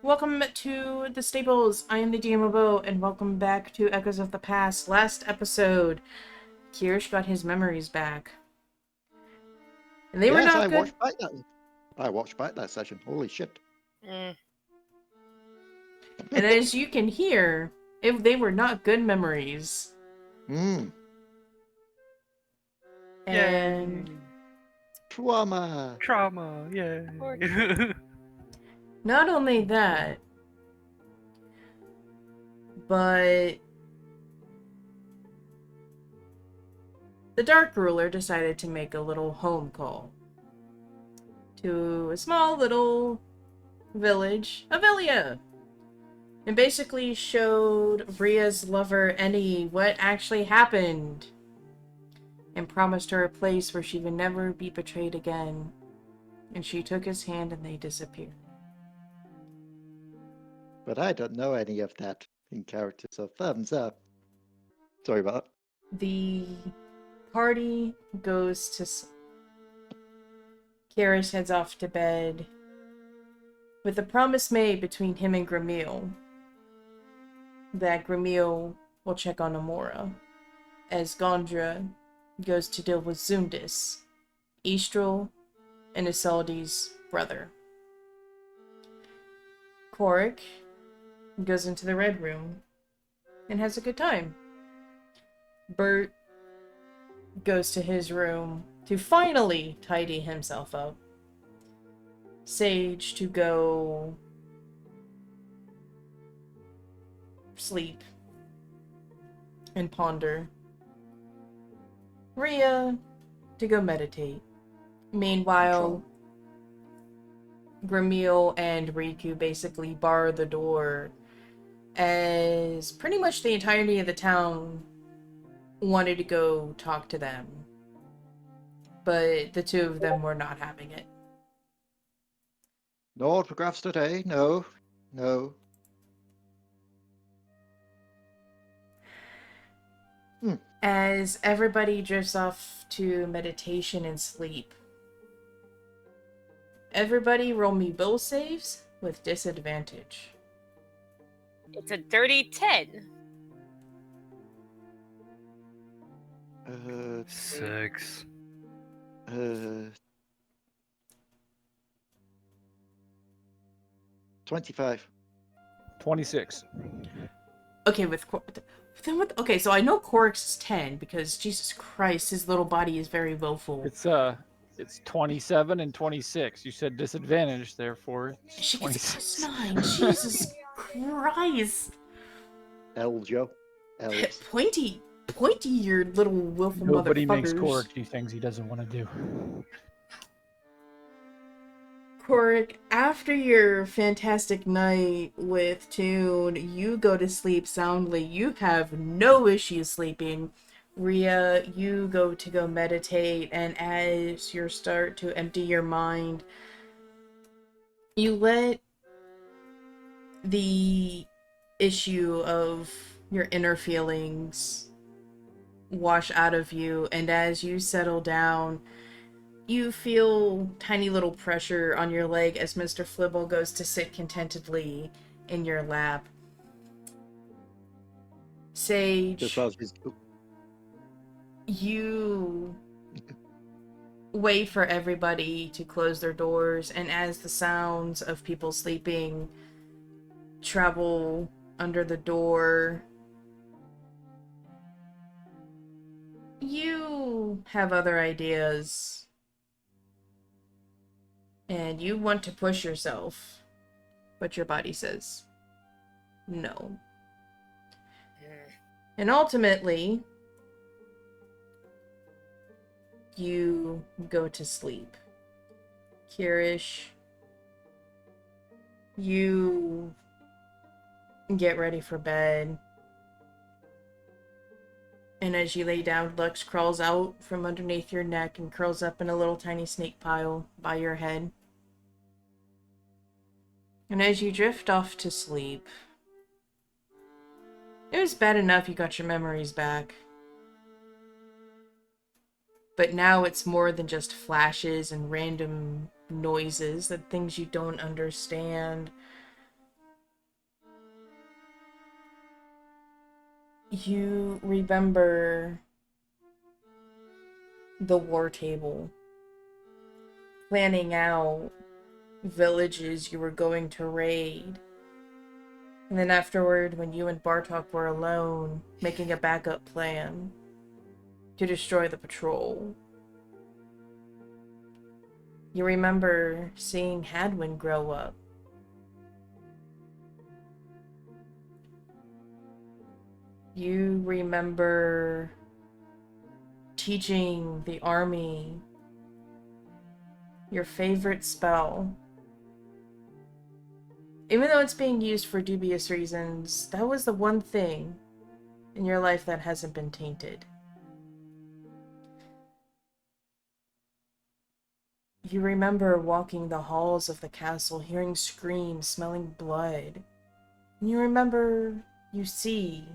Welcome to the stables. I am the DMobo, and welcome back to Echoes of the Past. Last episode, Kyrish got his memories back. And they were Yes, not I good. watched back that session. Holy shit. And as you can hear, they were not good memories. Mm. And Trauma. Yay. not only that, but the Dark Ruler decided to make a little home call to a small little village, Avelia, and basically showed Rhea's lover, Ennie, what actually happened, and promised her a place where she would never be betrayed again. And she took his hand and they disappeared. But I don't know any of that in character, so thumbs up. Sorry about that. The party goes to... Kyrish heads off to bed, with a promise made between him and Gramil that Gramil will check on Amora, as Gondra goes to deal with Zundis, Estrel, and Isolde's brother. Korric goes into the Red Room and has a good time. Bert goes to his room to finally tidy himself up. Sage to go sleep and ponder. Rhea to go meditate. Meanwhile, Gramil and Riku basically bar the door, as pretty much the entirety of the town wanted to go talk to them, but the two of them were not having it. No autographs today. No. As everybody drifts off to meditation and sleep, everybody roll me will saves with disadvantage. It's a dirty 10. 6. 25. 26. Okay, okay, so I know Korric's is 10 because Jesus Christ, his little body is very willful. It's 27 and 26. You said disadvantage, therefore it's She gets 26. +9. Jesus Christ. Elves, Joe. Elves. Pointy, your little willful Nobody motherfuckers. makes Korric do things he doesn't want to do. Korric, after your fantastic night with Toon, you go to sleep soundly. You have no issues sleeping. Rhea, you go meditate, and as you start to empty your mind, you let the issue of your inner feelings wash out of you, and as you settle down, you feel tiny little pressure on your leg as Mr. Flibble goes to sit contentedly in your lap. Sage, you wait for everybody to close their doors, and as the sounds of people sleeping travel under the door, you have other ideas. And you want to push yourself, but your body says no. And ultimately, you go to sleep. Kyrish, you get ready for bed. And as you lay down, Lux crawls out from underneath your neck and curls up in a little tiny snake pile by your head. And as you drift off to sleep, it was bad enough you got your memories back. But now it's more than just flashes and random noises, the things you don't understand. You remember the war table, planning out villages you were going to raid. And then afterward, when you and Bartok were alone, making a backup plan to destroy the patrol. You remember seeing Hadwin grow up. You remember teaching the army your favorite spell. Even though it's being used for dubious reasons, that was the one thing in your life that hasn't been tainted. You remember walking the halls of the castle, hearing screams, smelling blood. And you remember you see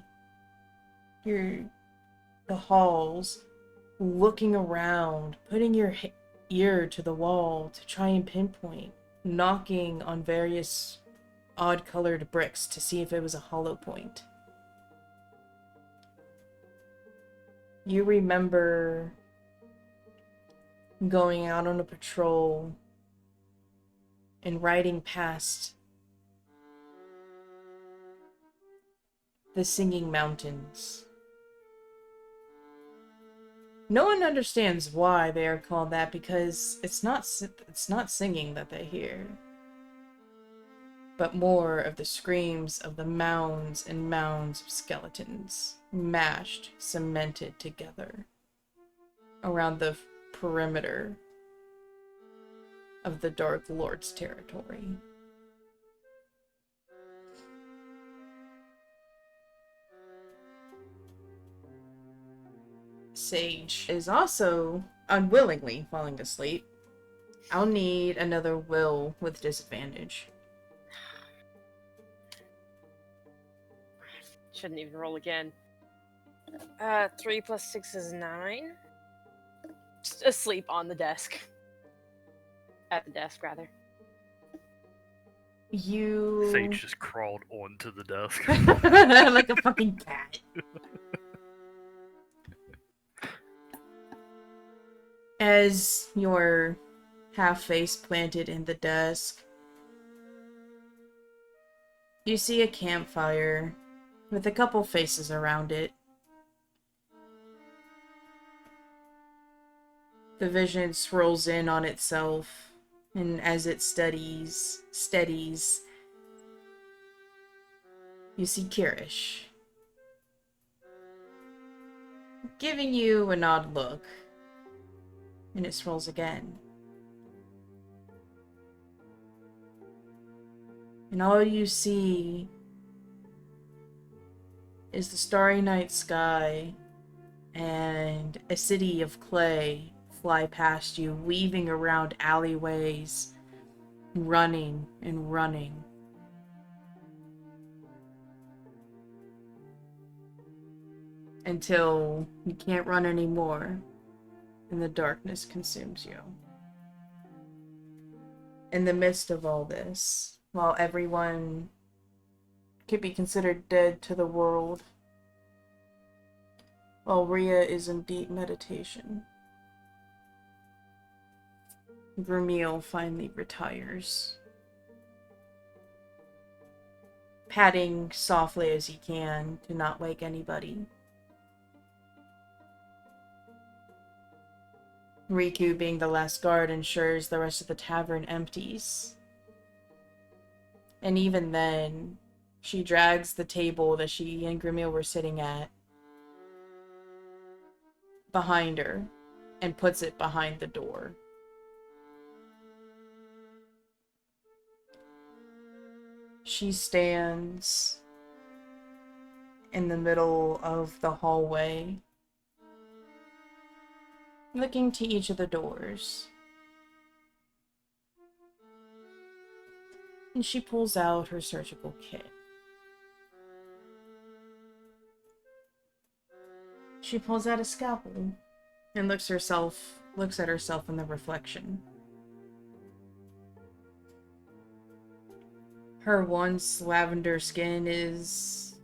the halls, looking around, putting your ear to the wall to try and pinpoint, knocking on various odd-colored bricks to see if it was a hollow point. You remember going out on a patrol and riding past the Singing Mountains. No one understands why they are called that, because it's not singing that they hear, but more of the screams of the mounds and mounds of skeletons, mashed, cemented together around the perimeter of the Dark Lord's territory. Sage is also unwillingly falling asleep. I'll need another will with disadvantage. Shouldn't even roll again. 3 plus 6 is 9. Just asleep on the desk. At the desk, rather. You... Sage just crawled onto the desk. like a fucking cat. As your half-face planted in the desk, you see a campfire with a couple faces around it. The vision swirls in on itself, and as it steadies, you see Kyrish, giving you an odd look, and it swirls again. And all you see is the starry night sky and a city of clay fly past you, weaving around alleyways, running and running. Until you can't run anymore, and the darkness consumes you. In the midst of all this, while everyone could be considered dead to the world, while Rhea is in deep meditation, Vermeil finally retires, patting softly as he can to not wake anybody. Riku, being the last guard, ensures the rest of the tavern empties. And even then, she drags the table that she and Grimil were sitting at behind her and puts it behind the door. She stands in the middle of the hallway, looking to each of the doors. And she pulls out her surgical kit. She pulls out a scalpel and looks at herself in the reflection. Her once lavender skin is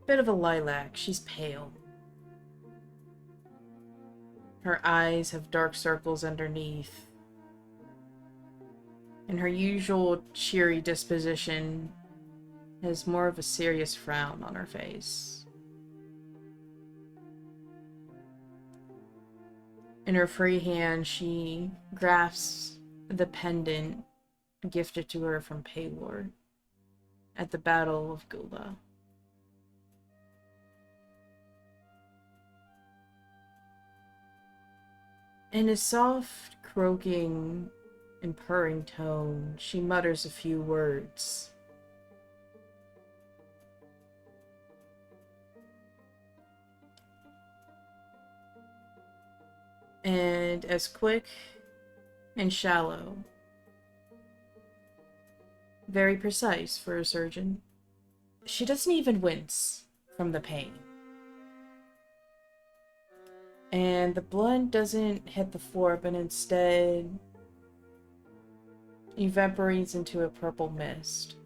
Bit of a lilac. She's pale. Her eyes have dark circles underneath. And her usual cheery disposition has more of a serious frown on her face. In her free hand, she grasps the pendant gifted to her from Paylor at the Battle of Gula. In a soft, croaking, and purring tone, she mutters a few words. And as quick and shallow, very precise for a surgeon, she doesn't even wince from the pain. And the blood doesn't hit the floor, but instead evaporates into a purple mist.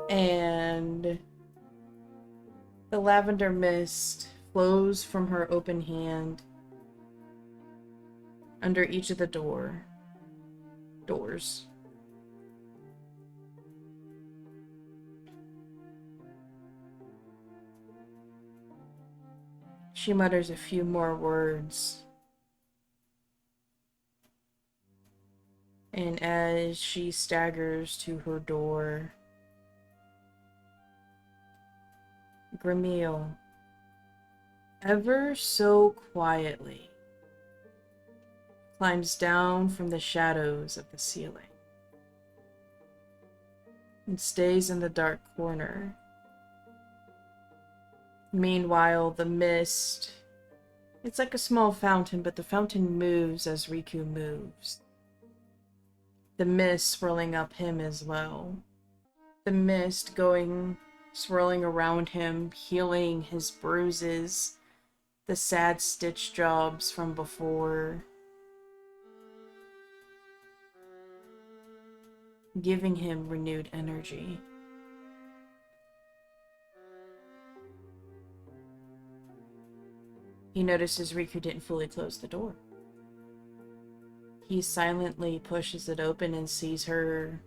And the lavender mist flows from her open hand under each of the doors. She mutters a few more words. And as she staggers to her door, Gramil, ever so quietly, climbs down from the shadows of the ceiling and stays in the dark corner. Meanwhile, the mist, it's like a small fountain, but the fountain moves as Riku moves. The mist swirling up him as well. The mist swirling around him, healing his bruises, the sad stitch jobs from before, giving him renewed energy. He notices Riku didn't fully close the door. He silently pushes it open and sees her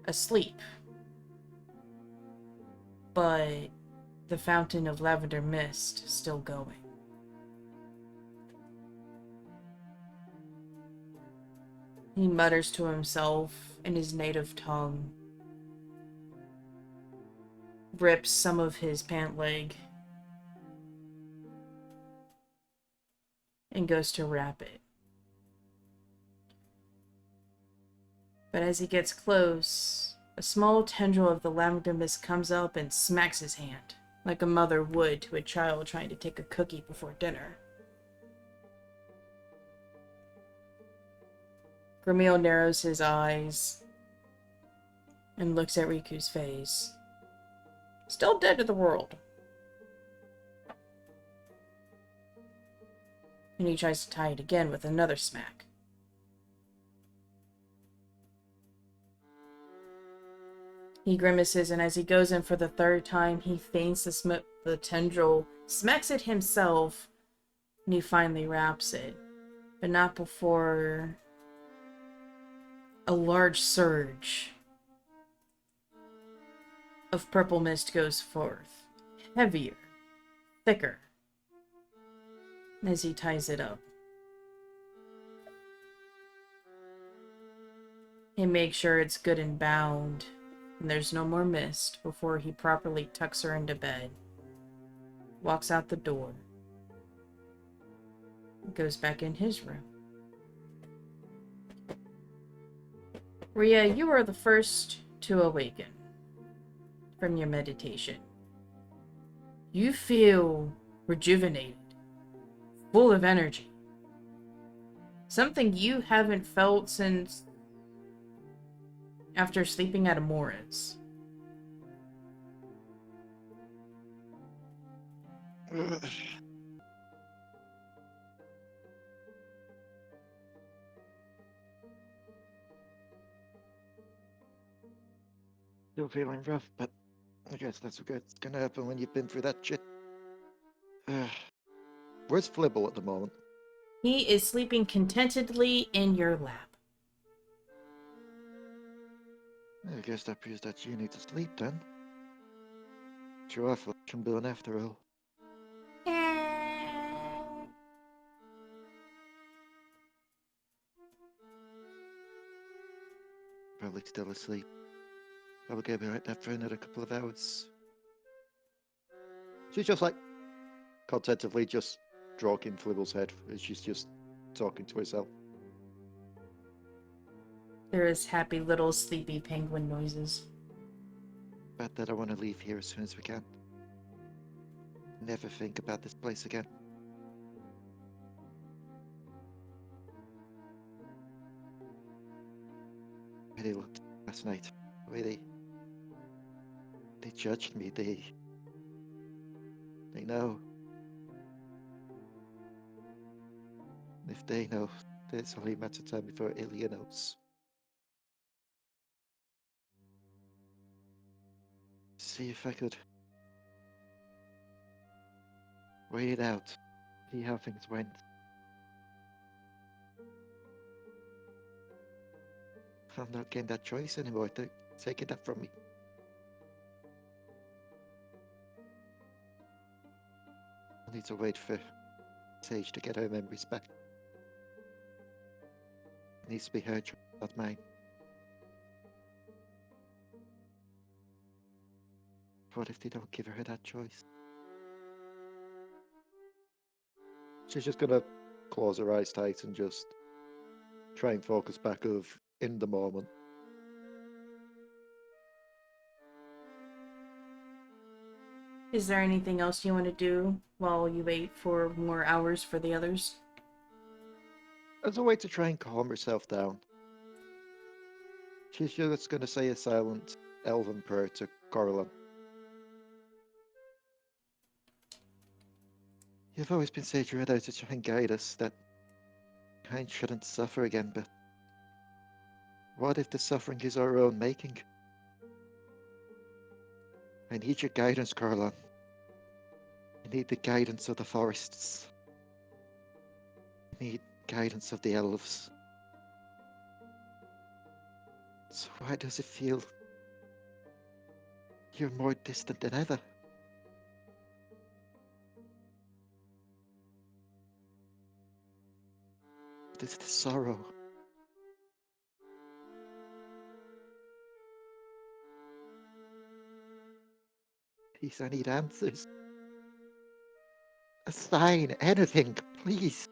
asleep. But the fountain of lavender mist still going. He mutters to himself in his native tongue, rips some of his pant leg, and goes to wrap it. But as he gets close, a small tendril of the lavender mist comes up and smacks his hand, like a mother would to a child trying to take a cookie before dinner. Gramil narrows his eyes and looks at Riku's face. Still dead to the world. And he tries to tie it again with another smack. He grimaces, and as he goes in for the third time, he feints the tendril, smacks it himself, and he finally wraps it. But not before a large surge of purple mist goes forth, heavier, thicker, as he ties it up. He makes sure it's good and bound, and there's no more mist before he properly tucks her into bed, walks out the door, and goes back in his room. Rhea, you are the first to awaken from your meditation. You feel rejuvenated, full of energy. Something you haven't felt since after sleeping at Amora's. Still feeling rough, but I guess that's okay. It's gonna happen when you've been through that shit. Where's Flibble at the moment? He is sleeping contentedly in your lap. I guess that proves that you need to sleep then. Sure, flesh and bone after all. Probably still asleep. I'll go be right there for another couple of hours. She's just like contentively just stroking Flibble's head as she's just talking to herself. There is happy little sleepy penguin noises. But that I want to leave here as soon as we can. Never think about this place again. They looked last night. The way they judged me. They know. If they know, it's only a matter of time before Ilya knows. See if I could wait it out. See how things went. I'm not getting that choice anymore. They're taking that from me. I need to wait for Sage to get her memories back. It needs to be her choice, not mine. What if they don't give her that choice? She's just gonna close her eyes tight and just try and focus back of in the moment. Is there anything else you want to do while you wait for more hours for the others? As a way to try and calm herself down, she's just gonna say a silent elven prayer to Corlin. You've always been Sage Rhea to try and guide us, that kind shouldn't suffer again, but what if the suffering is our own making? I need your guidance, Corlin. I need the guidance of the forests. I need guidance of the elves. So why does it feel you're more distant than ever? What is the sorrow? Please, I need answers. A sign, anything, please.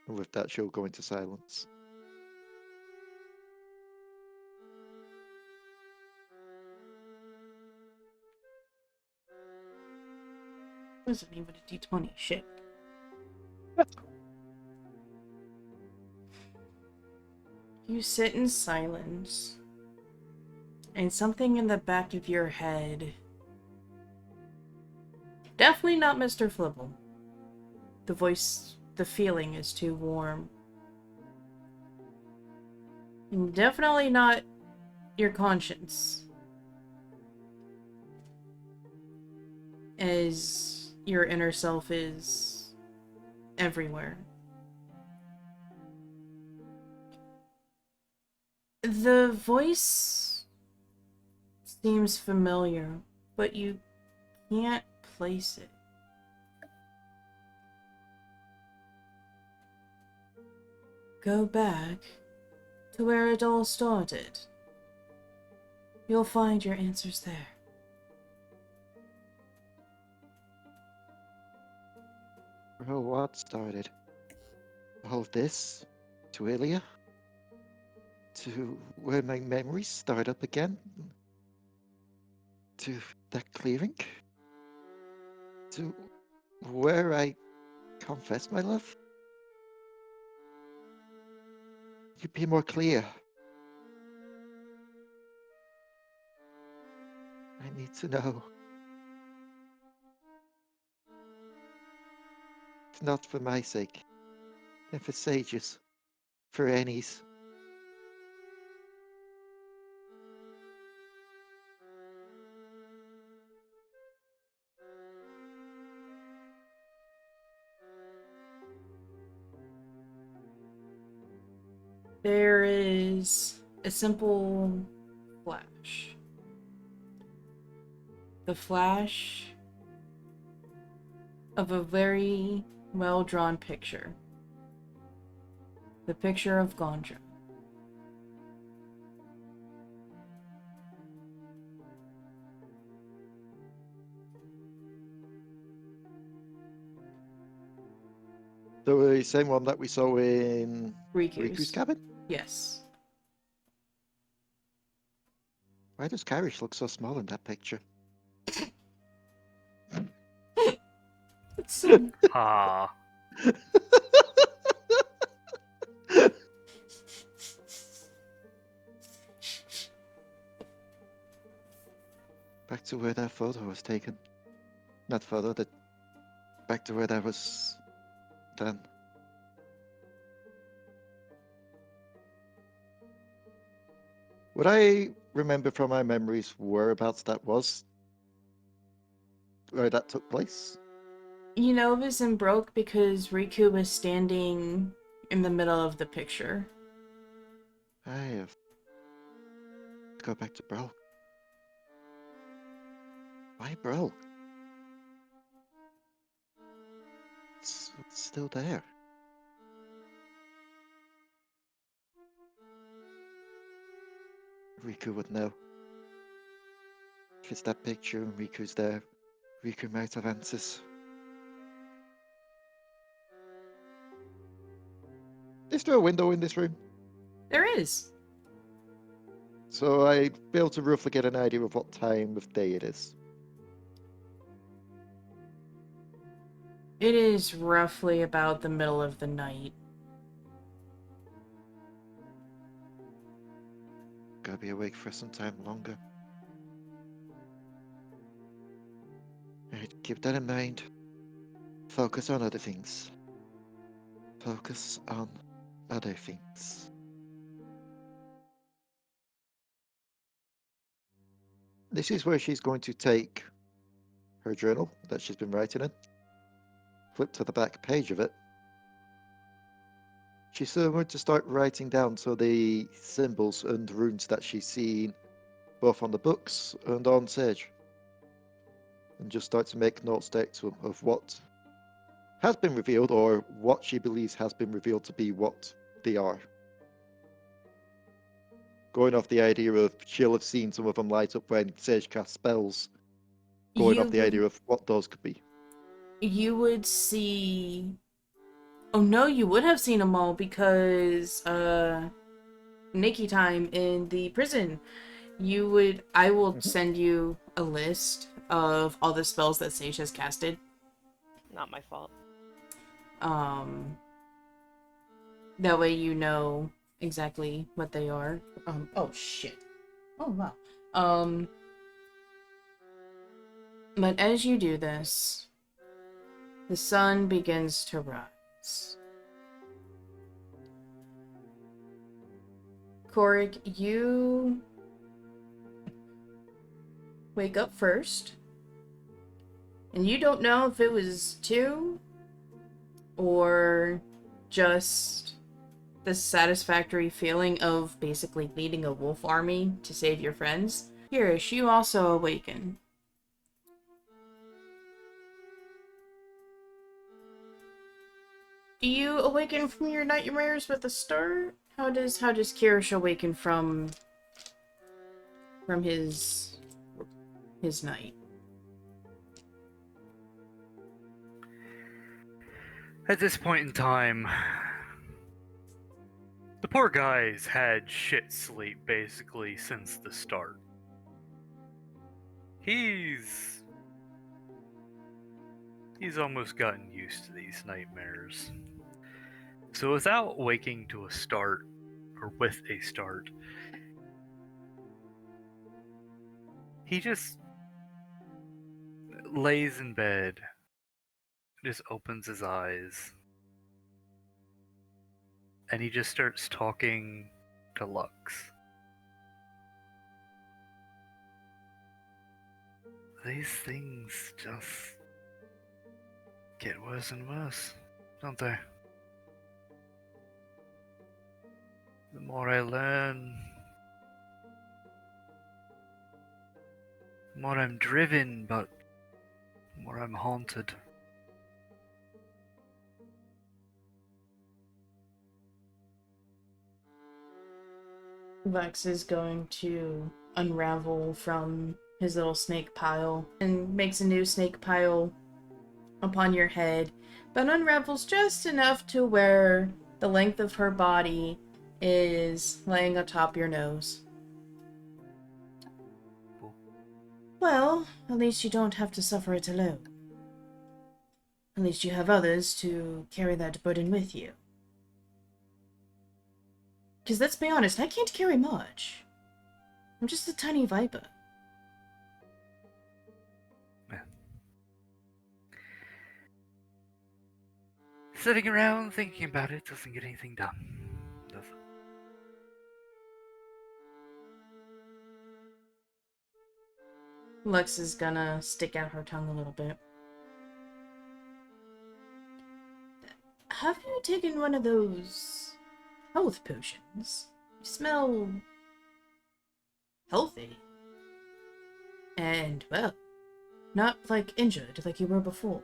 And with that, she'll go into silence. Wasn't even a D20. Shit. You sit in silence, and something in the back of your head. Definitely not Mr. Flibble. The voice, the feeling is too warm. And definitely not your conscience. As your inner self is everywhere. The voice seems familiar, but you can't place it. Go back to where it all started. You'll find your answers there. Bro, what started? All of this? To Ilya? To where my memories start up again? To that clearing? To where I confess my love? You be more clear. I need to know. It's not for my sake. and for sages, for Annies. There is a simple flash. The flash of a very well-drawn picture. The picture of Gondra. The same one that we saw in Riku's cabin? Yes. Why does Kyrish look so small in that picture? It's so... Ha. Back to where that photo was taken. Not photo, that back to where that was done. What I remember from my memories whereabouts that was, where that took place. You know, it was in broke because Riku was standing in the middle of the picture. I have to go back to Bro. Why Bro? It's still there. Riku would know. If it's that picture and Riku's there, Riku might have answers. Is there a window in this room? There is. So I'd be able to roughly get an idea of what time of day it is. It is roughly about the middle of the night. Gotta be awake for some time longer. Right, keep that in mind. Focus on other things. Focus on other things. This is where she's going to take her journal that she's been writing in. Flip to the back page of it. She's going to start writing down so the symbols and runes that she's seen both on the books and on Sage. And just start to make notes there of what has been revealed or what she believes has been revealed to be what they are. Going off the idea of she'll have seen some of them light up when Sage casts spells. Going off the idea of what those could be. You would see... Oh no, you would have seen them all because, Nikki time in the prison. You would... I will send you a list of all the spells that Sage has casted. Not my fault. That way you know exactly what they are. Oh shit. Oh wow. But as you do this, the sun begins to rise. Korric, you wake up first, and you don't know if it was 2 or just the satisfactory feeling of basically leading a wolf army to save your friends. Kyrish, you also awaken. Do you awaken from your nightmares with a start? How does Kyrish awaken from his night? At this point in time, the poor guy's had shit sleep basically since the start. He's almost gotten used to these nightmares. So without waking to a start, or with a start, he just lays in bed, just opens his eyes, and he just starts talking to Lux. These things just get worse and worse, don't they? The more I learn, the more I'm driven, but the more I'm haunted. Lex is going to unravel from his little snake pile and makes a new snake pile upon your head, but unravels just enough to where the length of her body is laying atop your nose. Cool. Well, at least you don't have to suffer it alone. At least you have others to carry that burden with you. Because let's be honest, I can't carry much. I'm just a tiny viper. Sitting around thinking about it doesn't get anything done, does it? Lex is gonna stick out her tongue a little bit. Have you taken one of those health potions? You smell healthy. And, well, not like injured like you were before.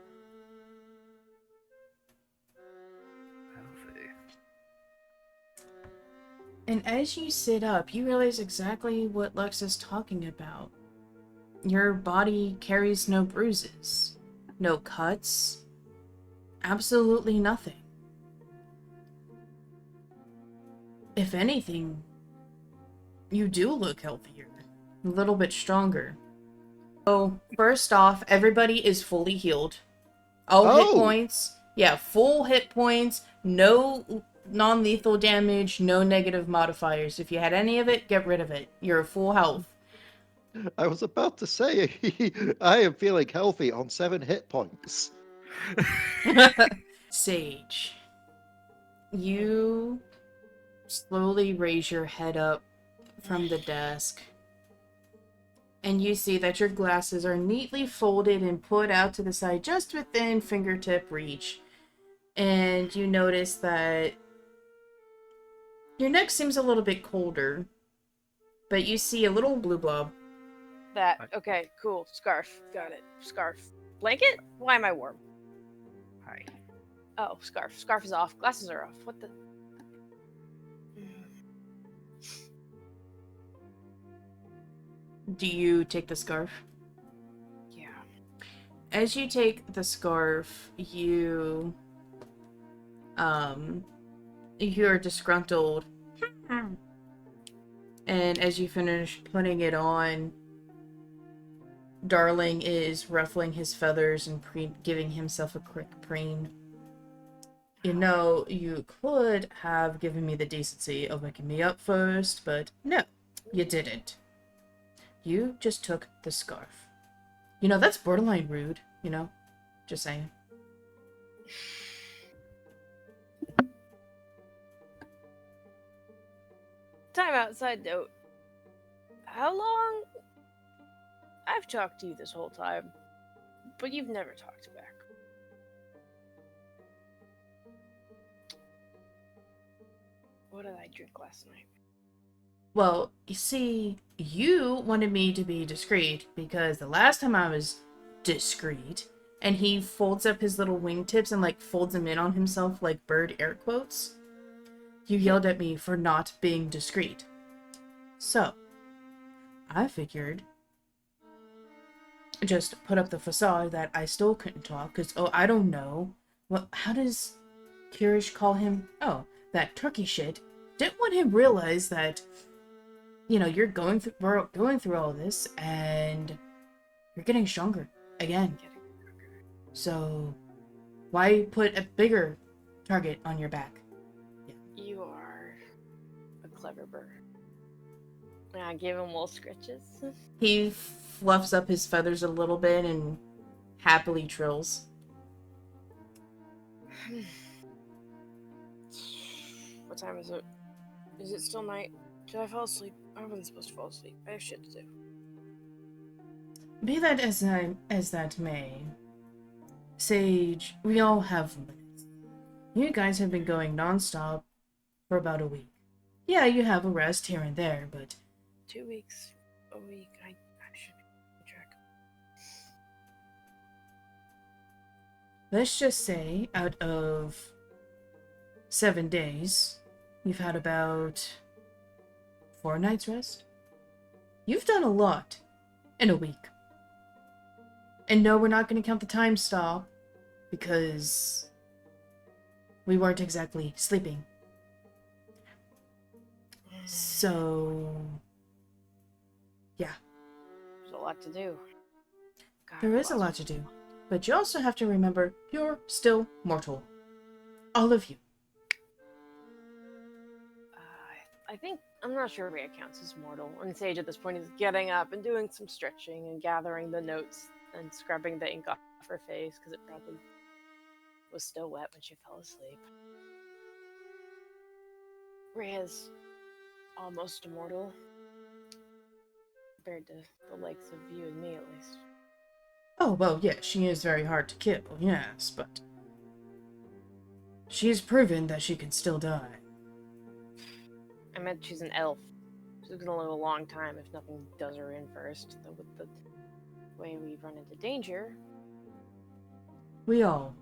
Healthy. And as you sit up, you realize exactly what Lex is talking about. Your body carries no bruises, no cuts, absolutely nothing. If anything, you do look healthier, a little bit stronger. So, first off, everybody is fully healed. All hit Oh! points. Yeah, full hit points, no non-lethal damage, no negative modifiers. If you had any of it, get rid of it. You're full health. I was about to say, I am feeling healthy on 7 hit points. Sage, you slowly raise your head up from the desk, and you see that your glasses are neatly folded and put out to the side just within fingertip reach. And you notice that your neck seems a little bit colder, but you see a little blue blob. Okay, cool. Scarf. Got it. Scarf. Blanket? Why am I warm? Hi. Oh, scarf. Scarf is off. Glasses are off. What the? Do you take the scarf? Yeah. As you take the scarf, you're disgruntled. And as you finish putting it on, Darling is ruffling his feathers and giving himself a quick preen. You know, you could have given me the decency of waking me up first, but no, you didn't. You just took the scarf. You know, that's borderline rude, you know? Just saying. Time outside note. How long? I've talked to you this whole time, but you've never talked back. What did I drink last night? Well, you see, you wanted me to be discreet because the last time I was discreet, and he folds up his little wingtips and like folds them in on himself like bird air quotes, you yelled at me for not being discreet. So, I figured just put up the facade that I still couldn't talk because, oh, I don't know. Well, how does Kyrish call him? Oh, that turkey shit. Didn't want him realize that, you know, we're going through all this and you're getting stronger again. So, why put a bigger target on your back? You are a clever bird. I give him little scritches. He fluffs up his feathers a little bit and happily trills. What time is it? Is it still night? Did I fall asleep? I wasn't supposed to fall asleep. I have shit to do. Be that as that may, Sage, we all have limits. You guys have been going non-stop for about a week. Yeah, you have a rest here and there, but 2 weeks, a week. I should be track. let's just say out of 7 days, you've had about 4 nights rest. You've done a lot in a week. And no, we're not going to count the time stop because we weren't exactly sleeping. So, yeah, There's a lot to do. God, there is a lot to do. But you also have to remember, you're still mortal. All of you. I think, I'm not sure Rhea counts as mortal. And Sage at this point is getting up and doing some stretching and gathering the notes and scrubbing the ink off her face because it probably was still wet when she fell asleep. Rhea's almost immortal. Compared to the likes of you and me, at least. Oh, well, yeah, she is very hard to kill, yes, but she's proven that she can still die. I meant she's an elf. She's gonna live a long time if nothing does her in first. Though with the way we run into danger. We all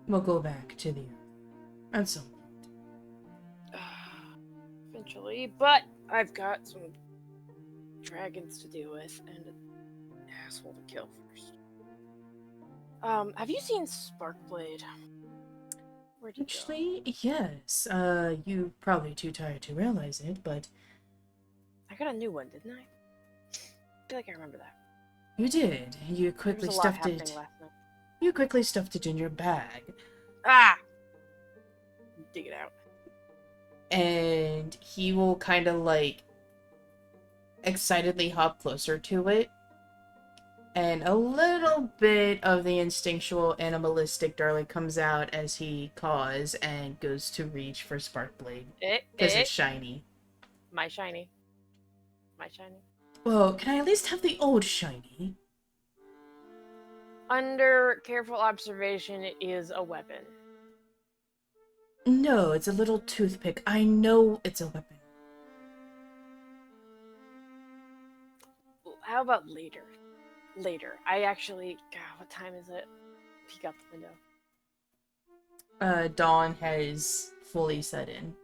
will go back to the earth at some point. Eventually, but I've got some dragons to deal with and an asshole to kill first. Have you seen Sparkblade? Where'd you go? Actually, yes. You probably too tired to realize it, but I got a new one, didn't I? I feel like I remember that. you did. You There quickly was a lot stuffed happening it. last night. You quickly stuffed it in your bag, Ah! Dig it out. and he will kind of like excitedly hop closer to it. And a little bit of the instinctual animalistic darling comes out as he caws and goes to reach for Sparkblade. Because it's shiny. My shiny. My shiny. Well, can I at least have the old shiny? Under careful observation, it is a weapon. No, it's a little toothpick. I know it's a weapon. How about later? Later. I actually... God, what time is it? Peek out the window. Dawn has fully set in.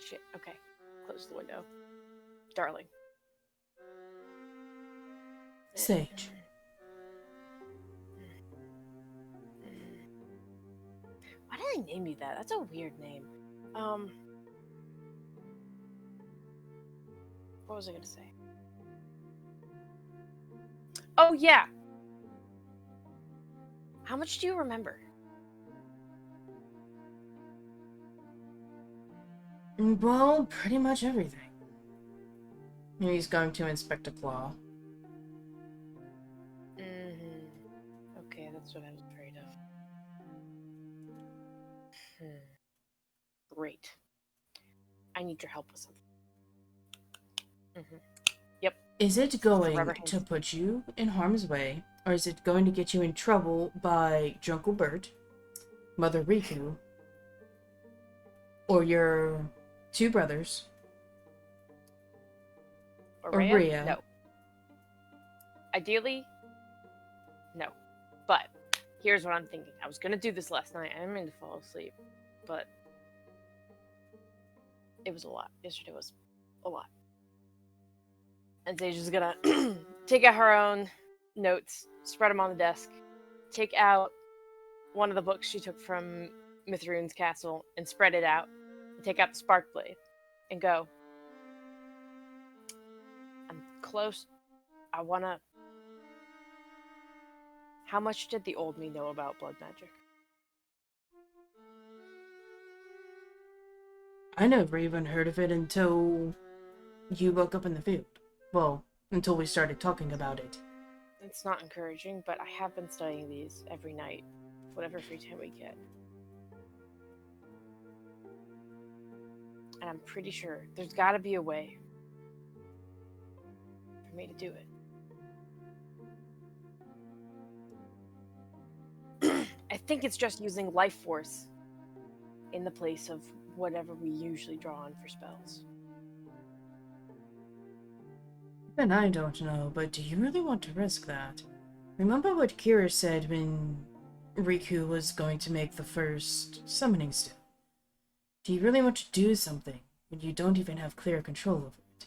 Shit. Okay. Close the window. Darling. Sage. Why did I name you that? That's a weird name. What was I gonna say? Oh, yeah! How much do you remember? Well, pretty much everything. He's going to inspect a claw. Okay, that's what I was afraid of. Great. I need your help with something. Yep. Is it going Rubber to hands. put you in harm's way, or is it going to get you in trouble by Uncle Bert, Mother Riku, or your 2 brothers, or Rhea? No. Ideally, no. But here's what I'm thinking. I was gonna do this last night. I didn't mean to fall asleep, but it was a lot. Yesterday was a lot. And Sage is gonna take out her own notes, spread them on the desk, take out one of the books she took from Mithrune's castle and spread it out, and take out the Sparkblade, and go. I'm close. I wanna... How much did the old me know about blood magic? I never even heard of it until you woke up in the field. Well, until we started talking about it. It's not encouraging, but I have been studying these every night, whatever free time we get. And I'm pretty sure there's got to be a way for me to do it. I think it's just using life force in the place of whatever we usually draw on for spells. Even I don't know, but do you really want to risk that? Remember what Kyrish said when Riku was going to make the first summoning stone? Do you really want to do something when you don't even have clear control over it?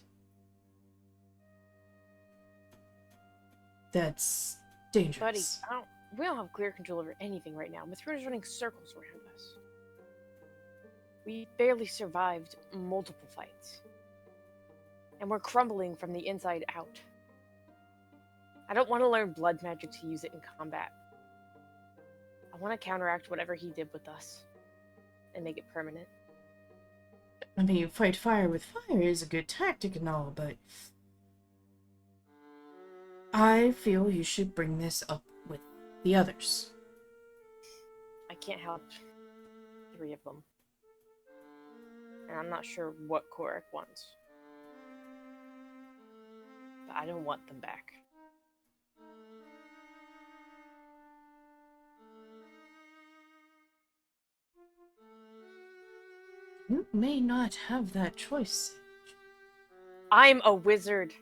That's dangerous. Buddy, we don't have clear control over anything right now. Mithrin is running circles around us. We barely survived multiple fights. And we're crumbling from the inside out. I don't want to learn blood magic to use it in combat. I want to counteract whatever he did with us and make it permanent. I mean, fight fire with fire is a good tactic and all, but I feel you should bring this up with the others. I can't help 3 of them. And I'm not sure what Korric wants. But I don't want them back. You may not have that choice. I'm a wizard.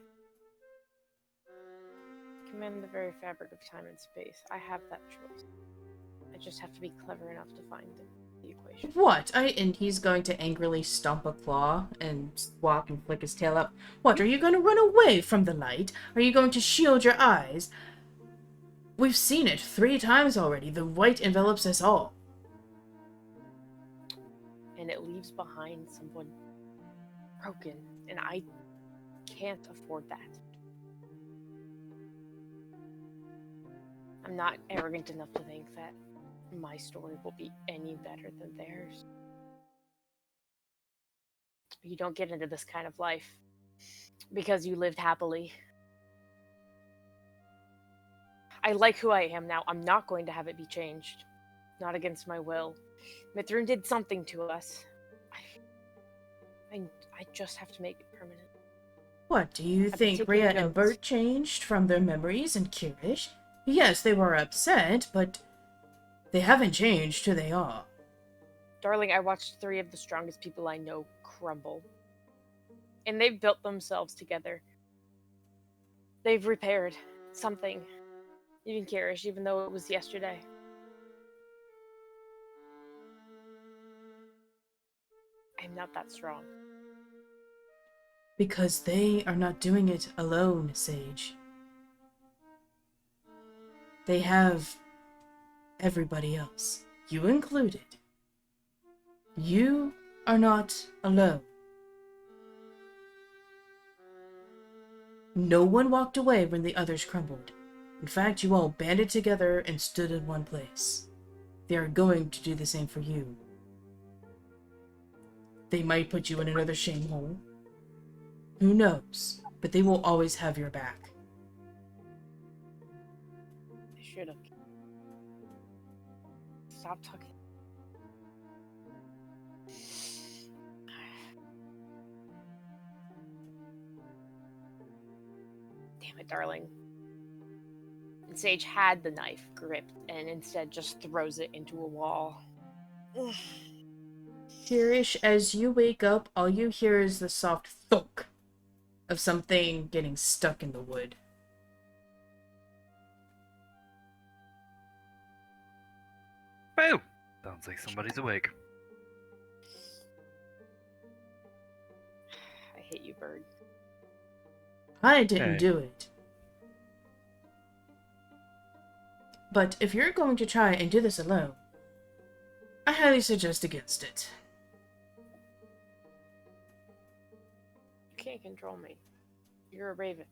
Command the very fabric of time and space. I have that choice. I just have to be clever enough to find the equation. What? And he's going to angrily stomp a claw and walk and flick his tail up. What, are you going to run away from the light? Are you going to shield your eyes? We've seen it 3 times already. The white envelops us all. And it leaves behind someone broken, and I can't afford that. I'm not arrogant enough to think that my story will be any better than theirs. You don't get into this kind of life because you lived happily. I like who I am now. I'm not going to have it be changed. Not against my will. Mithrin did something to us. I just have to make it permanent. What, do you think taking Rhea and notes. Bert changed from their memories in Kyrish? Yes, they were upset, but they haven't changed who they are. Darling, I watched 3 of the strongest people I know crumble. And they've built themselves together. They've repaired something. Even Kyrish, even though it was yesterday. I'm not that strong. Because they are not doing it alone, Sage. They have everybody else, you included. You are not alone. No one walked away when the others crumbled. In fact, you all banded together and stood in one place. They are going to do the same for you. They might put you in another shame hole. Who knows? But they will always have your back. I should have. Stop talking. Damn it, darling. And Sage had the knife gripped and instead just throws it into a wall. Kyrish, as you wake up, all you hear is the soft thunk of something getting stuck in the wood. Boo! Sounds like somebody's awake. I hate you, Bird. I didn't Hey. do it. But if you're going to try and do this alone, I highly suggest against it. You can't control me. You're a raven.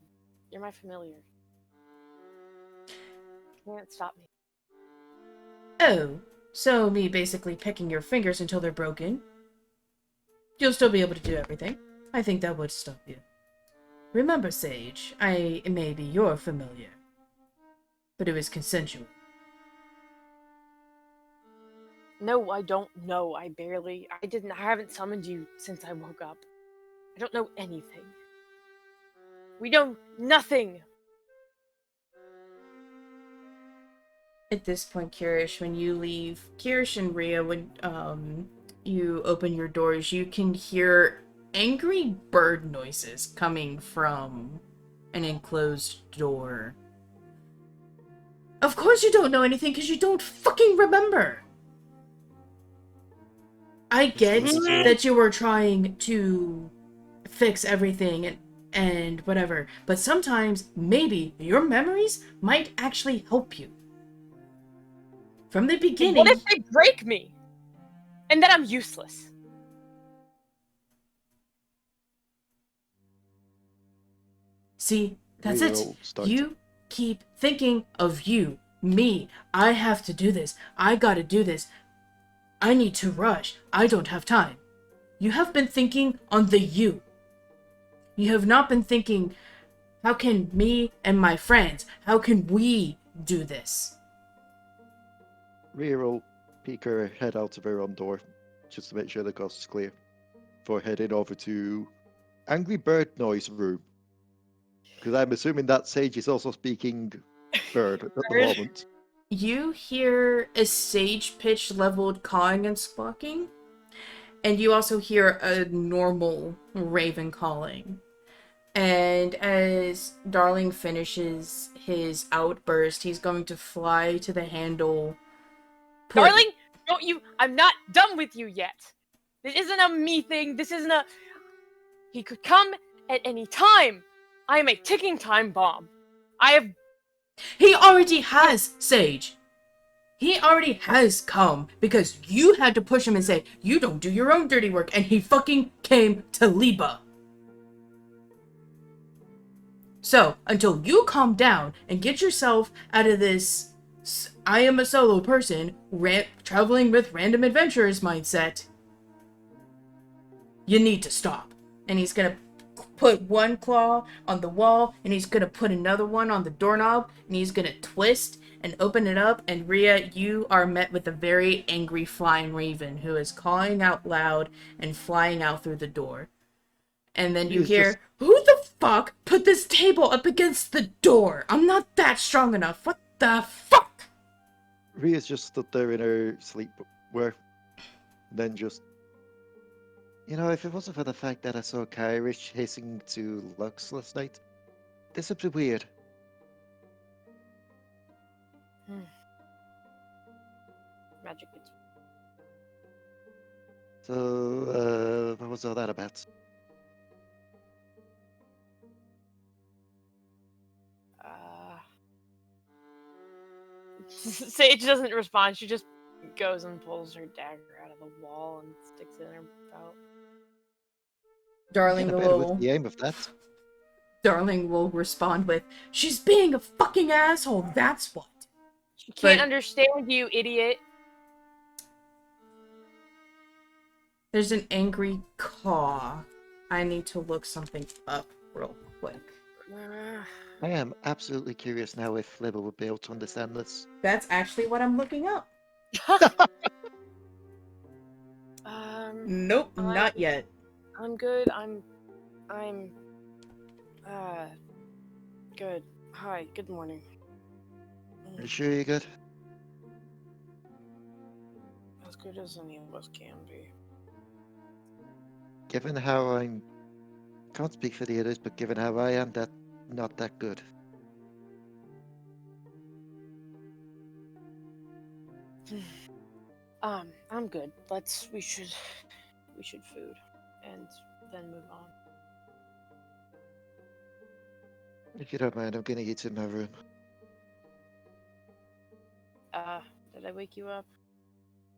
You're my familiar. You can't stop me. Oh, so me basically picking your fingers until they're broken. You'll still be able to do everything. I think that would stop you. Remember, Sage, I may be your familiar, but it was consensual. No, I don't know. I haven't summoned you since I woke up. I don't know anything. We know nothing. At this point, Kyrish, when you leave, Kyrish and Rhea, when you open your doors, you can hear angry bird noises coming from an enclosed door. Of course you don't know anything because you don't fucking remember. I get that you were trying to fix everything and whatever, but sometimes maybe your memories might actually help you. From the beginning... What if they break me? And then I'm useless. See, that's Rhea it. will start. You keep thinking of you, me. I have to do this. I gotta do this. I need to rush. I don't have time. You have been thinking on the you. You have not been thinking, how can me and my friends, how can we do this? Rhea will peek her head out of her own door, just to make sure the coast is clear, before heading over to Angry Bird Noise Room. Because I'm assuming that Sage is also speaking bird at the moment. You hear a sage pitch leveled cawing and squawking, and you also hear a normal raven calling. And as Darling finishes his outburst, he's going to fly to the handle. Darling, don't you... I'm not done with you yet. This isn't a me thing. This isn't a... He could come at any time. I am a ticking time bomb. I have... He already has, Sage. He already has come because you had to push him and say, you don't do your own dirty work, and he fucking came to Liba. So, until you calm down and get yourself out of this I am a solo person, traveling with random adventurers mindset, you need to stop. And he's gonna put one claw on the wall, and he's gonna put another one on the doorknob, and he's gonna twist and open it up, and Rhea, you are met with a very angry flying raven who is cawing out loud and flying out through the door. And then you hear, who the fuck put this table up against the door? I'm not that strong enough. What the fuck? Rhea's just stood there in her sleepwear, then just... You know, if it wasn't for the fact that I saw Kyrish hissing to Lux last night, this would be weird. Magic bits. So, what was all that about? Sage doesn't respond. She just goes and pulls her dagger out of the wall and sticks it in her belt. Darling Better with the aim of that. Darling will respond with, she's being a fucking asshole, that's what. She can't understand you, idiot. There's an angry caw. I need to look something up real quick. I am absolutely curious now if Libba would be able to understand this. That's actually what I'm looking up. Nope, not yet. I'm good. I'm good. Hi, good morning. Are you sure you're good? As good as any of us can be. Given how I'm... Can't speak for the others, but given how I am, that not that good. I'm good. We should food and then move on. If you don't mind, I'm gonna eat in my room. Did I wake you up?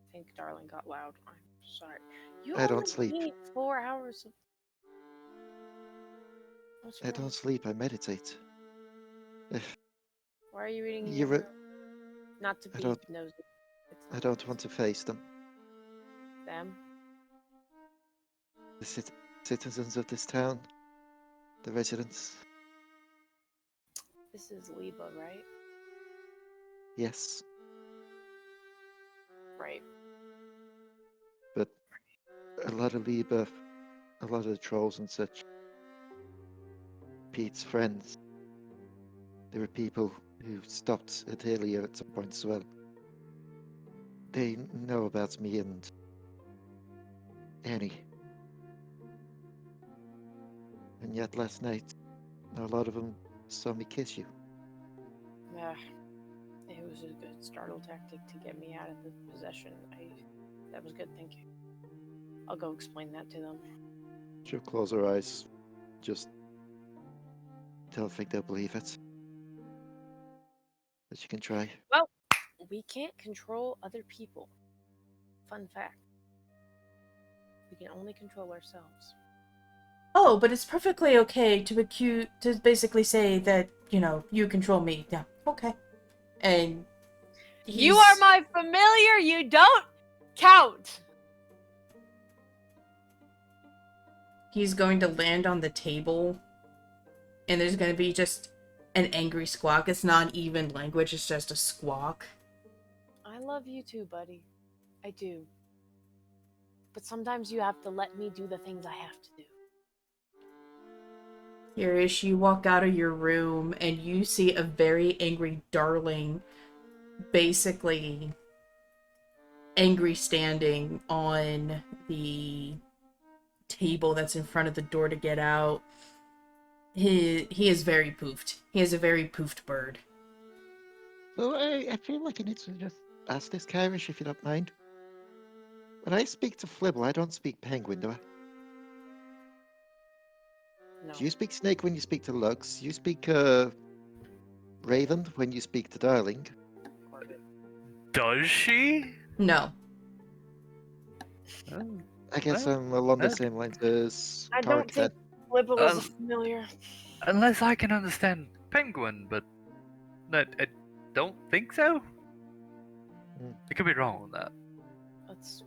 I think Darling got loud. I'm sorry. You I don't only sleep. need 4 hours of... What's I wrong? don't sleep, I meditate. Why are you eating in You your room? Not to I be don't- nosy. I don't want to face them. Them? The citizens of this town. The residents. This is Liba, right? Yes. Right. a lot of Lieber, a lot of the trolls and such. Pete's friends. There were people who stopped at Helia at some point as well. They know about me and Annie. And yet last night, a lot of them saw me kiss you. Yeah, it was a good startle tactic to get me out of the possession. That was good, thank you. I'll go explain that to them. She'll close her eyes. Just don't think they'll believe it. But you can try. Well, we can't control other people. Fun fact. We can only control ourselves. Oh, but it's perfectly okay to basically say that, you control me. Yeah, okay. And You are my familiar, you don't count! he's going to land on the table, and there's going to be just an angry squawk. It's not even language, it's just a squawk. I love you too, buddy. I do. But sometimes you have to let me do the things I have to do. Kyrish, you walk out of your room, and you see a very angry Darling, basically angry standing on the table that's in front of the door to get out. He is very poofed. He is a very poofed bird. So I feel like I need to just ask this, Kyrish, if you don't mind. When I speak to Flibble, I don't speak penguin, do I? No. Do you speak snake when you speak to Lux? You speak raven when you speak to Darling? Does she? No. Oh, I guess I'm along the same lines as I don't Korric then. think Flipper was a familiar. unless I can understand penguin, but I don't think so. I could be wrong on that. Let's,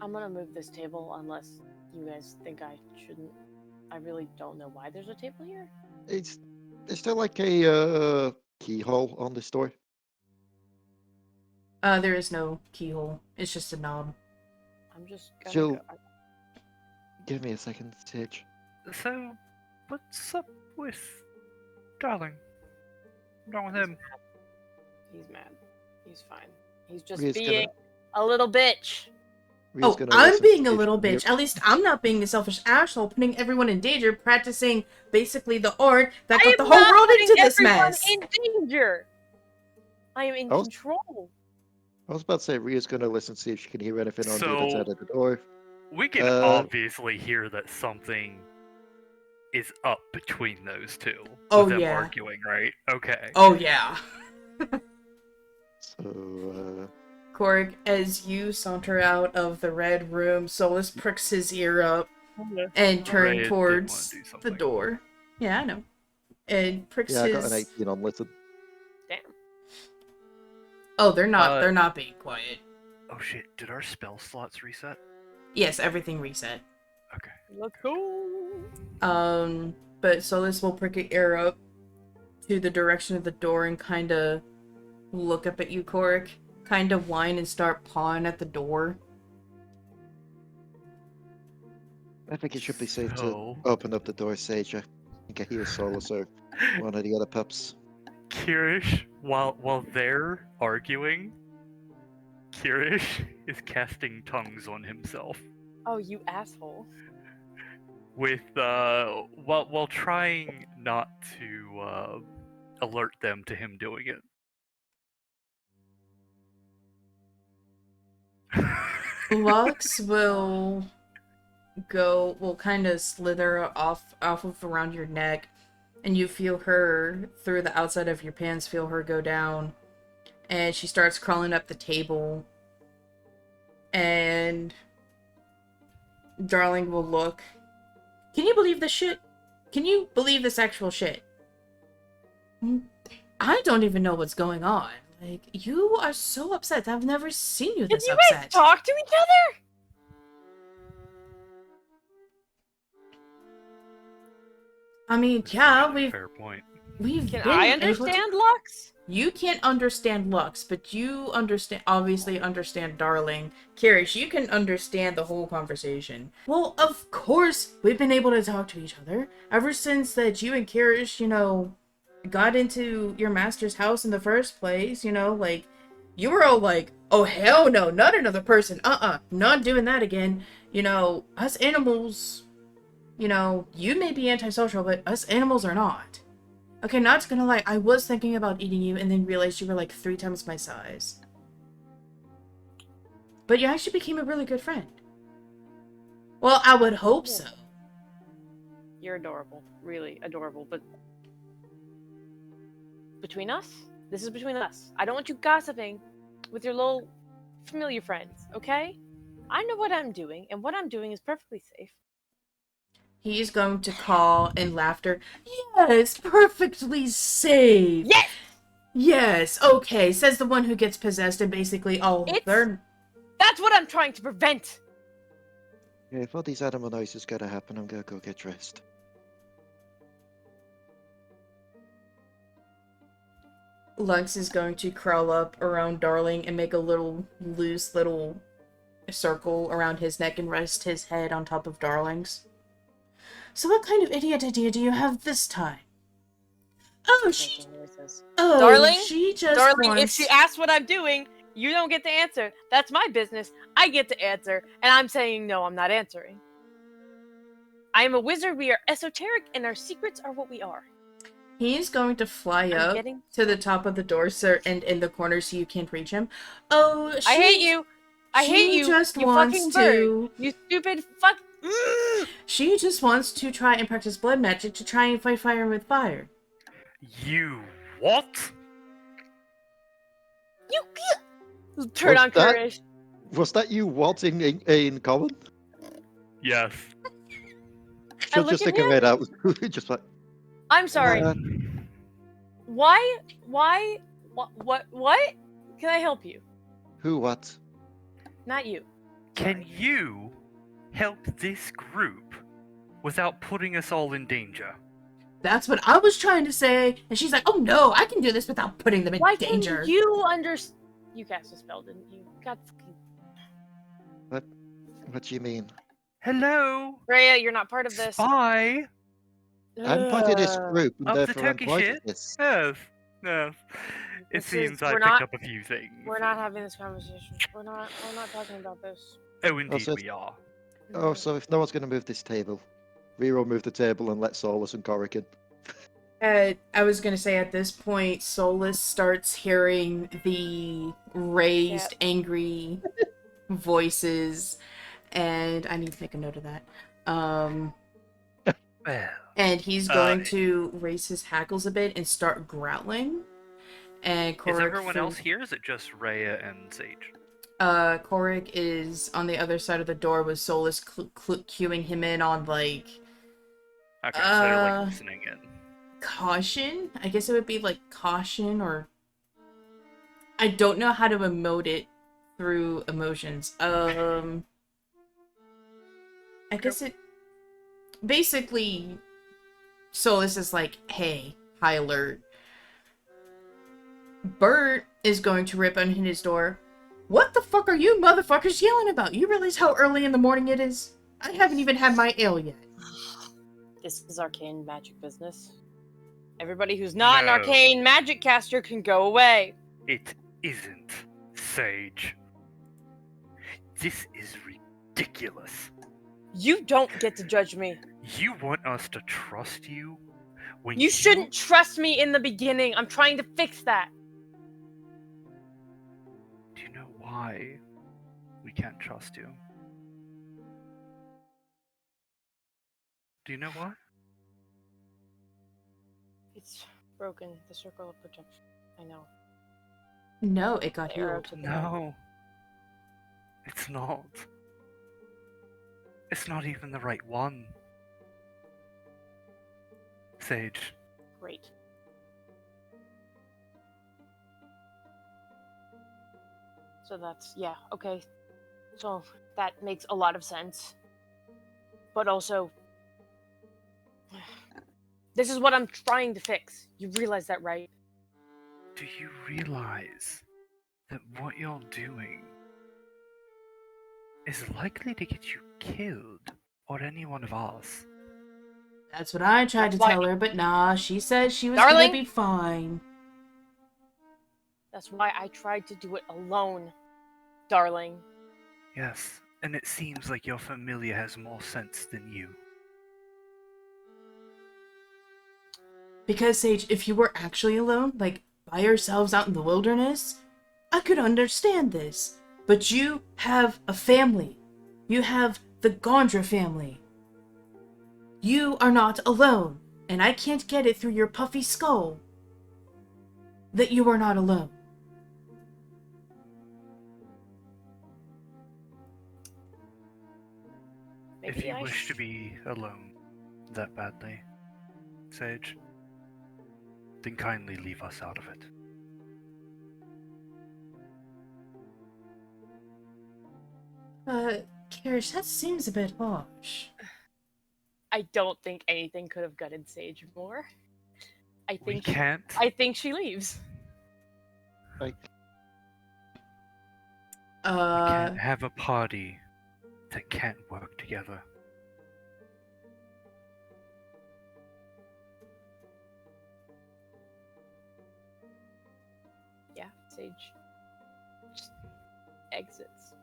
I'm gonna move this table unless you guys think I shouldn't. I really don't know why there's a table here. Is there like a keyhole on this door? There is no keyhole. It's just a knob. I'm just gonna Jill. go. Give me a second, Sage. So, what's up with Darling? What's wrong with him? He's mad. He's fine. He's just Rhea's being a little bitch. Rhea's Oh, gonna I'm listen being to a see if little she can hear- bitch. At least I'm not being a selfish asshole, putting everyone in danger, practicing basically the art that got I the am whole not world putting into this everyone mess. in danger. I am in I was- control. I was about to say Rhea's gonna listen to see if she can hear anything on the other So- side of the door. We can obviously hear that something is up between those two. Oh, with them yeah. arguing, right? Okay. Oh, yeah. So, Korric, as you saunter out of the red room, Solus pricks his ear up and Rhea turns did towards wanna do the something. door. Yeah, I know. And pricks yeah, I got his... an 18 on listen. Damn. Oh, they're not. Uh, They're not being quiet. Oh shit, did our spell slots reset? Yes, everything reset. Okay. Let's go. But Solus will prick an ear up to the direction of the door and kind of look up at you, Korric. Kind of whine and start pawing at the door. I think it should be safe So- to open up the door, Sage. I think I hear Solus or one of the other pups. Kyrish, while they're arguing, Kyrish is casting tongues on himself. Oh, you asshole. With while trying not to alert them to him doing it. Lux will kind of slither off of around your neck, and you feel her through the outside of your pants, feel her go down, and she starts crawling up the table, and Darling will look. Can you believe this shit? Can you believe this actual shit? I don't even know what's going on. Like, you are so upset. I've never seen you Did this you upset. guys talk to each other? I mean, yeah, we've Fair point. been Can I able to- understand Lux? You can't understand Lux, but you obviously understand Darling. Kyrish, you can understand the whole conversation. Well, of course, we've been able to talk to each other ever since that you and Kyrish, got into your master's house in the first place, like, you were all like, oh, hell no, not another person, not doing that again. Us animals, you may be antisocial, but us animals are not. Okay, not gonna lie, I was thinking about eating you and then realized you were like 3 times my size. But you actually became a really good friend. Well, I would hope so. You're adorable. Really adorable. But between us? This is between us. I don't want you gossiping with your little familiar friends, okay? I know what I'm doing, and what I'm doing is perfectly safe. He's going to call in laughter. Yes, perfectly safe. Yes! Yes, okay, says the one who gets possessed and basically That's what I'm trying to prevent! Yeah, if all these animal noises gotta happen, I'm gonna go get dressed. Lux is going to crawl up around Darling and make a loose little circle around his neck and rest his head on top of Darling's. So what kind of idiot idea do you have this time? Darling, she just Darling, wants... if she asks what I'm doing, you don't get to answer. That's my business. I get to answer, and I'm saying no, I'm not answering. I am a wizard. We are esoteric, and our secrets are what we are. He's going to fly up to the top of the door, sir, and in the corner so you can't reach him. Oh, I hate you. I hate you. Just you wants fucking to... bird. You stupid fuck. She just wants to try and practice blood magic to try and fight fire with fire. You what? You turn on Kyrish. Was that you what in common? Yes. She'll just stick her head out. Just like... I'm sorry. Why? What? Can I help you? Who what? Not you. Can you help this group without putting us all in danger? That's what I was trying to say, and she's like, "Oh no, I can do this without putting them in danger." Why can you understand? You cast a spell, didn't you? God fucking. What do you mean? Hello, Rhea, you're not part of this. spy I'm part of this group, and of the therefore I'm Turkish part shit. of this. Yes, yes. It seems I picked up a few things. We're not having this conversation. We're not talking about this. Oh, indeed Also, we are. Oh, so if no one's going to move this table, Rhea will move the table and let Solus and Korric in. I was gonna say at this point, Solus starts hearing the raised, angry voices, and I need to make a note of that. Well, and he's going to raise his hackles a bit and start growling. And Korric is everyone else here? Is it just Rhea and Sage? Korric is on the other side of the door with Solus cueing him in on, like... Okay, so they're, like, listening in. Caution? I guess it would be, like, caution, or... I don't know how to emote it through emotions. I guess it... Basically, Solus is like, hey, high alert. Bert is going to rip on his door. What the fuck are you motherfuckers yelling about? You realize how early in the morning it is? I haven't even had my ale yet. This is arcane magic business. Everybody who's not an arcane magic caster can go away. It isn't, Sage. This is ridiculous. You don't get to judge me. You want us to trust you? When you shouldn't trust me in the beginning. I'm trying to fix that. Do you know why we can't trust you? Do you know why? It's broken. The circle of protection. I know. No, it got healed. No. It's not. It's not even the right one. Sage. Great. So that's, yeah, okay. So that makes a lot of sense. But also, this is what I'm trying to fix. You realize that, right? Do you realize that what you're doing is likely to get you killed or any one of us? That's what I tried to Why- tell her, but nah, she said she was Darling? gonna be fine. That's why I tried to do it alone, darling. Yes, and it seems like your familiar has more sense than you. Because, Sage, if you were actually alone, like, by yourselves out in the wilderness, I could understand this. But you have a family. You have the Gondra family. You are not alone, and I can't get it through your puffy skull that you are not alone. If Maybe you I wish to be alone that badly, Sage, then kindly leave us out of it. Kyrish, that seems a bit harsh. I don't think anything could have gutted Sage more. I We think can't. I think she leaves. Like, We can't have a party that can't work together. Yeah, Sage just exits.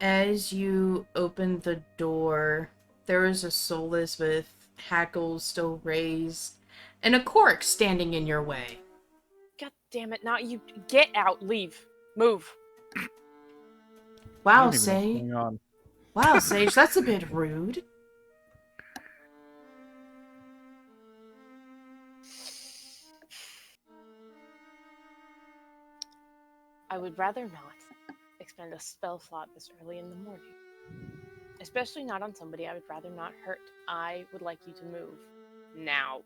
As you open the door, there is a Soulless with hackles still raised, and a Korric standing in your way. God damn it! Not you. Get out. Leave. Move. I Wow, don't even know what's Sage. going on. Wow, Sage, that's a bit rude. I would rather not expend a spell slot this early in the morning. Especially not on somebody I would rather not hurt. I would like you to move. Now.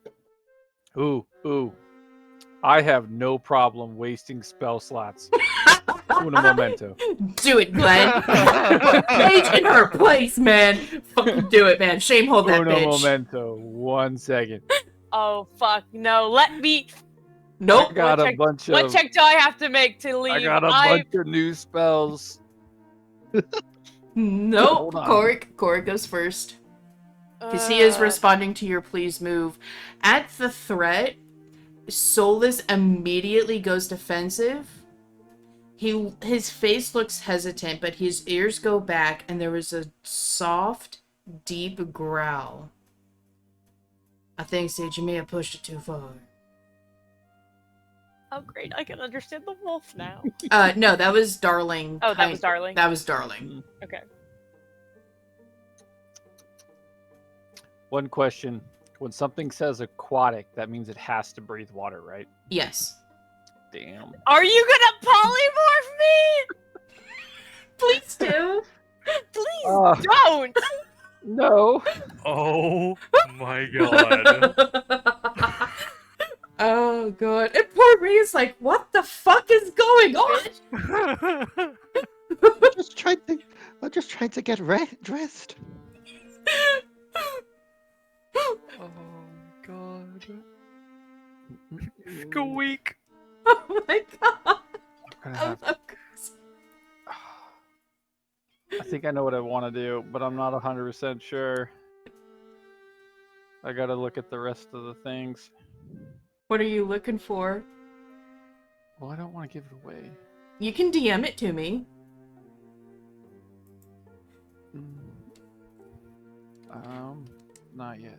Ooh. I have no problem wasting spell slots. Uno momento. Do it, Glen. Sage in her place, man. Fucking do it, man. Shame hold that Uno bitch. momento. 1 second. Oh, fuck. No. Let me. Nope. I got What a check- bunch What of. check do I have to make to leave? I got a bunch of new spells. Nope. Hold on. Korric goes first. Because he is responding to your please move. At the threat, Soulless immediately goes defensive. His face looks hesitant, but his ears go back, and there is a soft, deep growl. I think, Sage, you may have pushed it too far. Oh, great. I can understand the wolf now. No, that was Darling. Oh, that was Darling? That was Darling. Okay. One question. When something says aquatic, that means it has to breathe water, right? Yes. Damn. Are you gonna polymorph me? Please do. Please don't! No. Oh my god. Oh god. And poor Rhea's like, what the fuck is going on? I'm just trying to get dressed. Oh god. Squeak. Oh my god. I'm gonna have- I think I know what I want to do, but I'm not 100% sure. I gotta look at the rest of the things. What are you looking for? Well, I don't want to give it away. You can DM it to me. Not yet.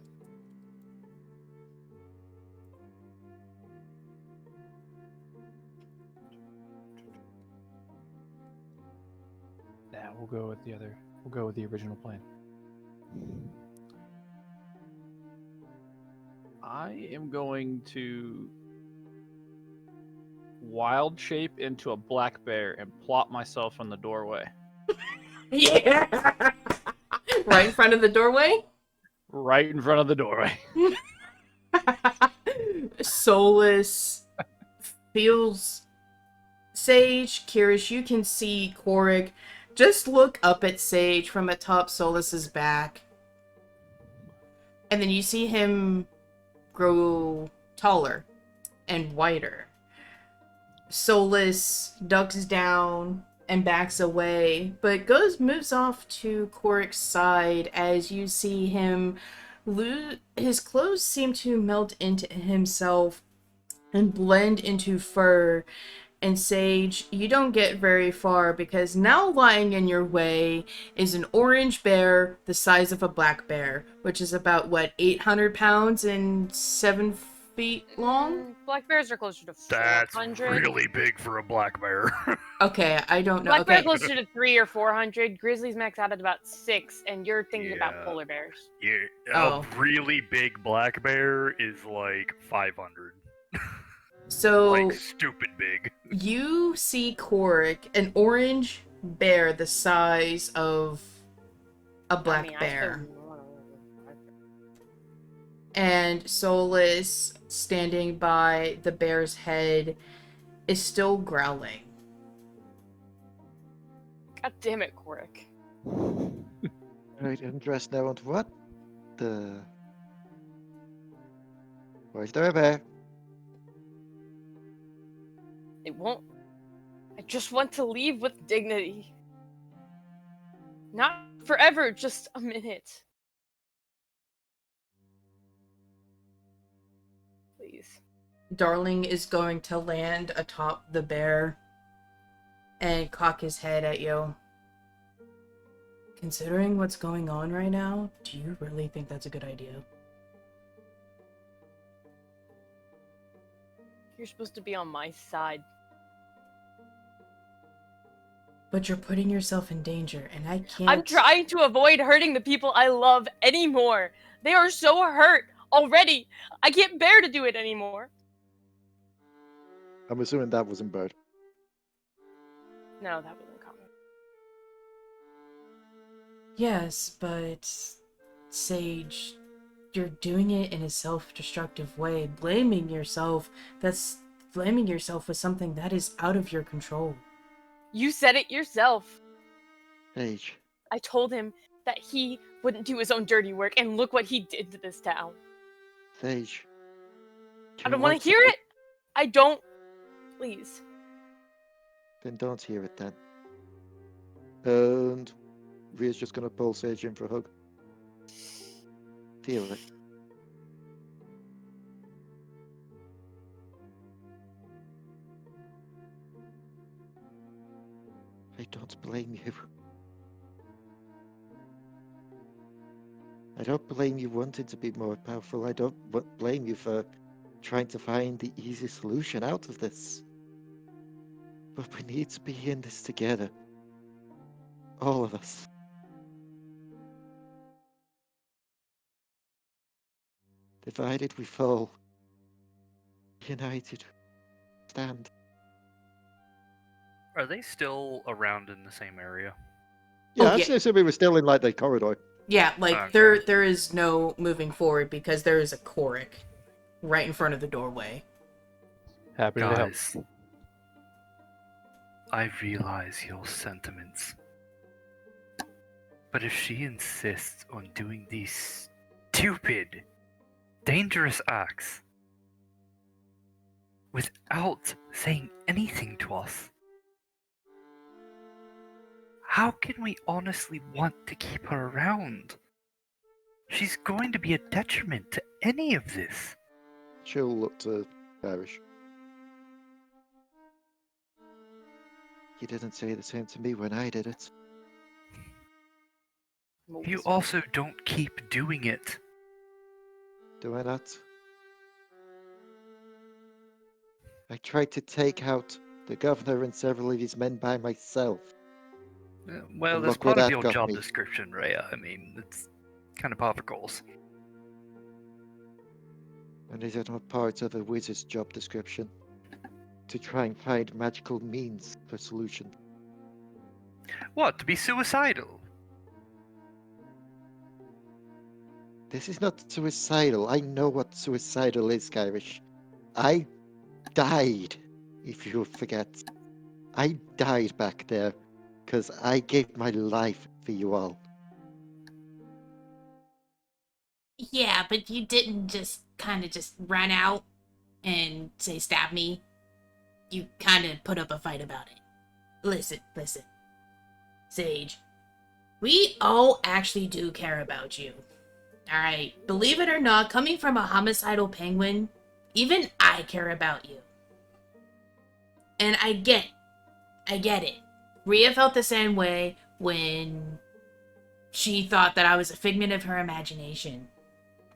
Nah, we'll go with the other. We'll go with the original plan. I am going to wild shape into a black bear and plop myself in the doorway. Yeah. Right in front of the doorway? Right in front of the doorway. Soulless feels Sage, Kyrish, you can see Korric. Just look up at Sage from atop Soulless's back. And then you see him grow taller and whiter. Solus ducks down and backs away, but moves off to Korric's side as you see him his clothes seem to melt into himself and blend into fur. And Sage, you don't get very far because now lying in your way is an orange bear the size of a black bear, which is about, 800 pounds and 7 feet long? Black bears are closer to 400. That's really big for a black bear. Okay, I don't know. Black bear Okay, closer to 300 or 400. Grizzlies max out at about 6, and you're thinking about Yeah. polar bears. Yeah, Oh. a really big black bear is like 500. so Like stupid big. you see Korric, an orange bear the size of a black bear. And Solus, standing by the bear's head, is still growling. God damn it, Korric. Right, undressed now and what? Where's the bear? It won't. I just want to leave with dignity. Not forever, just a minute. Please. Darling is going to land atop the bear and cock his head at you. Considering what's going on right now, do you really think that's a good idea? You're supposed to be on my side. But you're putting yourself in danger, and I can't... I'm trying to avoid hurting the people I love anymore. They are so hurt already. I can't bear to do it anymore. I'm assuming that wasn't Bert. No, that wasn't coming. Yes, but... Sage, you're doing it in a self-destructive way. Blaming yourself with something that is out of your control. You said it yourself. Sage. I told him that he wouldn't do his own dirty work, and look what he did to this town. Sage. I don't want to hear it. I don't. Please. Then don't hear it then. And Rhea's just gonna pull Sage in for a hug. Feel it. I don't blame you. I don't blame you wanting to be more powerful. I don't blame you for trying to find the easy solution out of this. But we need to be in this together. All of us. Divided we fall. United we stand. Are they still around in the same area? Yeah, Oh, I'd yeah. say we were still in like the corridor. Yeah, like, Okay. there is no moving forward because there is a Korric right in front of the doorway. Happy to help. Guys, I realize your sentiments. But if she insists on doing these stupid, dangerous acts without saying anything to us, how can we honestly want to keep her around? She's going to be a detriment to any of this. She'll look to Kyrish. You didn't say the same to me when I did it. You also don't keep doing it. Do I not? I tried to take out the governor and several of his men by myself. Well, And that's look where part of that your got job me. description, Rhea. I mean, it's kind of part of the goals. And is it not part of a wizard's job description? To try and find magical means for solution. What, to be suicidal? This is not suicidal. I know what suicidal is, Kyrish. I died, if you forget. I died back there, because I gave my life for you all. Yeah, but you didn't just run out and say stab me, you kind of put up a fight about it. Listen. Sage, we all actually do care about you. Alright, believe it or not, coming from a homicidal penguin, even I care about you. And I get it. Rhea felt the same way when she thought that I was a figment of her imagination.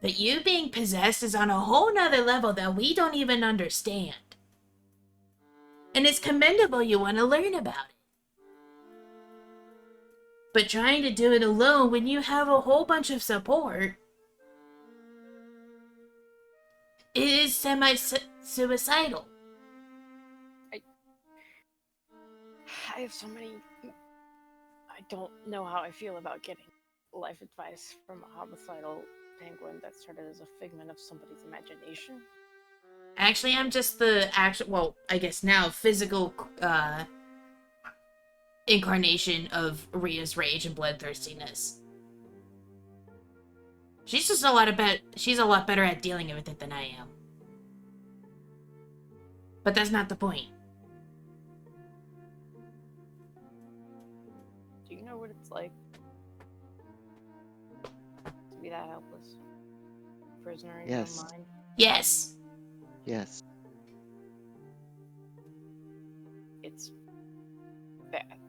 But you being possessed is on a whole nother level that we don't even understand. And it's commendable you want to learn about it. But trying to do it alone when you have a whole bunch of support, it is semi-suicidal. I have so many. I don't know how I feel about getting life advice from a homicidal penguin that started as a figment of somebody's imagination. Actually, I'm just the well, I guess now physical incarnation of Rhea's rage and bloodthirstiness. She's just she's a lot better at dealing with it than I am. But that's not the point. Do you know what it's like to be that helpless? Prisoner in your Yes. own mind? Yes. Yes. It's bad.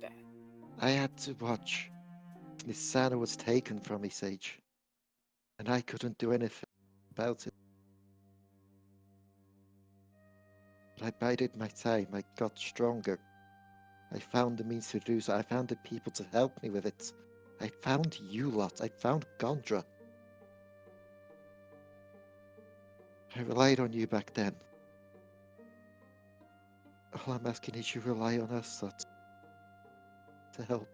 Bad. I had to watch. Nisana was taken from me, Sage. And I couldn't do anything about it. But I bided my time. I got stronger. I found the means to do so. I found the people to help me with it. I found you lot. I found Gondra. I relied on you back then. All I'm asking is you rely on us lot to help.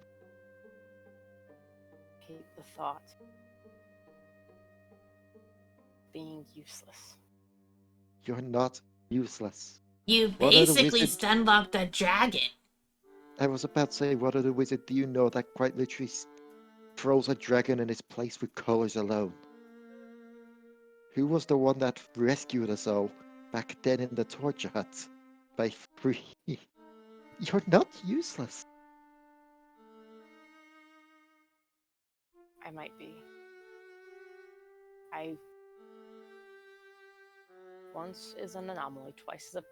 I hate the thought of being useless. You're not useless. You What are the basically wizards? stunlocked a dragon. I was about to say, what other wizard do you know that quite literally throws a dragon in its place with colors alone? Who was the one that rescued us all back then in the torture hut? By free. You're not useless. I might be. I once is an anomaly, twice is a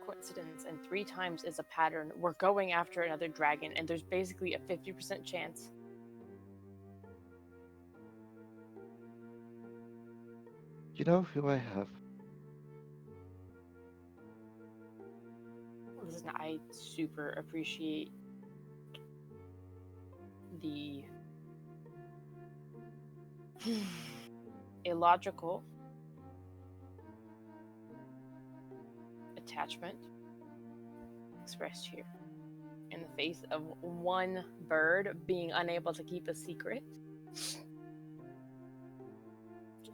coincidence, and 3 times is a pattern. We're going after another dragon, and there's basically a 50% chance. You know who I have? Listen, I super appreciate the illogical attachment expressed here in the face of one bird being unable to keep a secret. She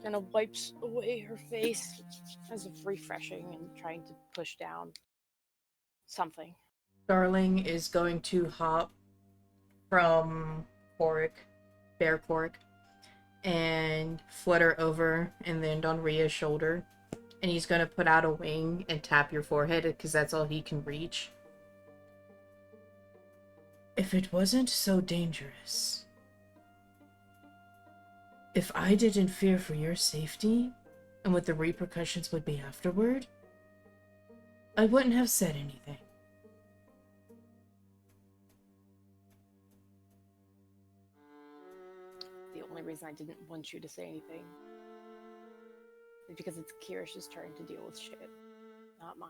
kind of wipes away her face as if refreshing and trying to push down something. Darling is going to hop from Korric, Bear Korric, and flutter over and land on Rhea's shoulder. And he's going to put out a wing and tap your forehead because that's all he can reach. If it wasn't so dangerous, if I didn't fear for your safety and what the repercussions would be afterward, I wouldn't have said anything. The only reason I didn't want you to say anything is because it's Kyrish's turn to deal with shit, not mine.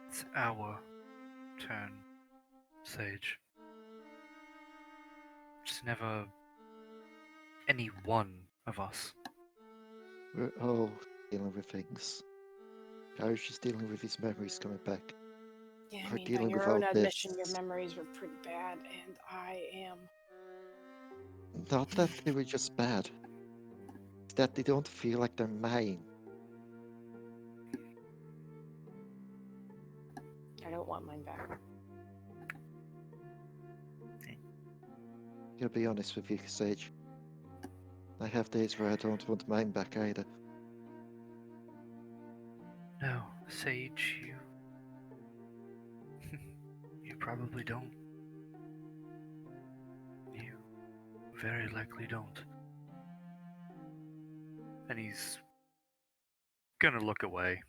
It's our turn, Sage. It's never any one of us. We're all dealing with things. Kyrish is dealing with his memories coming back. Yeah, I We're mean, by dealing with your own all admission, your this. memories were pretty bad, and I am. Not that they were just bad. It's that they don't feel like they're mine. I don't want mine back. I'll be honest with you, Sage. I have days where I don't want mine back either. No, Sage, you. You probably don't. You very likely don't. And he's gonna look away.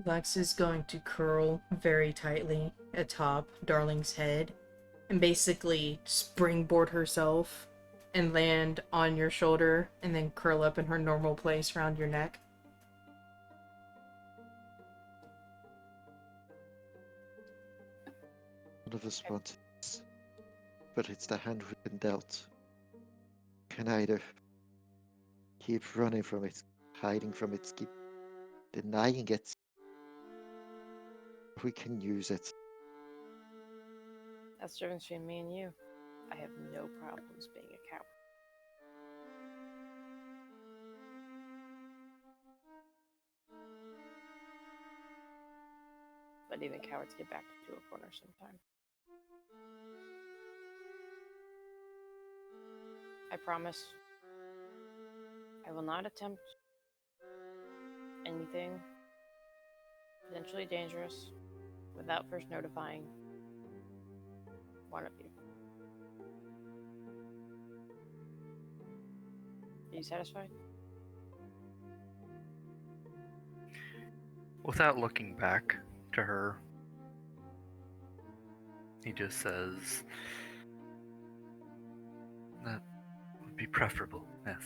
Lex is going to curl very tightly atop Darling's head and basically springboard herself and land on your shoulder and then curl up in her normal place around your neck. None of us want it, but it's the hand we've been dealt. Can either keep running from it, hiding from it, keep denying it. We can use it. That's the difference between me and you. I have no problems being a coward. But even cowards get backed into a corner sometime. I promise I will not attempt anything potentially dangerous without first notifying one of you. Are you satisfied? Without looking back to her, he just says, that would be preferable, yes.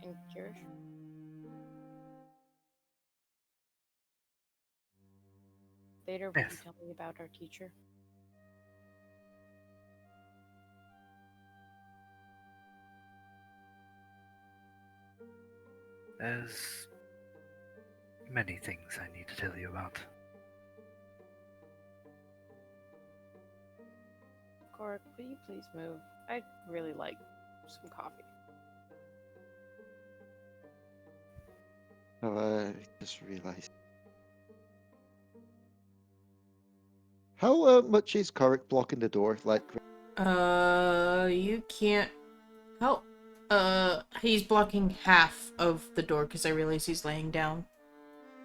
And Kyrish? Later, will you Yes. tell me about our teacher? There's many things I need to tell you about. Korric, will you please move? I'd really like some coffee. Oh, I just realised. How much is Korric blocking the door? Like, You can't... How? He's blocking half of the door because I realize he's laying down.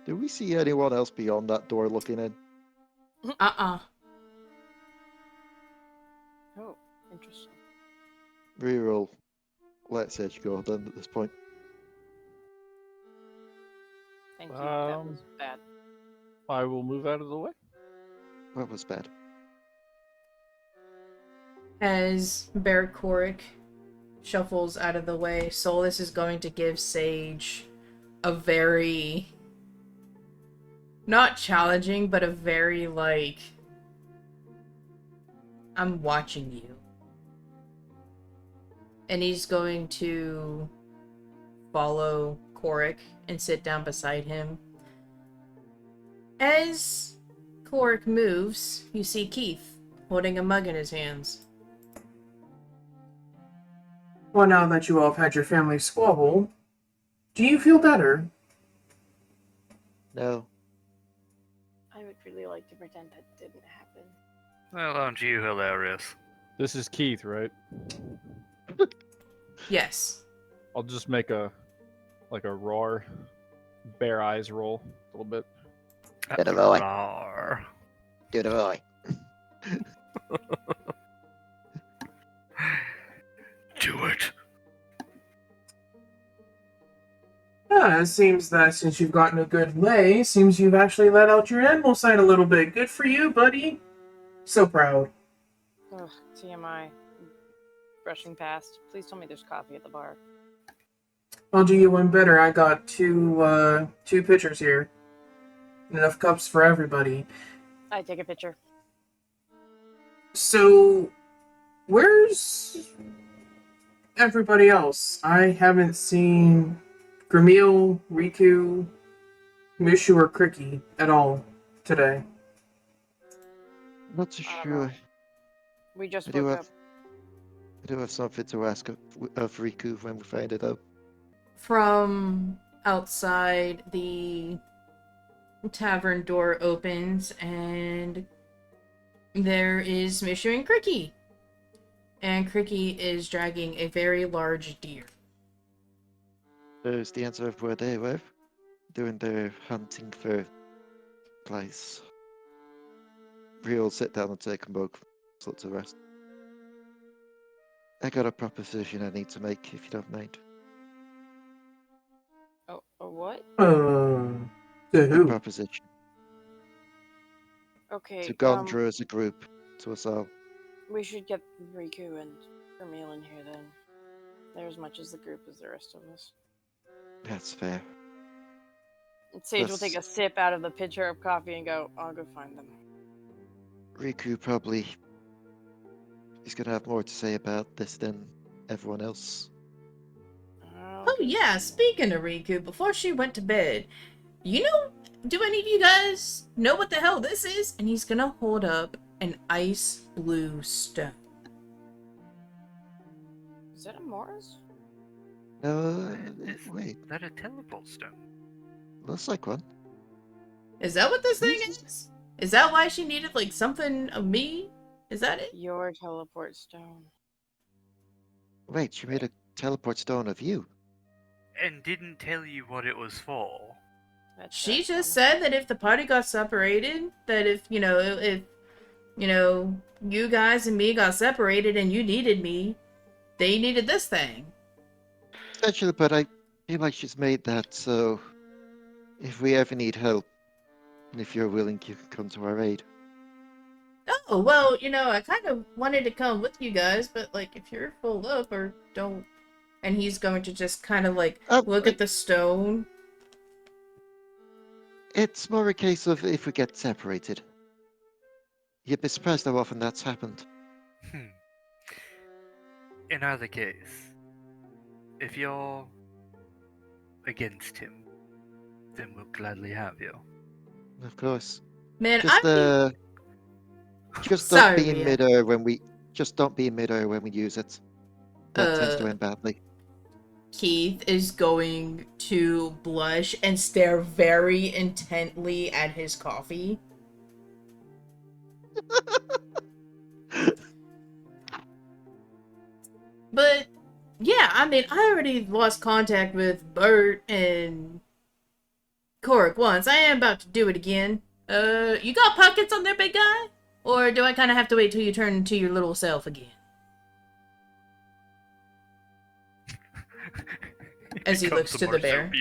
do we see anyone else beyond that door looking in? Uh-uh. Oh, interesting. Reroll. Let's Edge go then at this point. Thank you. That Um, was bad. I will move out of the way. That was bad. As Bert Korric shuffles out of the way, Solus is going to give Sage a very... not challenging, but a very, like... I'm watching you. And he's going to follow Korric and sit down beside him. As Korric moves, you see Keith holding a mug in his hands. Well, now that you all have had your family squabble, do you feel better? No. I would really like to pretend that didn't happen. Well, aren't you hilarious? This is Keith, right? Yes. I'll just make a roar, bare eyes roll a little bit. Get it away. Rawr. Do the boy. Do it. Yeah, it seems that since you've gotten a good lay, seems you've actually let out your animal side a little bit. Good for you, buddy. So proud. Ugh, TMI. Brushing past. Please tell me there's coffee at the bar. I'll do you one better. I got two pitchers here. Enough cups for everybody. I take a picture. So, where's everybody else? I haven't seen Gramil, Riku, Mishu, or Cricky at all today. Not too I don't sure. know. We just I do woke have up. I do have something to ask of Riku when we find it out. from outside, the tavern door opens, and there is Mishu and Cricky. And Cricky is dragging a very large deer. There's the answer of where they were, doing their hunting for place. Rhea will sit down and take them both sorts of rest. I got a proposition I need to make, if you don't mind. Oh, a what? To A who? proposition. Okay. To Gondra as a group, to us all. We should get Riku and Camille in here then. They're as much as the group as the rest of us. That's fair. And Sage will take a sip out of the pitcher of coffee and go, I'll go find them. Riku probably is going to have more to say about this than everyone else. Oh yeah, speaking of Riku, before she went to bed, do any of you guys know what the hell this is? And he's gonna hold up an ice blue stone. Is that a Mars? No, wait, Is that a teleport stone? looks like one. Is that what this thing is? Is that why she needed, like, something of me? Is that it? Your teleport stone. Wait, she made a teleport stone of you. And didn't tell you what it was for. She just said that if the party got separated, that if you guys and me got separated and you needed me, they needed this thing. Actually, but I feel like she's made that so if we ever need help, and if you're willing, you can come to our aid. Oh, well, I kind of wanted to come with you guys, but, like, if you're full up or don't... And he's going to just kind of, like, look at the stone. It's more a case of if we get separated. You'd be surprised how often that's happened. In either case, if you're against him, then we'll gladly have you. Of course. Man, Just Sorry, don't be in Rhea. midair when we use it. That tends to end badly. Keith is going to blush and stare very intently at his coffee. But, yeah, I mean, I already lost contact with Bert and Korric once. I am about to do it again. You got pockets on there, big guy? Or do I kind of have to wait till you turn into your little self again? As he looks to the bear.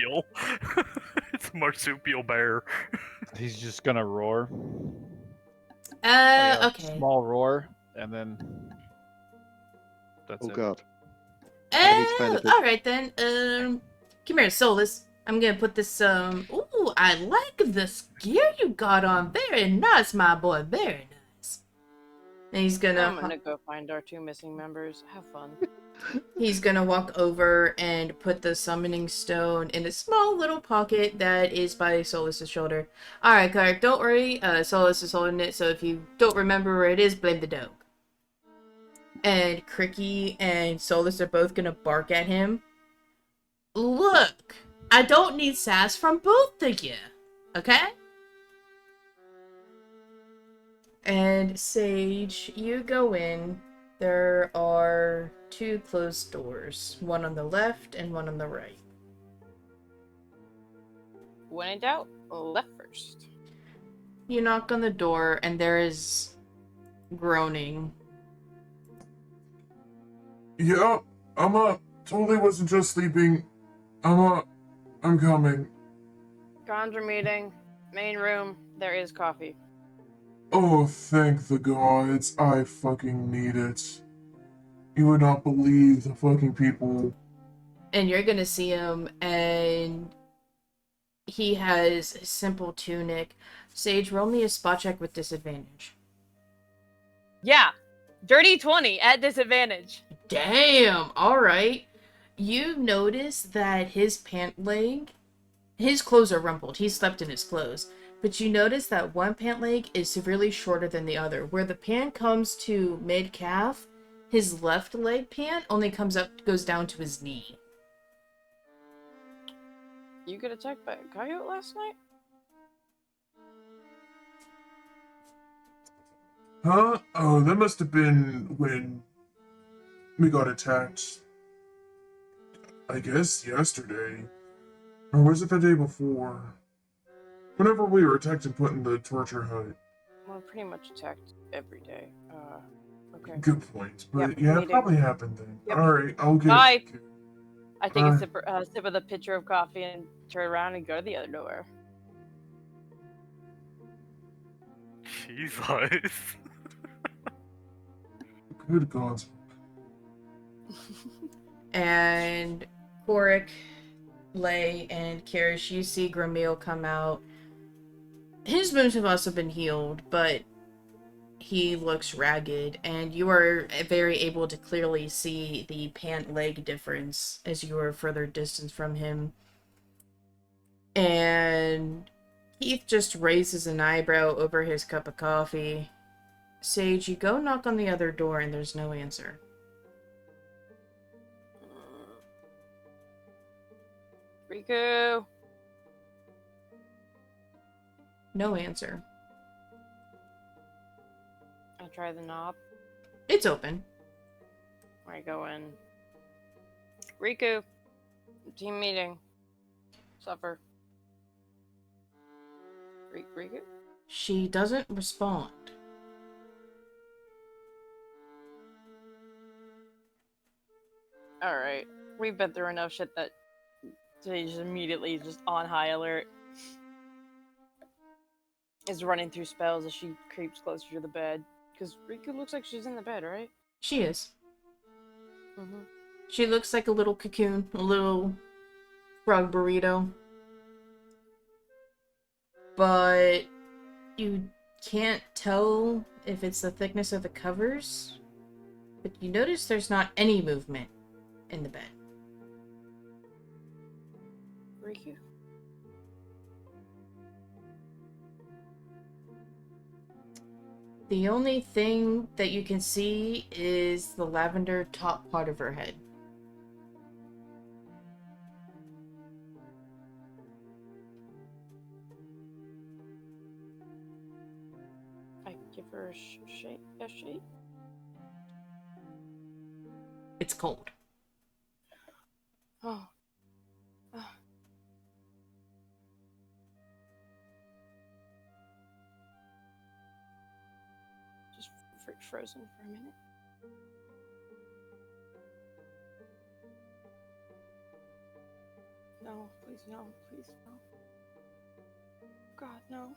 It's a marsupial bear. He's just gonna roar. Okay. Small roar, and then that's Oh it. god. I need to find a bit- Alright then. Come here, Solus. I'm gonna put this, ooh, I like this gear you got on. Very nice, my boy. Very nice. And he's I'm gonna... gonna go find our 2 missing members. Have fun. He's gonna walk over and put the summoning stone in a small little pocket that is by Solus's shoulder. Alright, Kyrish, don't worry. Solus is holding it, so if you don't remember where it is, blame the dog. And Cricky and Solus are both gonna bark at him. Look, I don't need sass from both of you, okay? And Sage, you go in. There are 2 closed doors, one on the left and one on the right. When in doubt, left first. You knock on the door and there is groaning. Yeah, I'm up. Totally wasn't just sleeping. I'm up. I'm coming. Conjure meeting, main room, there is coffee. Oh, thank the gods. I fucking need it. You would not believe the fucking people. And you're gonna see him, and he has a simple tunic. Sage, roll me a spot check with disadvantage. Yeah! Dirty 20 at disadvantage. Damn! Alright. You notice that his pant leg, his clothes are rumpled. He slept in his clothes. But you notice that one pant leg is severely shorter than the other. Where the pant comes to mid-calf, his left leg pant only goes down to his knee. You get attacked by a coyote last night? Huh? Oh, that must have been when we got attacked. I guess yesterday. Or was it the day before? Whenever we were attacked and put in the torture hut. Well, pretty much attacked every day. Okay. Good point. But Yep, yeah, it meeting. probably happened then. Yep. Alright, I'll get Bye. it. I take a sip of the pitcher of coffee and turn around and go to the other door. Jesus. Good God. And Korric, Leigh, and Kyrish, you see Gramil come out. His wounds have also been healed, but he looks ragged, and you are very able to clearly see the pant leg difference as you are further distance from him. And Keith just raises an eyebrow over his cup of coffee. Sage, you go knock on the other door and there's no answer. Riku! No answer. I try the knob. It's open. I go in. Riku! Team meeting. Suffer. Riku? She doesn't respond. Alright. We've been through enough shit that Sage immediately just on high alert. Is running through spells as she creeps closer to the bed. Because Riku looks like she's in the bed, right? She is. Mm-hmm. She looks like a little cocoon, a little frog burrito. But you can't tell if it's the thickness of the covers. But you notice there's not any movement in the bed. Riku? The only thing that you can see is the lavender top part of her head. I give her a shake. A shake? It's cold. Oh. Just frozen for a minute. No, please no, please no. God, no.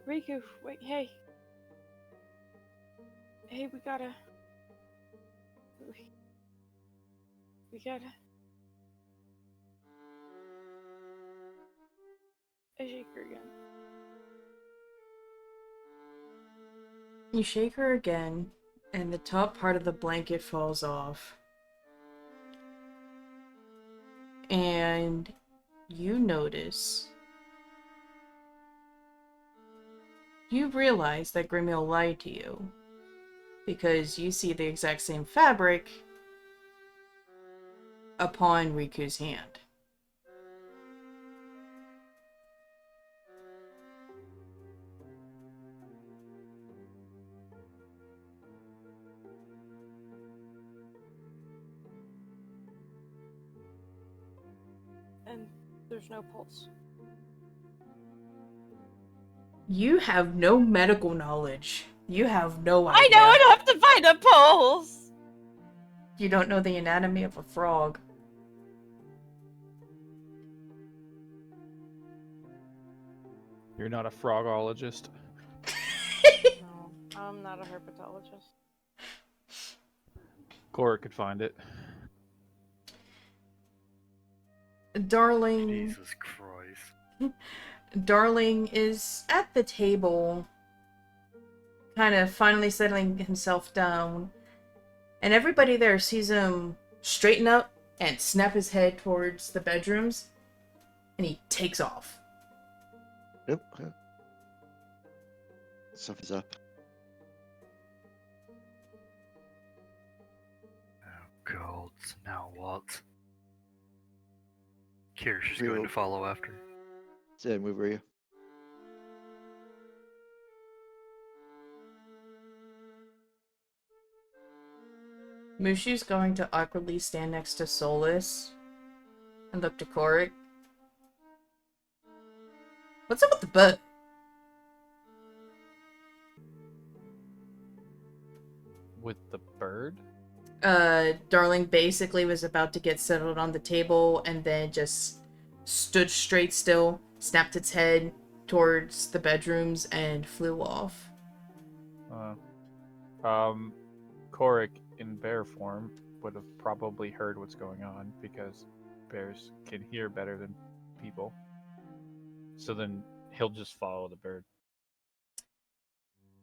Riku, wait, hey. Hey, we gotta... We gotta... I shake her again. You shake her again, and the top part of the blanket falls off. And you notice... You realize that Grimil lied to you. Because you see the exact same fabric upon Riku's hand. And there's no pulse. You have no medical knowledge. You have no idea. I know enough to find a pulse! You don't know the anatomy of a frog. You're not a frogologist. No, I'm not a herpetologist. Korric could find it. Darling... Jesus Christ. Darling is at the table, kind of finally settling himself down, and everybody there sees him straighten up and snap his head towards the bedrooms, and he takes off. Yep. Okay. Stuff is up. Oh, God. God, now what? Kyrish is Real- going to follow after. Same with Rhea. Mushu's going to awkwardly stand next to Solus and look to Korric. What's up with the boat? With the bird? Darling basically was about to get settled on the table and then just stood straight still, snapped its head towards the bedrooms, and flew off. Korric in bear form would have probably heard what's going on because bears can hear better than people. So then he'll just follow the bird.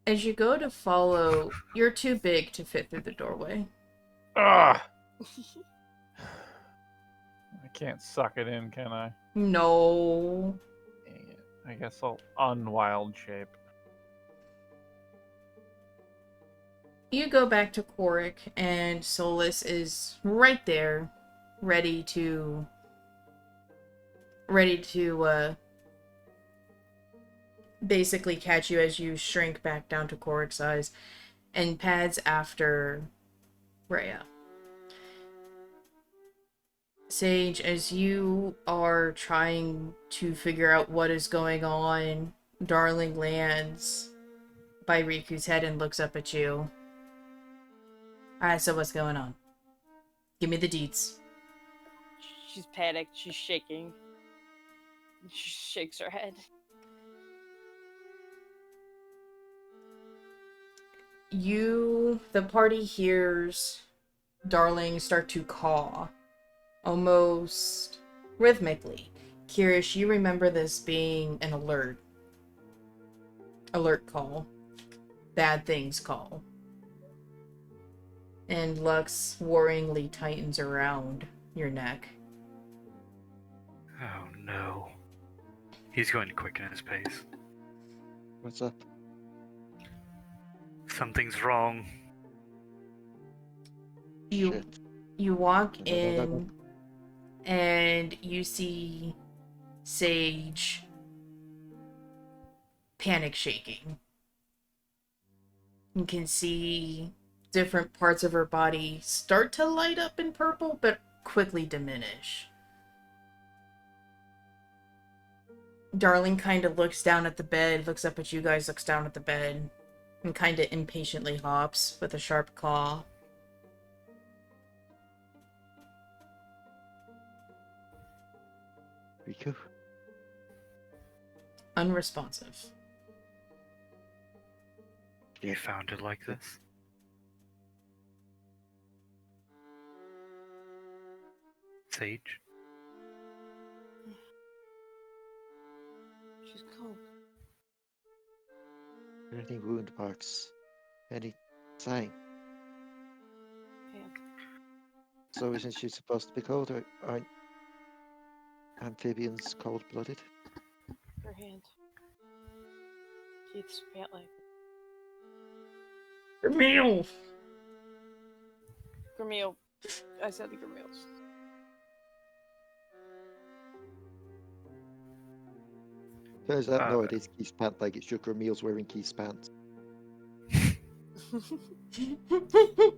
As you go to follow, you're too big to fit through the doorway. Ah! I can't suck it in, can I? No. Dang it. I guess I'll unwild shape. You go back to Korric, and Solus is right there, ready to basically catch you as you shrink back down to Korric's size, and pads after Rhea. Sage, as you are trying to figure out what is going on, Darling lands by Riku's head and looks up at you. Alright, so what's going on? Give me the deets. She's panicked. She's shaking. She shakes her head. The party hears Darling start to caw, almost rhythmically. Kyrish, you remember this being an alert call. Bad things call. And Lux worryingly tightens around your neck. Oh no. He's going to quicken his pace. What's up? Something's wrong. Shit. You walk No, no, no, no. in and you see Sage panic shaking. You can see different parts of her body start to light up in purple, but quickly diminish. Darling kind of looks down at the bed, looks up at you guys, looks down at the bed, and kind of impatiently hops with a sharp claw. Riku? Unresponsive. You found it like this? Sage? She's cold. Any wound marks? Any sign? Yeah. So isn't she supposed to be cold? Or aren't amphibians cold-blooded? Her hand. Keith's pant leg. Meal. Grameel. I said the Grameels. Turns out no, it is Keith's pant leg. It's just Meals wearing Keith's pants.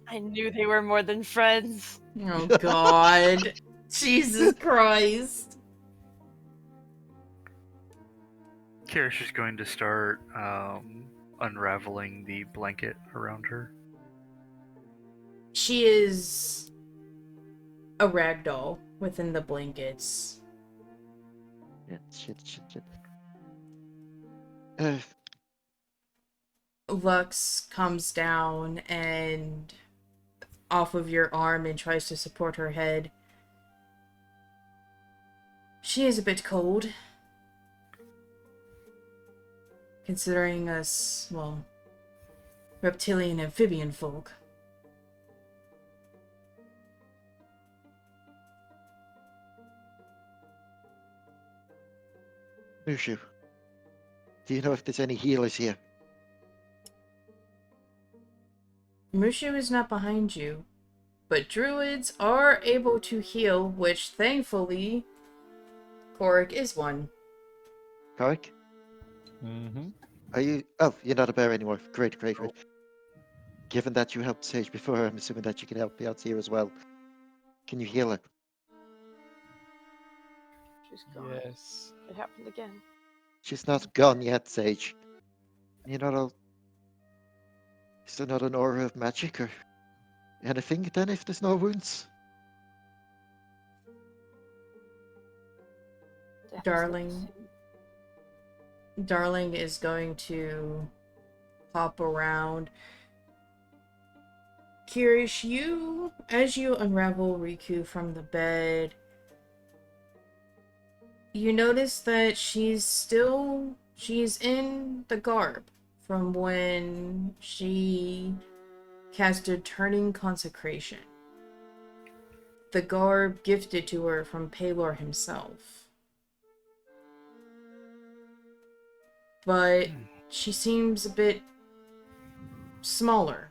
I knew they were more than friends. Oh god. Jesus Christ. Kyrish is going to start unraveling the blanket around her. She is a ragdoll within the blankets. Yeah, shit. Lux comes down and off of your arm and tries to support her head. She is a bit cold. Considering us, well, reptilian amphibian folk. Mushu, do you know if there's any healers here? Mushu is not behind you. But druids are able to heal, which thankfully Korric is one. Korric? Mm-hmm. Are you... Oh, you're not a bear anymore. Great, great, great. Given that you helped Sage before, I'm assuming that you can help me out here as well. Can you heal her? She's gone. Yes. It happened again. She's not gone yet, Sage. You're not all... Is there not an aura of magic or anything then if there's no wounds? Death is Darling. Darling is going to hop around. Kyrish, as you unravel Riku from the bed, you notice that she's in the garb from when she casted Turning Consecration. The garb gifted to her from Pelor himself. But she seems a bit smaller.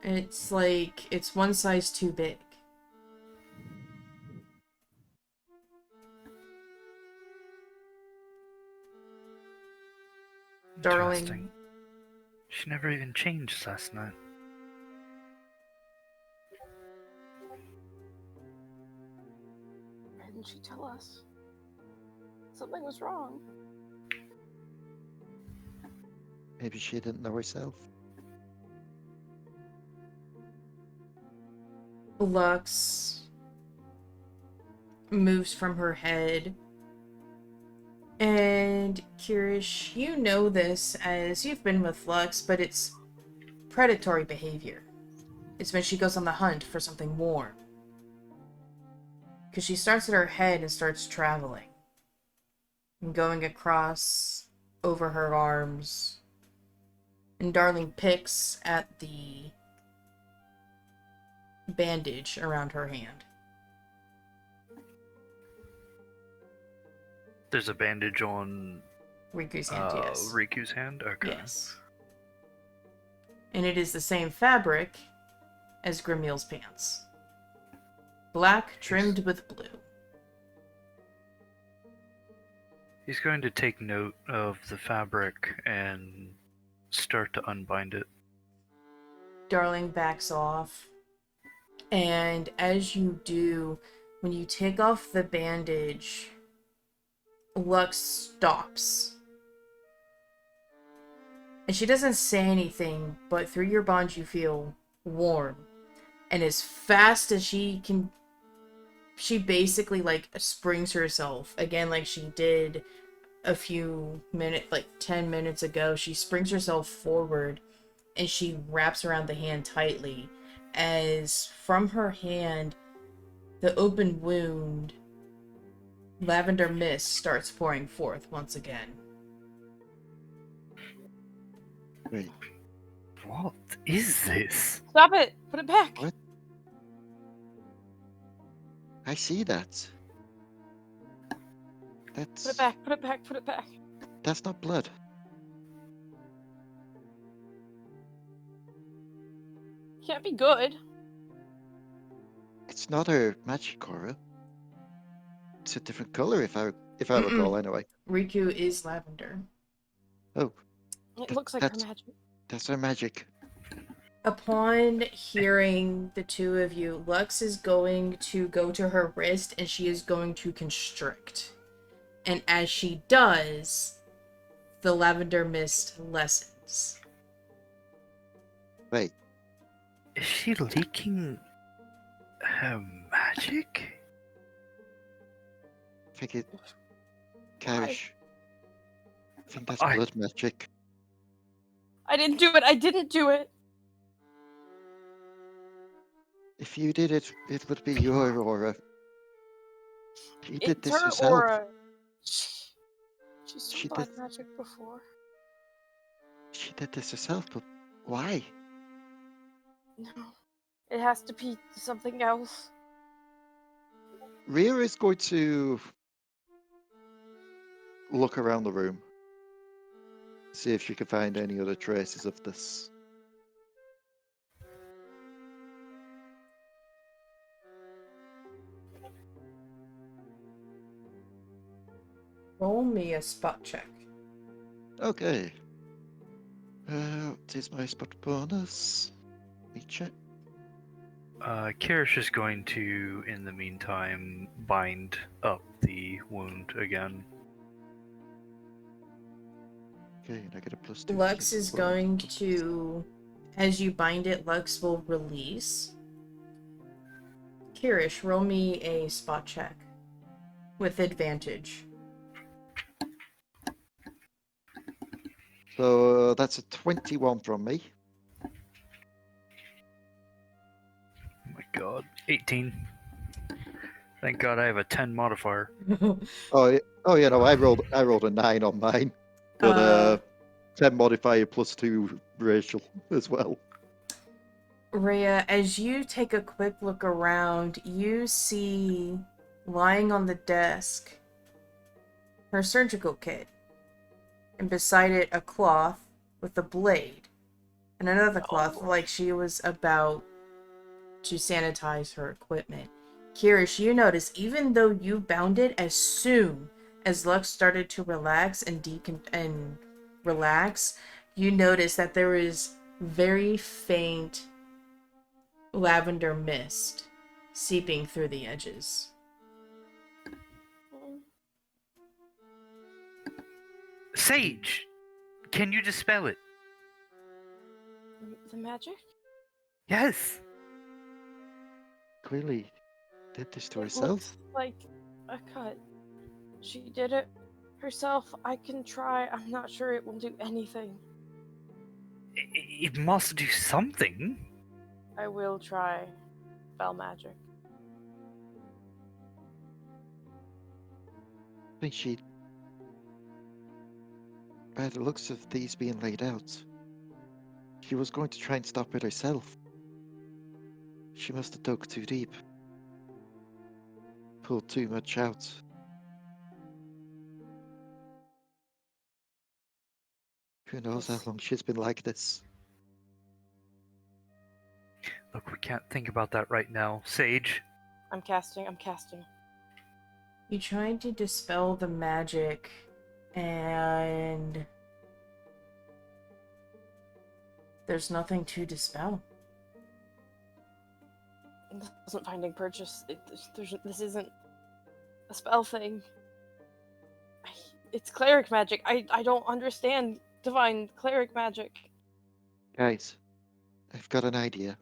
It's like it's one size too big. Interesting. Darling, She never even changed last night. Why didn't she tell us? Something was wrong. Maybe she didn't know herself. Lux moves from her head. And Kyrish, you know this as you've been with Lux, but it's predatory behavior. It's when she goes on the hunt for something warm. Because she starts at her head and starts traveling. And going across over her arms. And Darling picks at the bandage around her hand. There's a bandage on Riku's hand, yes. Riku's hand? Okay. Yes. And it is the same fabric as Grimmeel's pants. Black trimmed with blue. He's going to take note of the fabric and start to unbind it. Darling backs off. And as you do, when you take off the bandage, Lux stops. And she doesn't say anything, but through your bond you feel warm. And as fast as she can, she basically like springs herself again like she did a few minutes, like 10 minutes ago. She springs herself forward and she wraps around the hand tightly as from her hand, the open wound, lavender mist starts pouring forth once again. Wait, What is this? Stop it! Put it back! what? I see that. Put it That's... back, put it back, put it back. That's not blood. Can't be good. It's not her magic aura. It's a different color if I recall anyway. Riku is lavender. Oh, It Th- looks like her that's- magic. that's her magic. Upon hearing the two of you, Lux is going to go to her wrist and she is going to constrict. And as she does, the lavender mist lessens. Wait, Is she leaking her magic? I think it... Kyrish. I think that's I- blood magic. I didn't do it! I didn't do it! If you did it, it would be your aura. You did It's this her yourself. aura. She's She done blood did- magic before. She did this herself, but why? No. It has to be something else. Rhea is going to look around the room. See if she can find any other traces of this. Roll me a spot check. Okay. What is my spot bonus? Let me check. Kyrish is going to, in the meantime, bind up the wound again. Okay, and I get a +2 to Lux this is as well. going to, as you bind it, Lux will release. Kyrish, roll me a spot check with advantage. So that's a 21 from me. Oh my god. 18. Thank god I have a 10 modifier. Oh, yeah, no, I rolled a 9 on mine, but 10 modifier +2 racial as well. Rhea, as you take a quick look around, you see lying on the desk her surgical kit, and beside it a cloth with a blade, and another cloth like she was about to sanitize her equipment. Kyrish, you notice even though you bound it, as soon as Lux started to relax and relax, you notice that there is very faint lavender mist seeping through the edges. Sage! Can you dispel it? The magic? Yes! Clearly did this to It herself. looks like a cut. She did it herself. I can try. I'm not sure it will do anything. It must do something. I will try spell magic. I think she, by the looks of these being laid out, she was going to try and stop it herself. She must have dug too deep. Pulled too much out. Who knows how long she's been like this? Look, we can't think about that right now. Sage. I'm casting. You tried to dispel the magic, and there's nothing to dispel. This isn't finding purchase. This isn't a spell thing. It's cleric magic. I don't understand divine cleric magic. Guys, I've got an idea.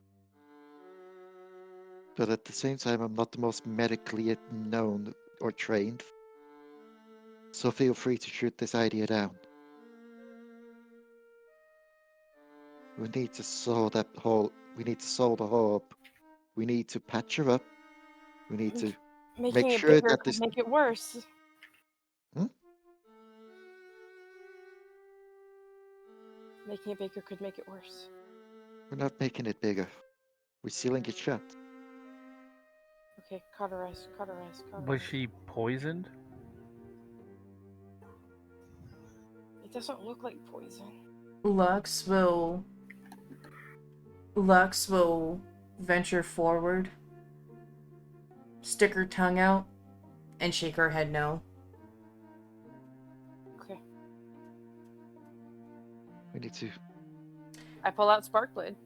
But at the same time, I'm not the most medically known or trained. So feel free to shoot this idea down. We need to sew that hole. We need to sew the hole up. We need to patch her up. We need to Making it sure bigger that could this- make it worse. Hmm? Making it bigger could make it worse. We're not making it bigger. We're sealing it shut. Okay, cauterize. Was she poisoned? It doesn't look like poison. Lux will venture forward, stick her tongue out, and shake her head no. Okay. We need to I pull out Sparkblade.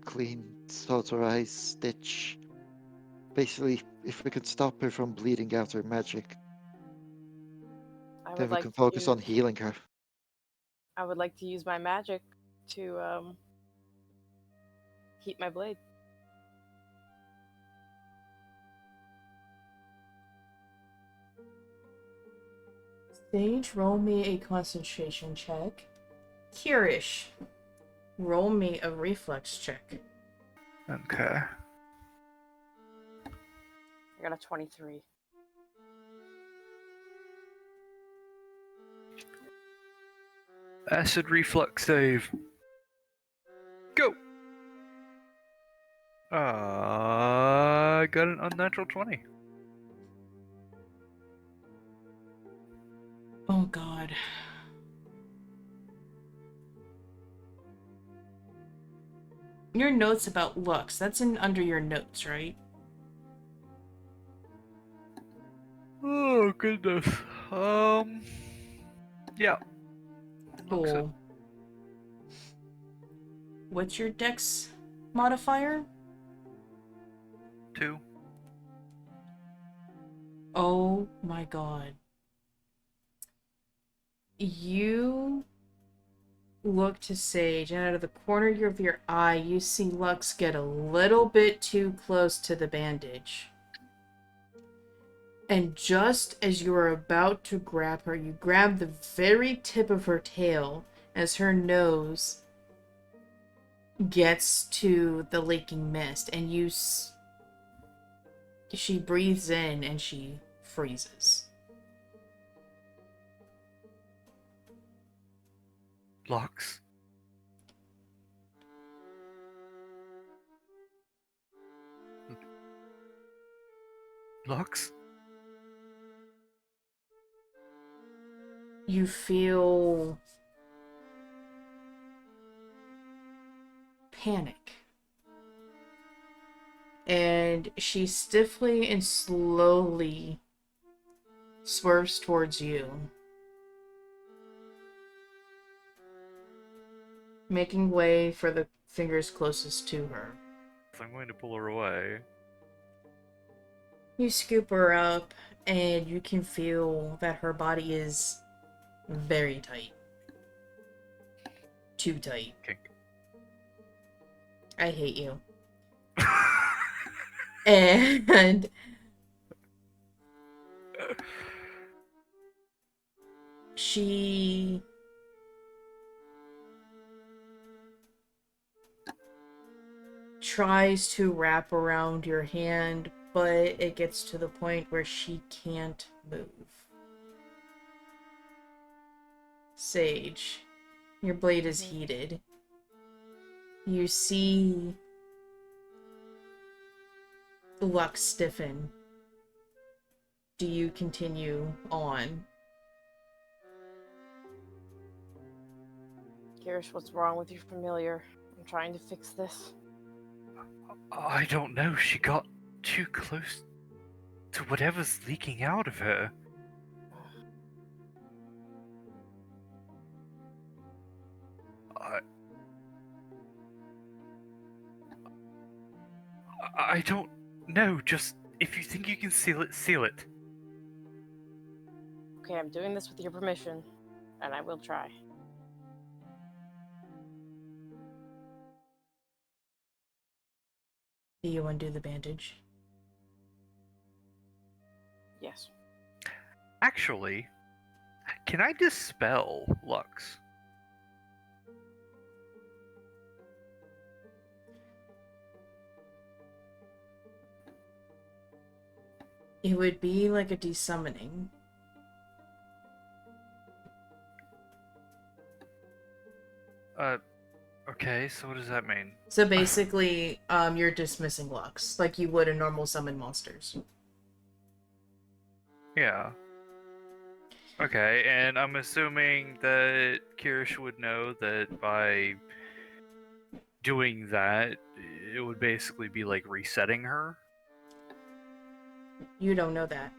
clean, cauterize, stitch. Basically, if we can stop her from bleeding out her magic, I then would we like can to focus on use- healing her. I would like to use my magic to heat my blade. Sage, roll me a concentration check. Kyrish, roll me a reflex check. Okay. I got a 23. Acid reflux save. Go! I got an unnatural 20. Oh god. Your notes about Lux, that's under your notes, right? Oh goodness. Yeah. Looks it. Cool. What's your dex modifier? 2. Oh my god. You look to Sage, and out of the corner of your eye, you see Lux get a little bit too close to the bandage. And just as you are about to grab her, you grab the very tip of her tail as her nose gets to the leaking mist, and she breathes in and she freezes. Lux. Lux? You feel panic. And she stiffly and slowly swerves towards you, making way for the fingers closest to her. I'm going to pull her away. You scoop her up, and you can feel that her body is very tight. Too tight. Kink. I hate you. And she tries to wrap around your hand, but it gets to the point where she can't move. Sage, your blade is heated. You see Lux stiffen. Do you continue on? Kyrish, what's wrong with your familiar? I'm trying to fix this. I don't know. She got too close to whatever's leaking out of her. I don't know. Just if you think you can seal it, seal it. Okay, I'm doing this with your permission, and I will try. Do you undo the bandage? Yes. Actually, can I dispel Lux? It would be like a desummoning. Okay, so what does that mean? So basically, you're dismissing Lux, like you would in normal summon monsters. Yeah. Okay, and I'm assuming that Kyrish would know that by doing that, it would basically be like resetting her. You don't know that.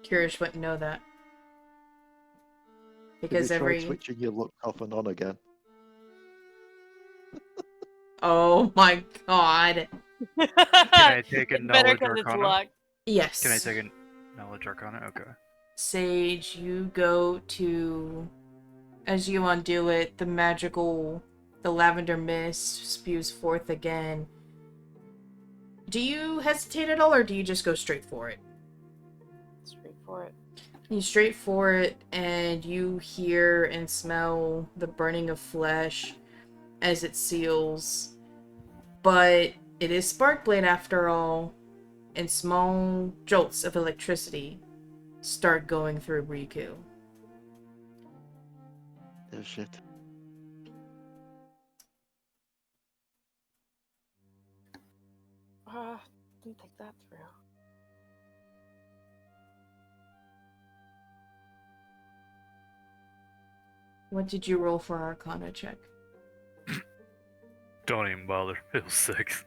Kyrish wouldn't know that. Because Have you tried switching your look off and on again? Oh my god. Can I take a It's better knowledge because it's arcana? luck. Yes. Can I take a knowledge arcana? Okay. Sage, you go to... As you undo it, the lavender mist spews forth again. Do you hesitate at all, or do you just go straight for it? Straight for it. You straight for it, and you hear and smell the burning of flesh as it seals. But it is Sparkblade after all, and small jolts of electricity start going through Riku. Oh shit. Didn't think that through. What did you roll for Arcana check? Don't even bother. It was 6.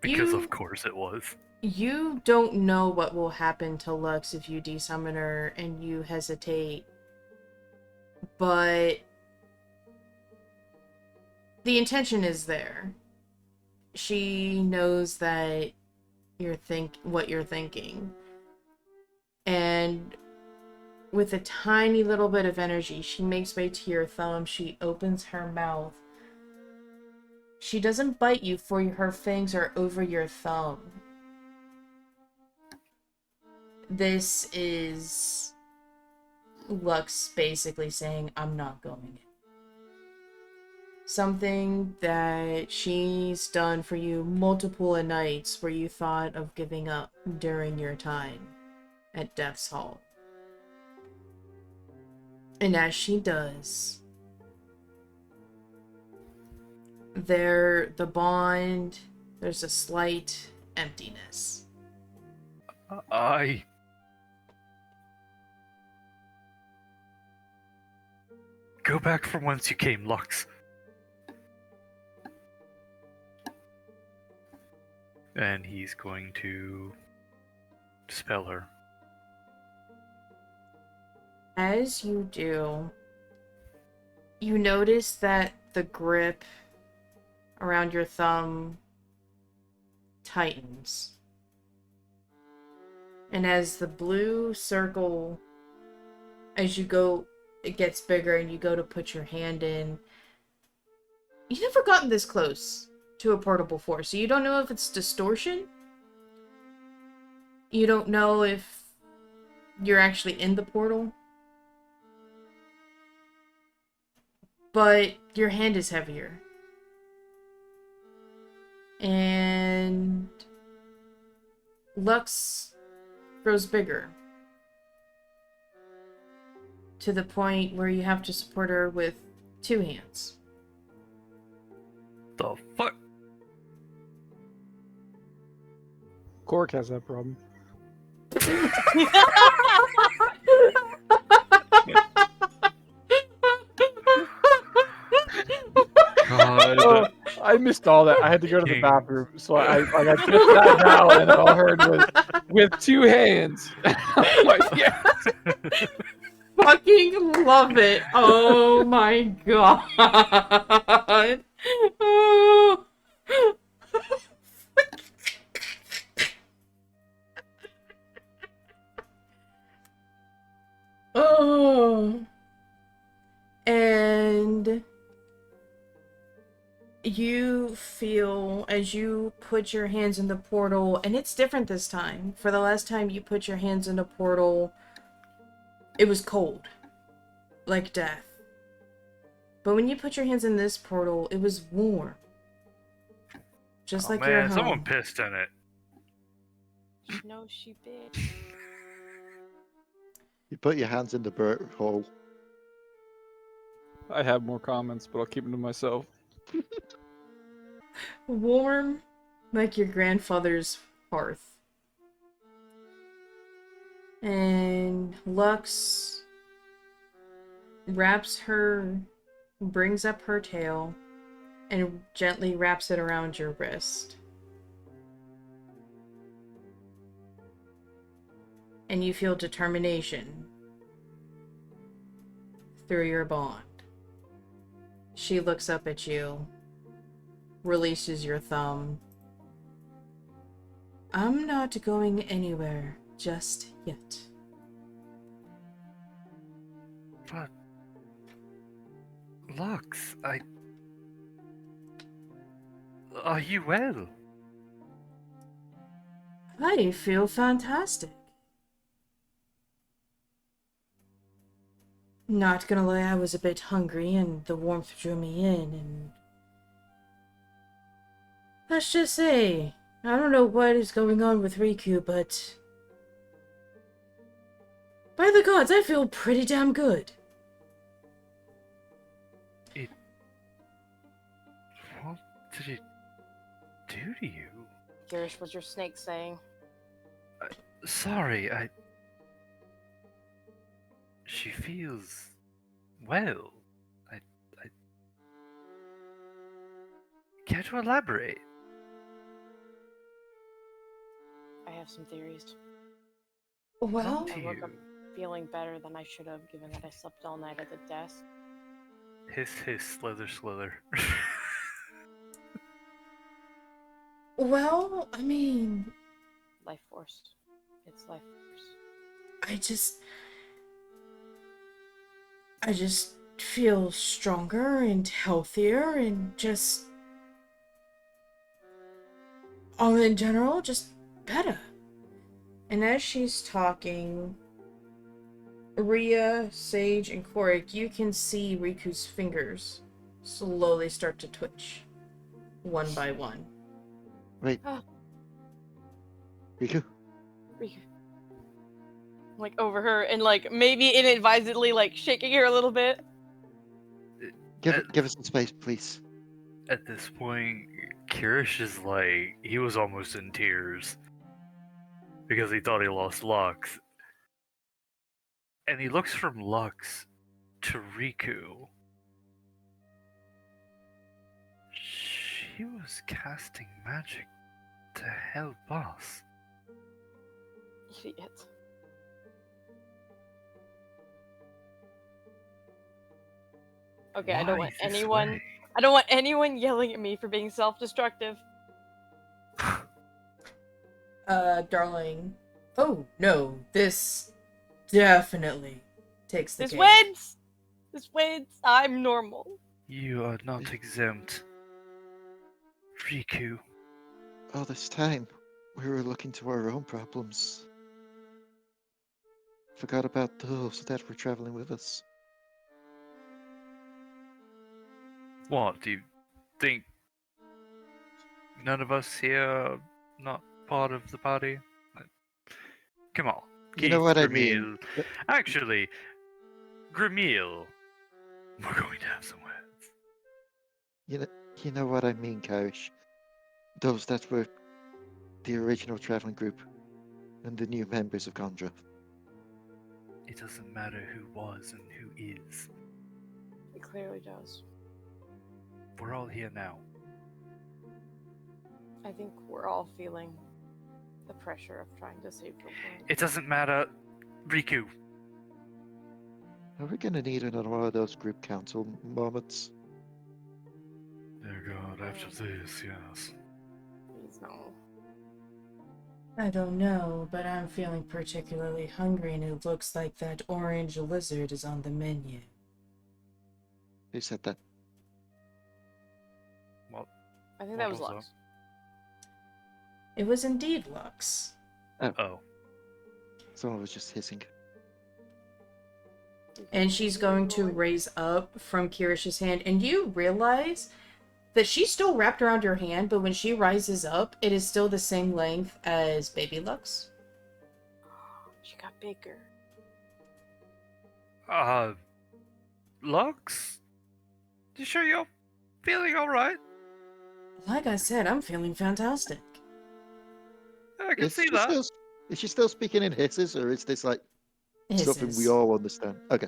Because You- of course it was. You don't know what will happen to Lux if you desummon her and you hesitate, but the intention is there. She knows that what you're thinking. And with a tiny little bit of energy, she makes way to your thumb. She opens her mouth. She doesn't bite you, for her fangs are over your thumb. This is Lux basically saying, I'm not going in. Something that she's done for you multiple nights where you thought of giving up during your time at Death's Hall. And as she does, the bond, there's a slight emptiness. Go back from whence you came, Lux. And he's going to dispel her. As you do, you notice that the grip around your thumb tightens. And as the blue circle, as you go, it gets bigger and you go to put your hand in. You've never gotten this close to a portable force, so you don't know if it's distortion. You don't know if you're actually in the portal. But your hand is heavier. And Lux grows bigger. To the point where you have to support her with 2 hands. The fuck? Korric has that problem. God. Oh, I missed all that. I had to go to the King. bathroom, so I just sat down and all I heard was with 2 hands. I'm like, yeah. Fucking love it. Oh my god. Oh. Oh. And you feel as you put your hands in the portal, and it's different this time. For the last time you put your hands in the portal, it was cold. Like death. But when you put your hands in this portal, it was warm. Just like your home. Someone pissed in it. No, she did. You put your hands in the Bert hole. I have more comments, but I'll keep them to myself. Warm, like your grandfather's hearth. And Lux brings up her tail, and gently wraps it around your wrist. And you feel determination through your bond. She looks up at you, releases your thumb. I'm not going anywhere just yet. But Lux, are you well? I feel fantastic. Not gonna lie, I was a bit hungry and the warmth drew me in, and let's just say, I don't know what is going on with Riku, but by the gods, I feel pretty damn good. What did it do to you? Kyrish, what's your snake saying? Sorry, She feels well. Care to elaborate? have some theories. Well, I woke up feeling better than I should have, given that I slept all night at the desk. Hiss, hiss, slither, slither. well, I mean, Life force. It's life force. I just feel stronger and healthier and just, all in general, just better. And as she's talking, Rhea, Sage, and Korric, you can see Riku's fingers slowly start to twitch, one by one. Wait. Oh. Riku? Riku. Like over her and like maybe inadvisedly like shaking her a little bit. Give us some space, please. At this point, Kyrish is like, he was almost in tears because he thought he lost Lux. And he looks from Lux to Riku. She was casting magic to help us. Idiot. Okay, I don't Why want this anyone. way? I don't want anyone yelling at me for being self-destructive. Darling. Oh, no, this definitely takes the This cake. wins. This wins. I'm normal. You are not exempt. Riku. All this time, we were looking to our own problems. Forgot about those that were traveling with us. What, do you think none of us here are not part of the party? Come on. You know what I Grimil. mean. Actually, Grimil. We're going to have some words. You know what I mean, Kyrish. Those that were the original traveling group and the new members of Gondra. It doesn't matter who was and who is. It clearly does. We're all here now. I think we're all feeling the pressure of trying to save the world. It doesn't matter. Riku. Are we gonna need another one of those group council moments? Dear God, after this, yes. Please no. I don't know, but I'm feeling particularly hungry and it looks like that orange lizard is on the menu. Who said that? What? I think that was What was Lux. It was indeed Lux. Oh. Someone was just hissing. And she's going to raise up from Kirish's hand, and you realize that she's still wrapped around your hand, but when she rises up, it is still the same length as baby Lux. She got bigger. Lux? You sure you're feeling alright? Like I said, I'm feeling fantastic. I can Is see she that. is she still speaking in hisses, or is this like something we all understand? Okay.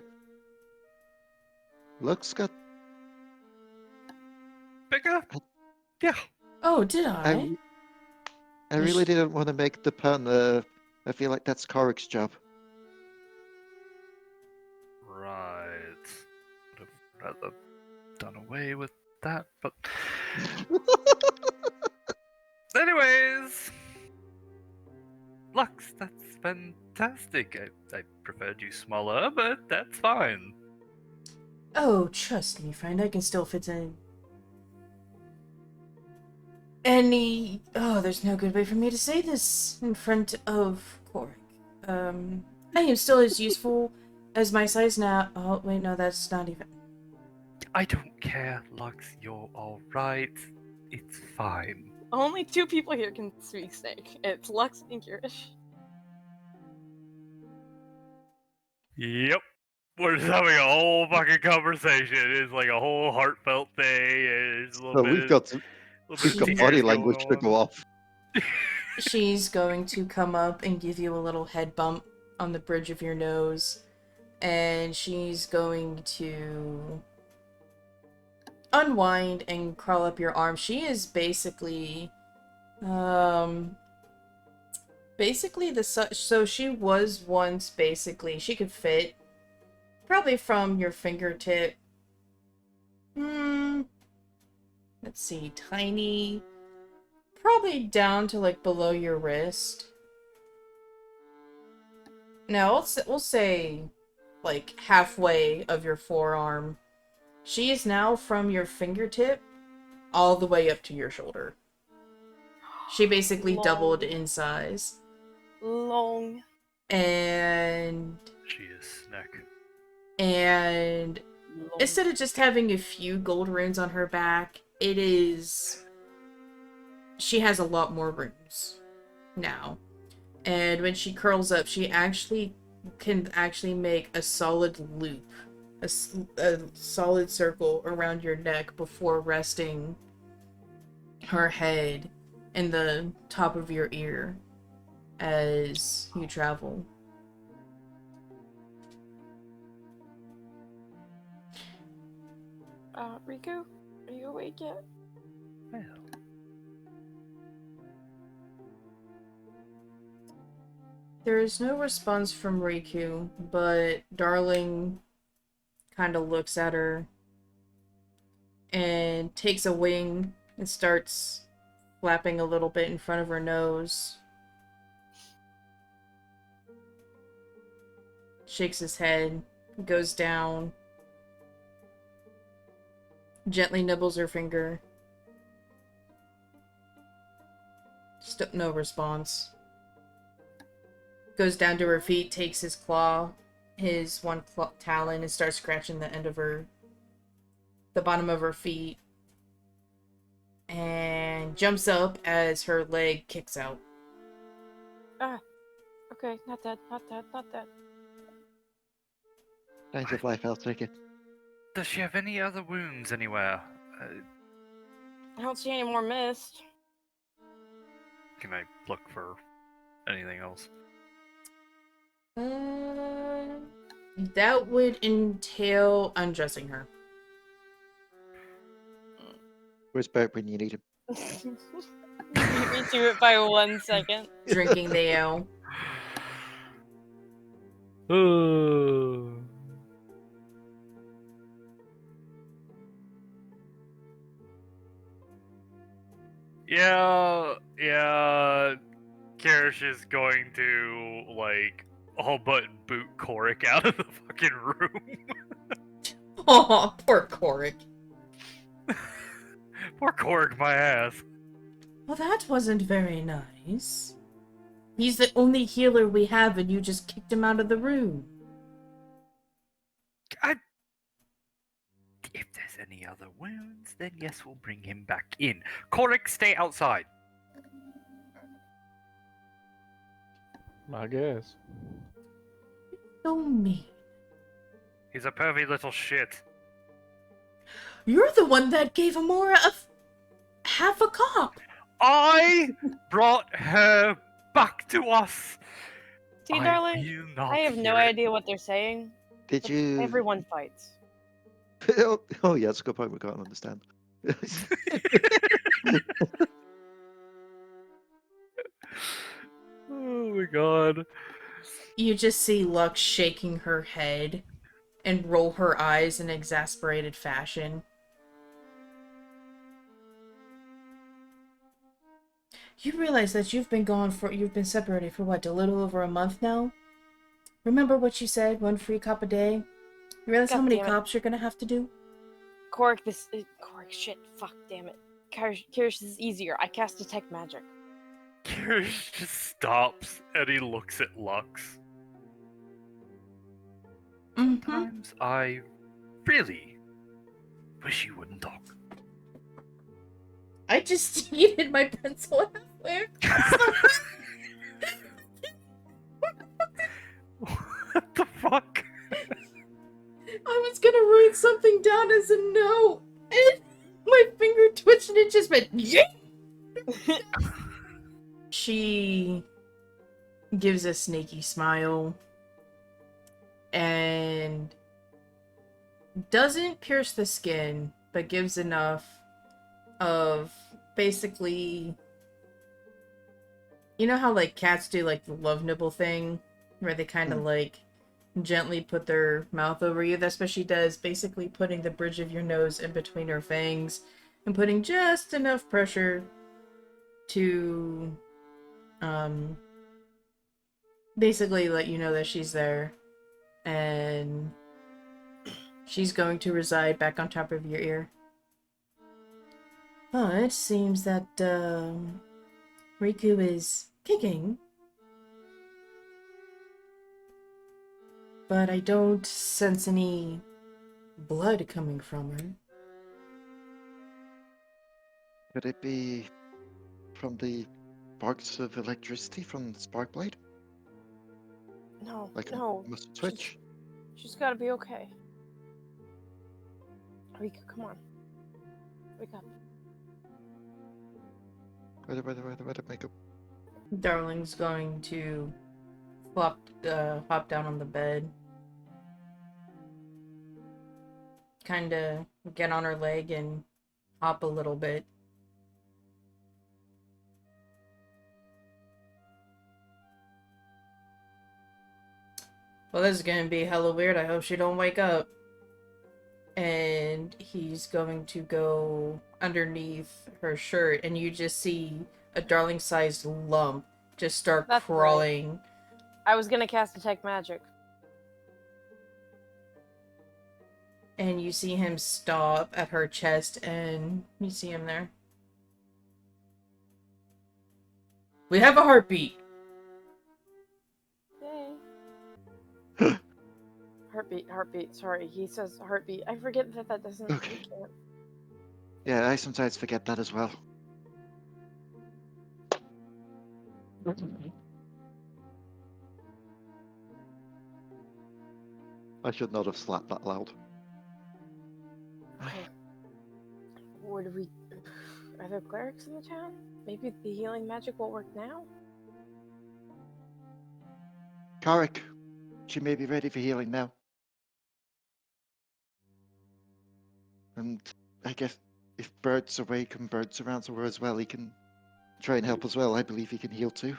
Lux got. Bigger? Yeah. Oh, did I? I really didn't want to make the pun. I feel like that's Korric's job. Right. Would have rather done away with that, but anyways. Lux, that's fantastic. I preferred you smaller, but that's fine. Oh, trust me, friend, I can still fit in. There's no good way for me to say this in front of Korric. I am still as useful as my size now. Oh, wait, no, that's not even. I don't care, Lux, you're alright. It's fine. Only 2 people here can speak snake. It's Lux and Kyrish. Yep. We're just having a whole fucking conversation. It's like a whole heartfelt thing. And there's a little So bit we've got She's- body language to go off. She's going to come up and give you a little head bump on the bridge of your nose. And she's going to unwind and crawl up your arm. She is basically basically so she was once basically, she could fit probably from your fingertip. Let's see, tiny, probably down to like below your wrist. Now we'll say like halfway of your forearm. She is now from your fingertip all the way up to your shoulder. She basically Long. doubled in size. Long. And She is snack. Long. instead of just having a few gold runes on her back, she has a lot more runes now. And when she curls up, she can make a solid loop, a solid circle around your neck before resting her head in the top of your ear as you travel. Riku, are you awake yet? Well, There is no response from Riku, but Darling kind of looks at her and takes a wing and starts flapping a little bit in front of her nose. Shakes his head, goes down, gently nibbles her finger. Still no response. Goes down to her feet, takes his one talon, and starts scratching the end of the bottom of her feet. And jumps up as her leg kicks out. Okay, not dead. Signs of life, I'll take it. does she have any other wounds anywhere? I don't see any more mist. Can I look for anything else? That would entail undressing her. Where's Bert when you need him? Beat me to it by 1 second. Drinking the ale. Yeah. Kyrish is going to, like, all but boot Korric out of the fucking room. Oh, poor Korric. Poor Korric, my ass. Well, that wasn't very nice. He's the only healer we have, and you just kicked him out of the room. If there's any other wounds, then yes, we'll bring him back in. Korric, stay outside. I guess. So mean. He's a pervy little shit. You're the one that gave Amora half a cop. I brought her back to us. See, I darling, will not I have no hear it. idea what they're saying. Did but you? Everyone fights. Oh yeah, that's a good point. We can't understand. Oh my god. You just see Lux shaking her head and roll her eyes in exasperated fashion. You realize that you've been separated for what, a little over a month now? Remember what you said, 1 free cop a day? You realize how God many damn it. cops you're gonna have to do? Korric, shit, fuck, damn it. Kyrish, this is easier. I cast Detect Magic. Kyrish just stops and he looks at Lux. Sometimes I really wish you wouldn't talk. I just yeeted my pencil halfway across. What the fuck? I was gonna write something down as a note, and my finger twitched and it just went yeah. She gives a snaky smile and doesn't pierce the skin, but gives enough of basically You know how like cats do like the love nibble thing, where they kind of like gently put their mouth over you? That's what she does, basically putting the bridge of your nose in between her fangs and putting just enough pressure to basically let you know that she's there, and she's going to reside back on top of your ear. Oh, it seems that Riku is kicking, but I don't sense any blood coming from her. Could it be from the sparks of electricity from the spark blade? No, Like no. a muscle twitch? She's gotta be okay. Rika, come on. Wake up. Wait, makeup. Darling's going to hop down on the bed. Kinda get on her leg and hop a little bit. Well, this is gonna be hella weird. I hope she don't wake up. And he's going to go underneath her shirt, and you just see a darling-sized lump just start That's crawling. Right. I was gonna cast Detect Magic. And you see him stop at her chest, and you see him there. We have a heartbeat! Yay. Heartbeat. Sorry, he says heartbeat. I forget that doesn't. Okay. You can't. Yeah, I sometimes forget that as well. I should not have slapped that loud. Okay. Where do we? Are there clerics in the town? Maybe the healing magic will work now. Korric, she may be ready for healing now. And I guess if Bert's awake and Bert's around somewhere as well, he can try and help as well. I believe he can heal too.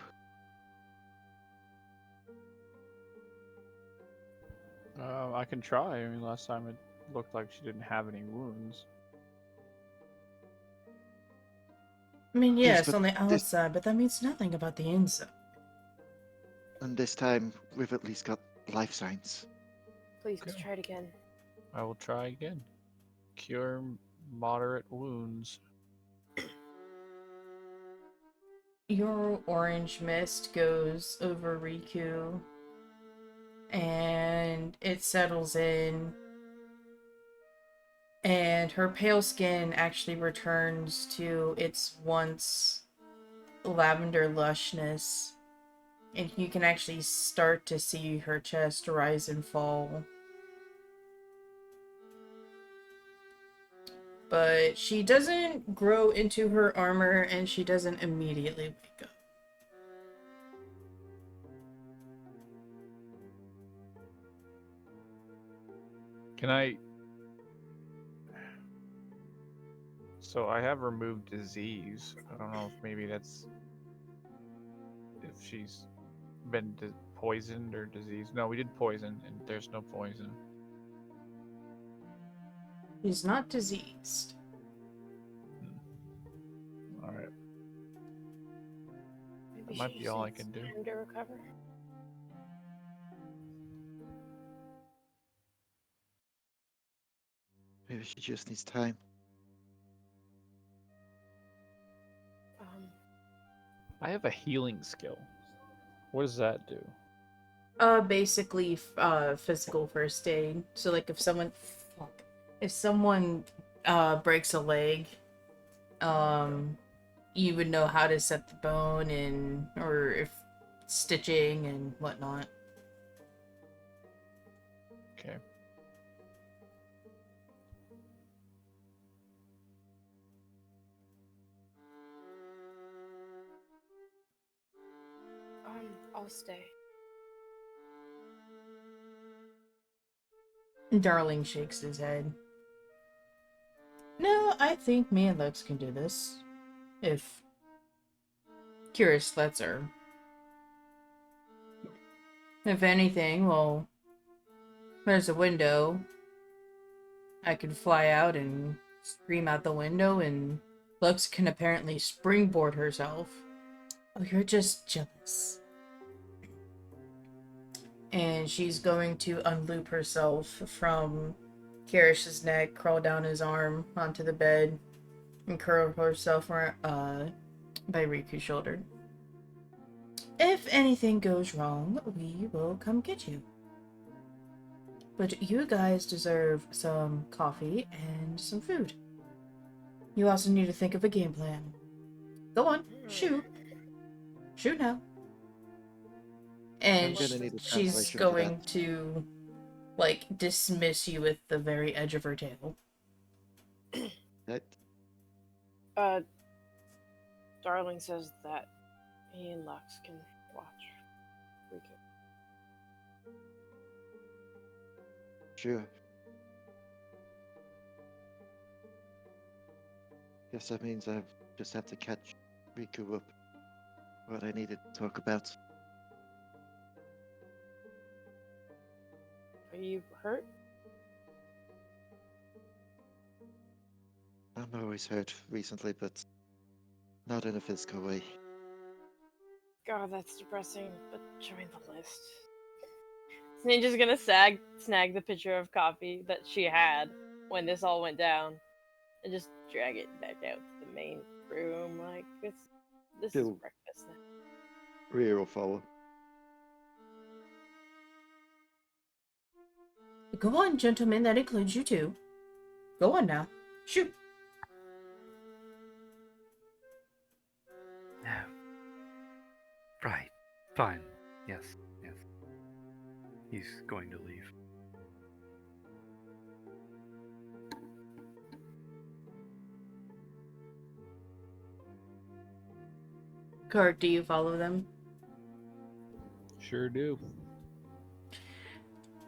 I can try. I mean, last time it looked like she didn't have any wounds. I mean, Yes, yes, but on the this- outside, but that means nothing about the inside. And this time, we've at least got life signs. Please Okay. try it again. I will try again. Cure moderate wounds. Your orange mist goes over Riku, and it settles in, and her pale skin actually returns to its once lavender lushness, and you can actually start to see her chest rise and fall. But she doesn't grow into her armor, and she doesn't immediately wake up. Can I? So I have removed disease. I don't know if maybe that's if she's been poisoned or diseased. No, we did poison, and there's no poison. She's not diseased. All right. Maybe That might she be just all I needs can do. time to recover. Maybe she just needs time. I have a healing skill. What does that do? Basically, physical first aid. So, like, if someone breaks a leg, you would know how to set the bone and, or if stitching and whatnot. Okay. I'll stay. Darling shakes his head. No, I think me and Lex can do this. If Kyrish lets her. If anything, well, there's a window. I can fly out and scream out the window, and Lux can apparently springboard herself. Oh, you're just jealous. And she's going to unloop herself from Kirish's neck, crawl down his arm onto the bed, and curl herself by Riku's shoulder. If anything goes wrong, we will come get you. But you guys deserve some coffee and some food. You also need to think of a game plan. Go on, shoot. Shoot now. And I'm gonna need a she's translation for going that. to, like, dismiss you with the very edge of her tail. Right? Darling says that he and Lux can watch Riku. Sure. Guess that means I just have to catch Riku up. What I needed to talk about. Are you hurt? I'm always hurt recently, but not in a physical way. God, that's depressing, but join the list. Ninja's gonna snag the pitcher of coffee that she had when this all went down and just drag it back out to the main room. Like, this is Still- breakfast now. Rhea will follow. Go on, gentlemen, that includes you too. Go on now. Shoot. No. Right. Fine. Yes. Yes. He's going to leave. Korric, do you follow them? Sure do.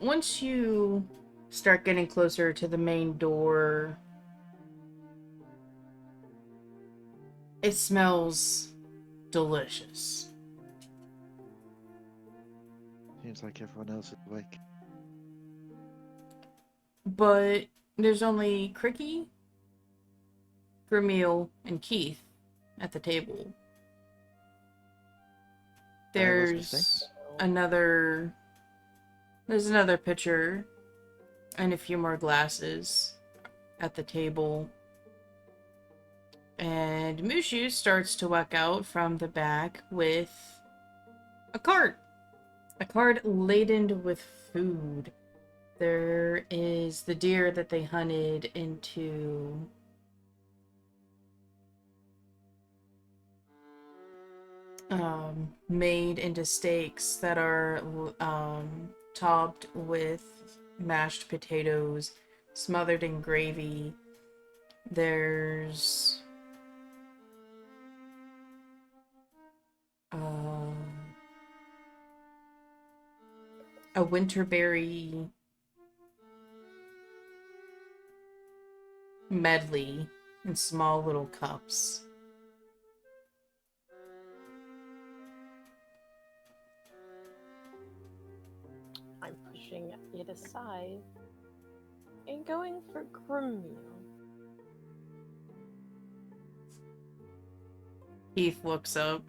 Once you start getting closer to the main door, it smells delicious. Seems like everyone else is awake. But there's only Cricky, Grameel, and Keith at the table. There's another pitcher and a few more glasses at the table. And Mushu starts to walk out from the back with a cart. A cart laden with food. There is the deer that they hunted into made into steaks that are topped with mashed potatoes, smothered in gravy. There's a winterberry medley in small little cups. I'm pushing it aside and going for Grameel. Keith looks up.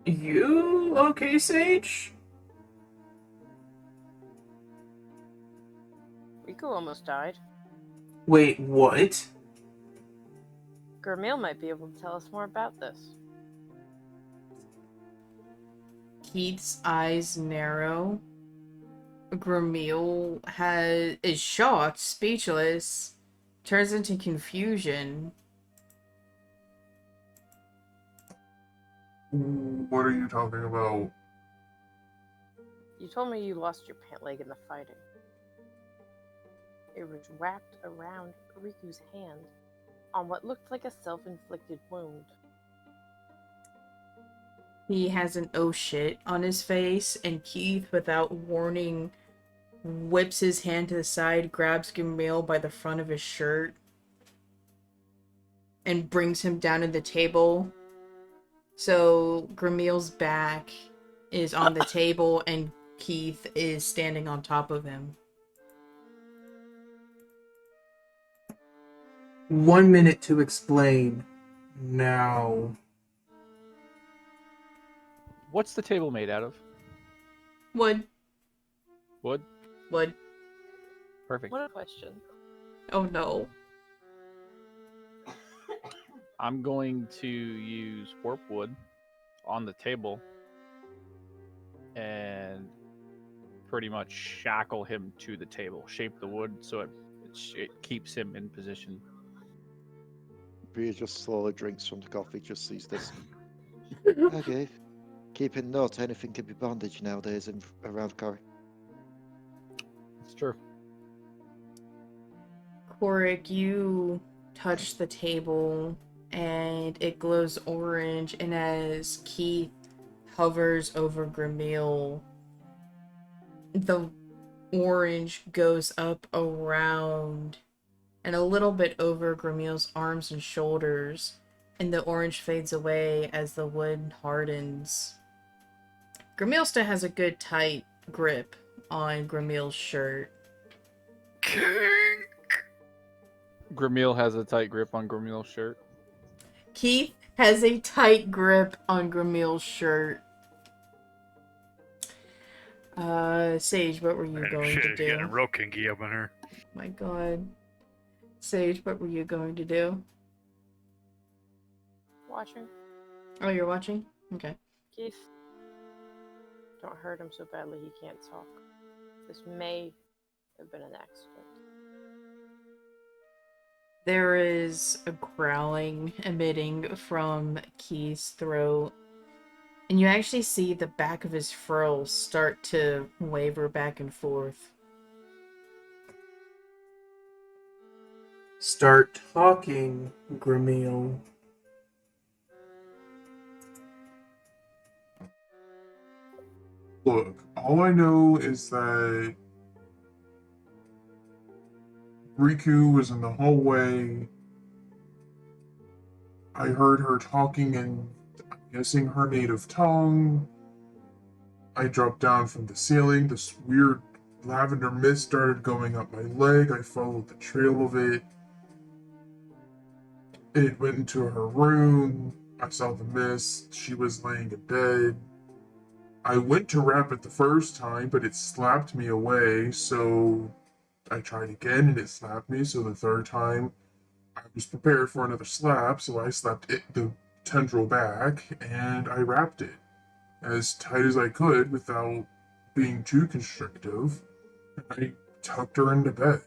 You okay, Sage? Riku almost died. Wait, what? Grameel might be able to tell us more about this. Keith's eyes narrow. Grameel is shocked, speechless, turns into confusion. What are you talking about? You told me you lost your pant leg in the fighting. It was wrapped around Riku's hand on what looked like a self-inflicted wound. He has an oh shit on his face, and Keith, without warning, whips his hand to the side, grabs Grameel by the front of his shirt. and brings him down to the table. So Gramil's back is on the table and Keith is standing on top of him. 1 minute to explain. Now. What's the table made out of? Wood. Wood? Wood. Perfect. What a question. Oh no. I'm going to use warp wood on the table and pretty much shackle him to the table. Shape the wood so it keeps him in position. Rhea just slowly drinks from the coffee, just sees this. Okay. Keep in note, anything can be bandaged nowadays around Korric. It's true. Korric, you touch the table and it glows orange, and as Keith hovers over Gramil, the orange goes up around and a little bit over Gramil's arms and shoulders, and the orange fades away as the wood hardens. Gramil still has a good tight grip on Gramil's shirt. Gramil has a tight grip on Gramil's shirt. Keith has a tight grip on Gramil's shirt. Sage, what were you going Shit to is getting do? real kinky up in her. My god. Sage, what were you going to do? Watching. Oh, you're watching? Okay. Keith. Don't hurt him so badly he can't talk. This may have been an accident. There is a growling emitting from Keith's throat, and you actually see the back of his frill start to waver back and forth. Start talking, Gramil. Look, all I know is that Riku was in the hallway. I heard her talking in, I'm guessing, her native tongue. I dropped down from the ceiling. This weird lavender mist started going up my leg. I followed the trail of it. It went into her room. I saw the mist. She was laying in bed. I went to wrap it the first time, but it slapped me away, so I tried again and it slapped me, so the third time I was prepared for another slap, so I slapped the tendril back and I wrapped it as tight as I could without being too constrictive. I tucked her into bed.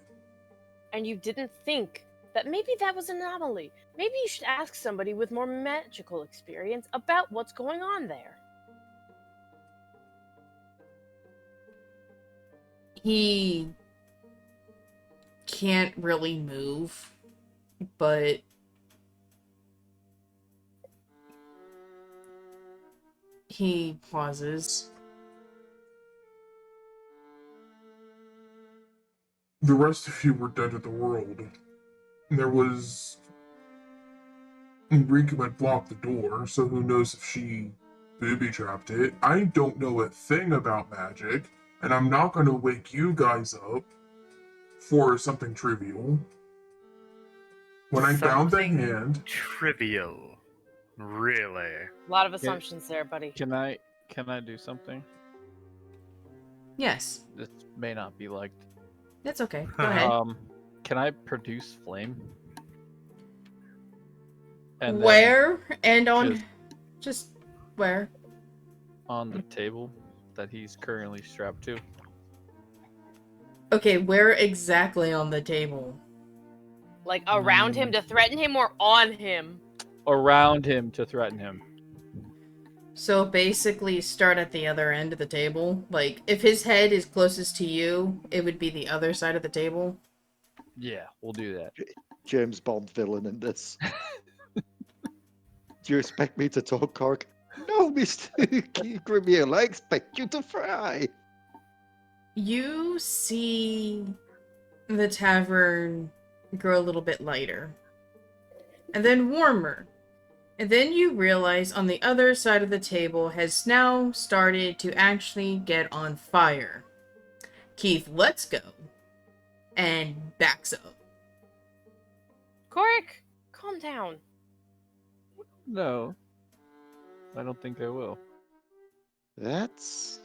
And you didn't think that maybe that was an anomaly. Maybe you should ask somebody with more magical experience about what's going on there. He can't really move, but he pauses. The rest of you were dead to the world. There was... Riku had blocked the door, so who knows if she booby-trapped it. I don't know a thing about magic, and I'm not going to wake you guys up for something trivial. When I found the Something hand... trivial. Really? A lot of assumptions there, buddy. Can I do something? Yes, This may not be liked. that's okay. Go ahead. Can I produce flame? And then Where and on just- just where? on the table that he's currently strapped to. Okay, where exactly on the table? Like around him to threaten him or on him? Around him to threaten him. So basically start at the other end of the table. Like, if his head is closest to you, it would be the other side of the table. Yeah, we'll do that. James Bond villain in this. Do you expect me to talk, Korric? No, Mr. Gramil, I expect you to fry. You see the tavern grow a little bit lighter. and then warmer. And then you realize on the other side of the table has now started to actually get on fire. Keith lets go and backs up. Korric, calm down. No, I don't think I will. That's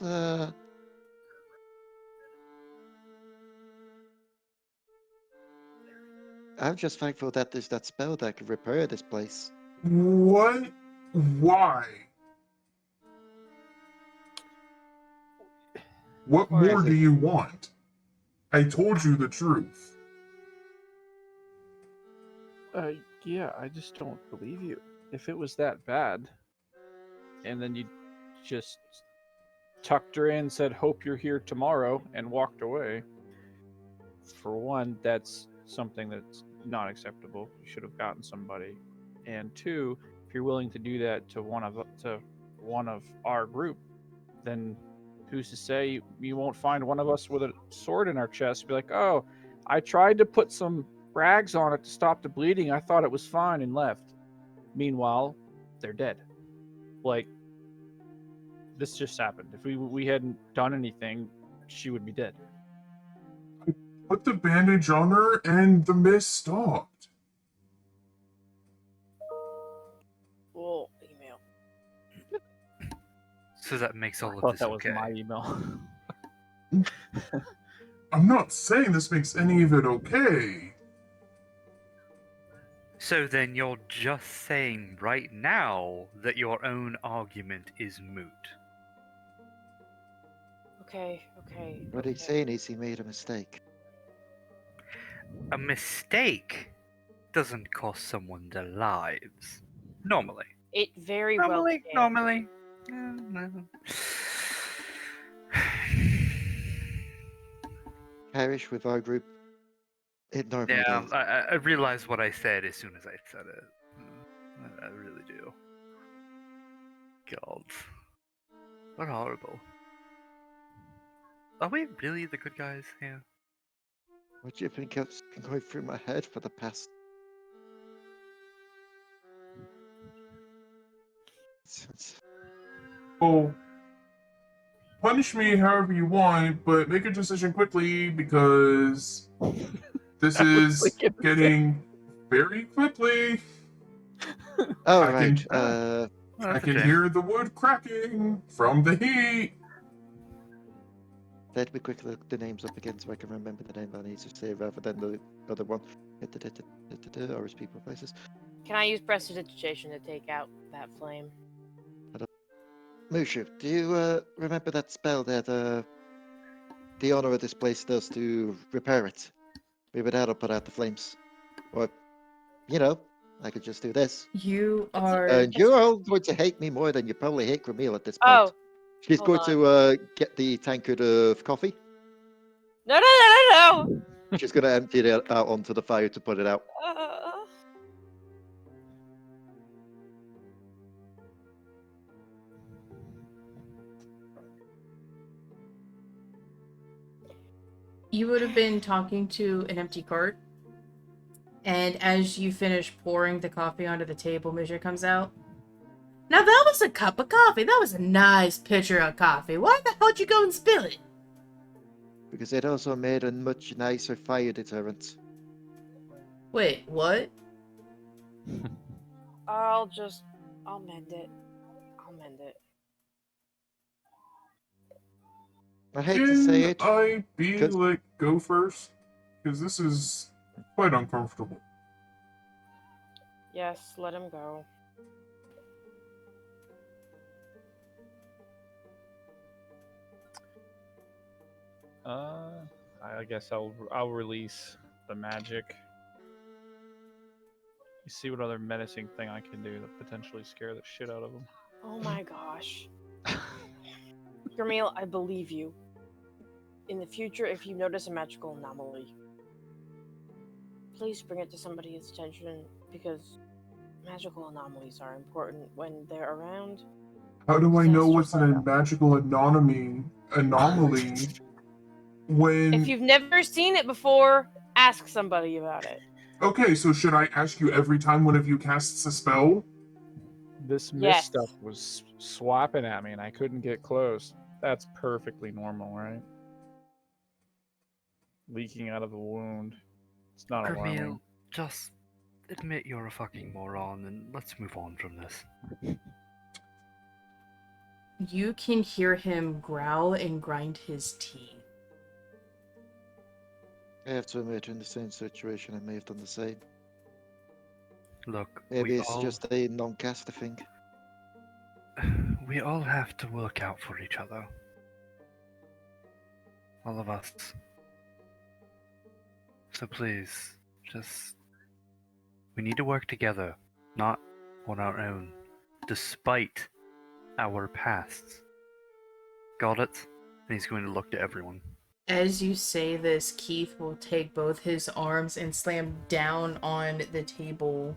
I'm just thankful that there's that spell that can repair this place. What? Why? What Or more is do it- you want? I told you the truth. Yeah, I just don't believe you. If it was that bad, and then you just tucked her in, said, "Hope you're here tomorrow," and walked away. For one, that's something that's not acceptable. You should have gotten somebody. And two, if you're willing to do that to one of our group, then who's to say you won't find one of us with a sword in our chest? Be like, "Oh, I tried to put some rags on it to stop the bleeding. I thought it was fine," and left. Meanwhile, they're dead. Like, this just happened. If we hadn't done anything, she would be dead. Put the bandage on her and the mist stopped. Well, email. So that makes all I of thought this that was okay. my email. I'm not saying this makes any of it okay. So then you're just saying right now that your own argument is moot. Okay. What he's saying is he made a mistake. A mistake doesn't cost someone their lives. Normally. It very well Normally. can. Normally. No. Kyrish with our group, it normally Yeah, does. I realized what I said as soon as I said it. I really do. God. We're horrible. Are we really the good guys here? What do you think has been going through my head for the past... Oh, punish me however you want, but make a decision quickly because this I was is thinking the getting very quickly. Oh, I right. can- Well, I that's a can shame. hear the wood cracking from the heat. Let me quickly look the names up again so I can remember the name I need to say rather than the other one. Or as people places. Can I use prestidigitation to take out that flame? Mushu, do you remember that spell that the owner of this place does to repair it? Maybe that'll put out the flames. Or, you know, I could just do this. You It's- are. And you're all going to hate me more than you probably hate Camille at this point. Oh, She's hold going to get the tankard of coffee. no! She's going to empty it out onto the fire to put it out. You would have been talking to an empty cart. And as you finish pouring the coffee onto the table, Misha comes out. Now that was a cup of coffee. That was a nice pitcher of coffee. Why the hell did you go and spill it? Because it also made a much nicer fire deterrent. Wait, what? I'll mend it. I hate to say Can it. I be Good. like go first? Because this is quite uncomfortable. Yes, let him go. I guess I'll release the magic. You see what other menacing thing I can do to potentially scare the shit out of them. Oh my gosh. Gramil, I believe you. In the future, if you notice a magical anomaly, please bring it to somebody's attention because magical anomalies are important when they're around. How do I know what's Disasters a like that. magical anomaly when... If you've never seen it before, ask somebody about it. Okay, so should I ask you every time one of you casts a spell? This mist Yes. stuff was swapping at me and I couldn't get close. That's perfectly normal, right? Leaking out of the wound. It's not alarming. Gramil, just admit you're a fucking moron and let's move on from this. You can hear him growl and grind his teeth. I have to admit, in the same situation, I may have done the same. Look, Maybe it's just a non-caster thing. we all have to work out for each other. All of us. So please, we need to work together, not on our own, despite our pasts. Got it? And he's going to look to everyone. As you say this, Keith will take both his arms and slam down on the table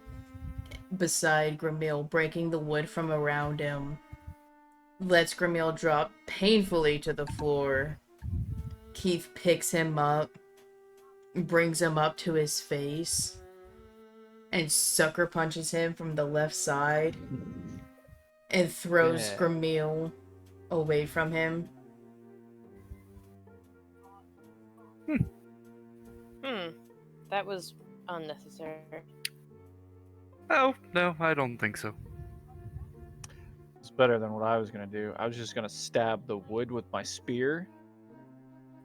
beside Gramil, breaking the wood from around him. Lets Gramil drop painfully to the floor. Keith picks him up, brings him up to his face, and sucker punches him from the left side and throws Yeah. Gramil away from him. That was unnecessary. Oh, no, I don't think so. It's better than what I was gonna do. I was just gonna stab the wood with my spear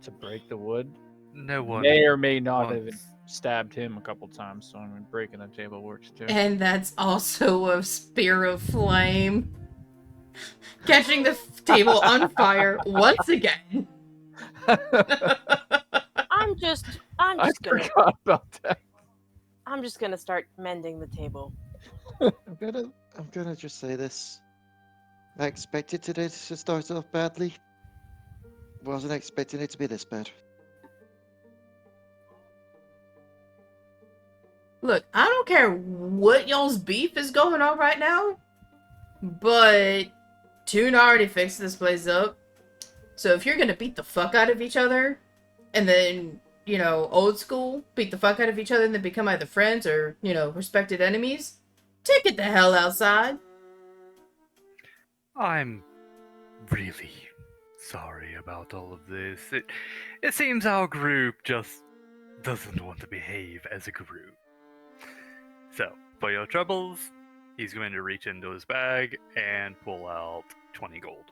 to break the wood. No one. May or may not have wants- stabbed him a couple times, so I mean breaking the table works too. And that's also a spear of flame. Catching the table on fire once again. I'm just I gonna forgot about that. I'm just gonna start mending the table. I'm gonna just say this. I expected today to start off badly. Wasn't expecting it to be this bad. Look, I don't care what y'all's beef is going on right now, but Toon already fixed this place up. So if you're gonna beat the fuck out of each other, and then, you know, old school, beat the fuck out of each other and then become either friends or, you know, respected enemies, take it the hell outside. I'm really sorry about all of this. It seems our group just doesn't want to behave as a group. So, for your troubles, he's going to reach into his bag and pull out 20 gold.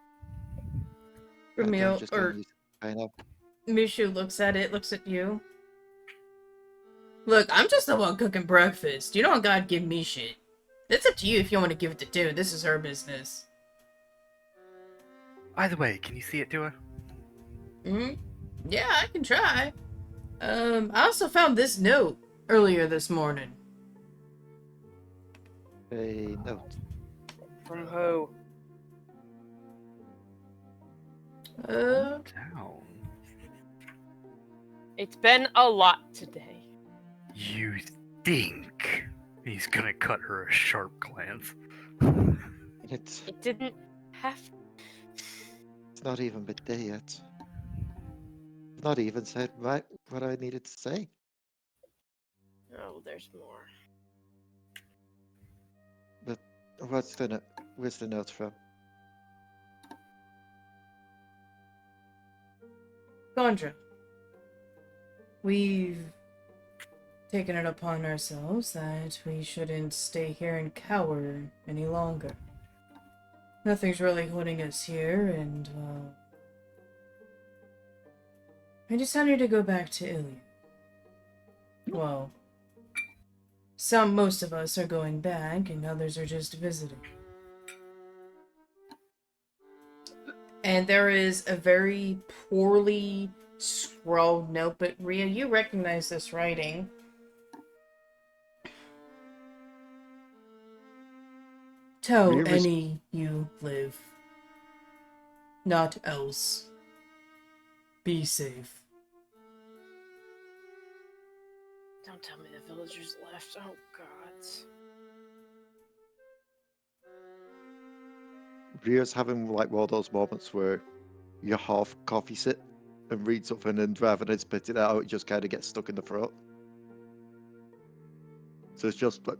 I'm Ramil, just gonna or use it right now. Mishu looks at it, looks at you. Look, I'm just the one cooking breakfast. You don't gotta give me shit. It's up to you if you want to give it to Toon. This is her business. Either way, can you see it to her? Yeah, I can try. I also found this note earlier this morning. A note. From who? Down. It's been a lot today. You think he's gonna cut her a sharp glance? It's It didn't have. not even midday yet. Not even said right what I needed to say. Oh, there's more. But what's the note? Where's the note from? Gondra, we've taken it upon ourselves that we shouldn't stay here and cower any longer. Nothing's really holding us here, and, well, I decided to go back to Ilya. Well, most of us are going back, and others are just visiting. And there is a very poorly scrawled note, but Rhea, you recognize this writing. Tell Rhea is- any you live. Not else. Be safe. Don't tell me the villagers left. Oh, God. Rhea's having like one of those moments where you half coffee sit and read something, and rather than spit it out, it just kind of gets stuck in the throat. So it's just like.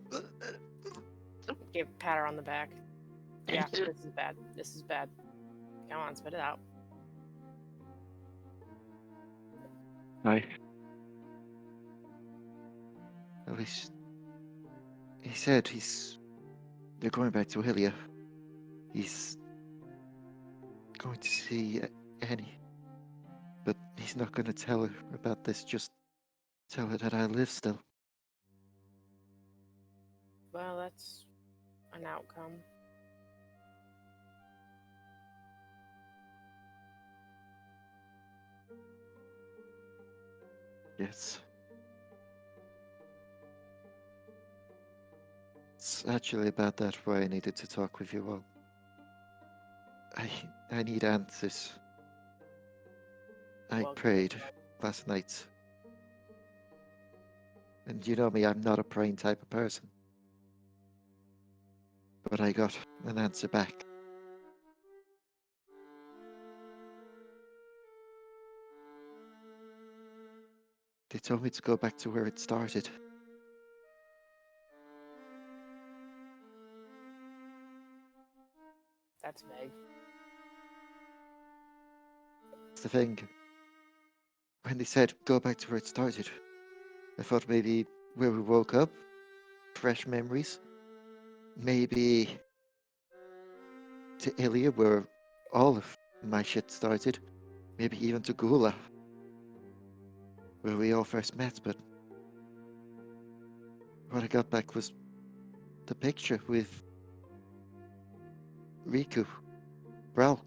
Give a pat her on the back. Yeah, this is bad. This is bad. Come on, spit it out. Hi. At least he said they're going back to Hylia. He's going to see Annie. But he's not going to tell her about this, just tell her that I live still. Well, that's an outcome. Yes. It's actually about that why I needed to talk with you all. I need answers. I Well, prayed last night. And you know me, I'm not a praying type of person. But I got an answer back. They told me to go back to where it started. That's vague. That's the thing. When they said go back to where it started, I thought maybe where we woke up, fresh memories. Maybe to Ilia, where all of my shit started. Maybe even to Gula, where we all first met. But what I got back was the picture with Riku, Bral.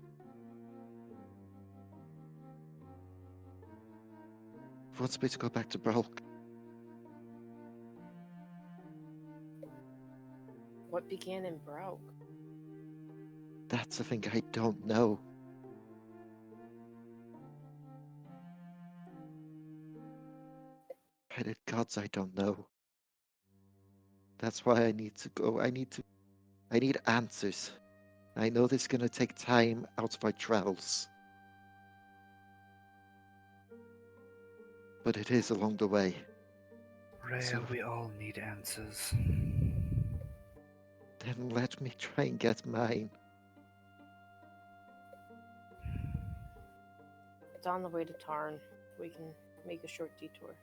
Wants me to go back to Bral. What began and broke? That's the thing I don't know. By the gods, I don't know. That's why I need to go. I need answers. I know this is gonna take time out of my travels. But it is along the way. Rhea, So- we all need answers. Then let me try and get mine. It's on the way to Tarn. We can make a short detour.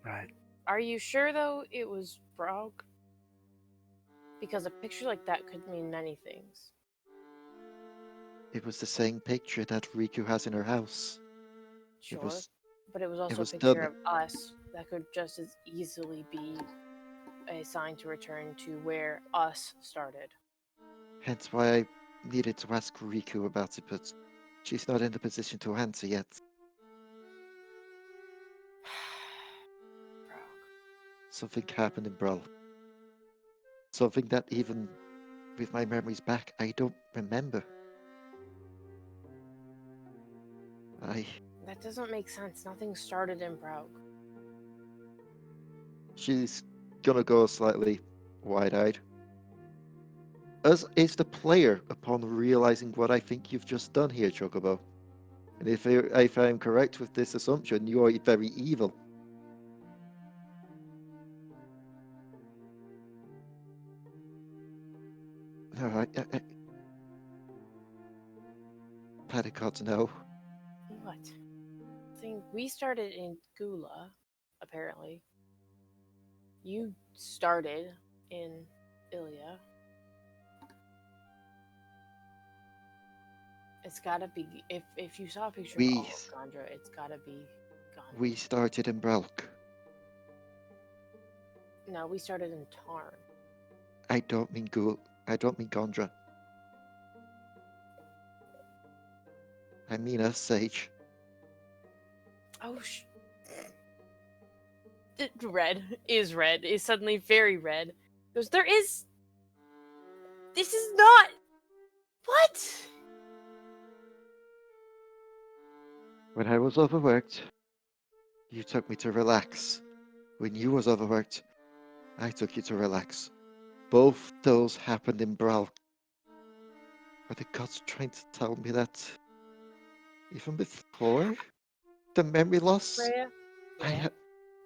Right. Are you sure, though, it was Brauk? Because a picture like that could mean many things. It was the same picture that Riku has in her house. Sure. was- But it was also was a picture done- of us that could just as easily be a sign to return to where us started. Hence why I needed to ask Riku about it, but she's not in the position to answer yet. Brauk. Something happened in Brawl. Something that even with my memories back, I don't remember. That doesn't make sense. Nothing started in Brauk. She's gonna go slightly wide-eyed. As is the player upon realizing what I think you've just done here, Chocobo. And if I'm correct with this assumption, you are very evil. No, Paddy gods no. What? Thing we started in Gula, apparently. You started in Ilya. It's gotta be if you saw a picture of all of Gondra, it's gotta be Gondra. We started in Bralk. No, we started in Tarn. I don't mean I don't mean Gondra. I mean us, Sage. Oh red is suddenly very red. There is. This is not. What? When I was overworked, you took me to relax. When you was overworked, I took you to relax. Both those happened in Bral. Are the gods trying to tell me that even before the memory loss? Rhea? I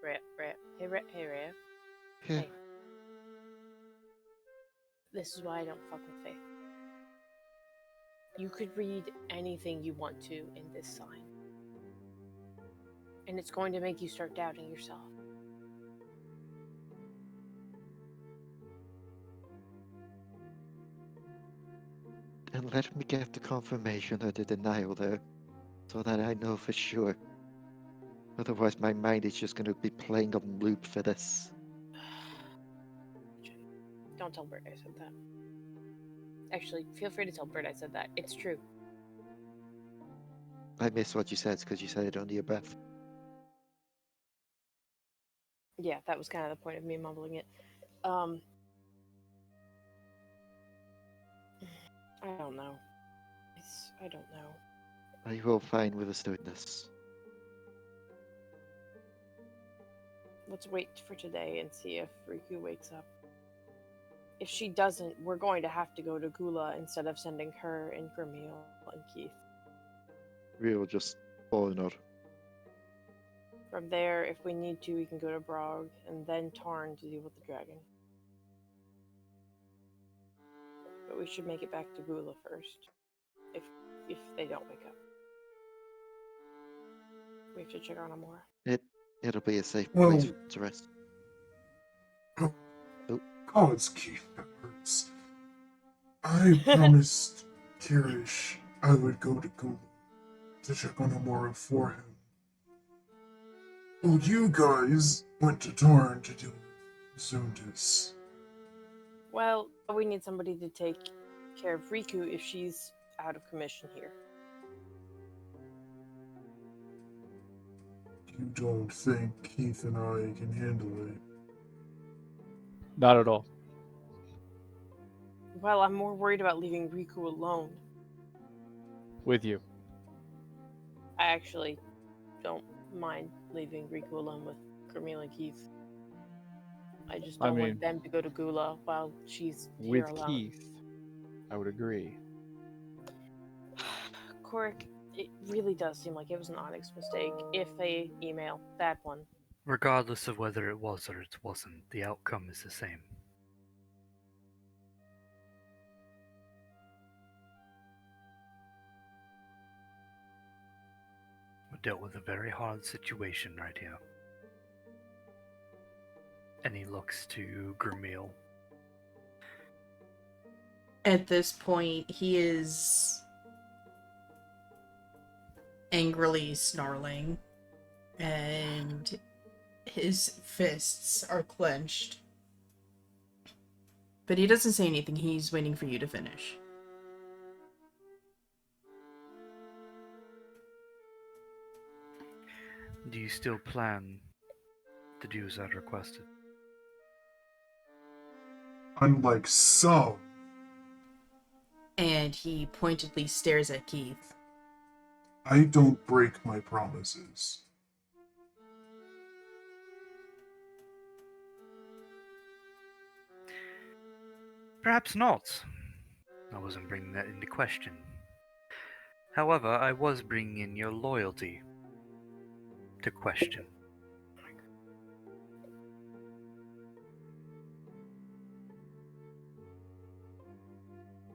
Rhea? Hey, Rhea. Yeah. Hey. This is why I don't fuck with Faith. You could read anything you want to in this sign. And it's going to make you start doubting yourself. And let me get the confirmation of the denial there, so that I know for sure. Otherwise, my mind is just going to be playing on loop for this. Don't tell Bert I said that. Actually, feel free to tell Bert I said that. It's true. I missed what you said because you said it under your breath. Yeah, that was kind of the point of me mumbling it. I don't know. I don't know. Are you all fine with us doing this? Let's wait for today and see if Riku wakes up. If she doesn't, we're going to have to go to Gula instead of sending her and Grameel and Keith. Rhea will just fall a nod. From there, if we need to, we can go to Brog and then Tarn to deal with the dragon. But we should make it back to Gula first. If they don't wake up. We have to check on Amora. It'll be a safe Well- place to rest. God's keepers. I promised Kyrish I would go to Glen to check on Amora for him. Well, you guys went to Tarn to deal with Zundis. Well, we need somebody to take care of Riku if she's out of commission here. You don't think Keith and I can handle it? Not at all. Well, I'm more worried about leaving Riku alone. With you. I actually don't mind leaving Riku alone with Grameel and Keith. I just don't want them to go to Gula while she's here With alone. Keith, I would agree. Korric, it really does seem like it was an Onyx mistake. If they email that one. Regardless of whether it was or it wasn't, the outcome is the same. We dealt with a very hard situation right here. And he looks to Grameel. At this point, he is angrily snarling, and his fists are clenched. But he doesn't say anything. He's waiting for you to finish. Do you still plan to do as I requested? Unlike some. And he pointedly stares at Keith. I don't break my promises. Perhaps not. I wasn't bringing that into question. However, I was bringing in your loyalty to question.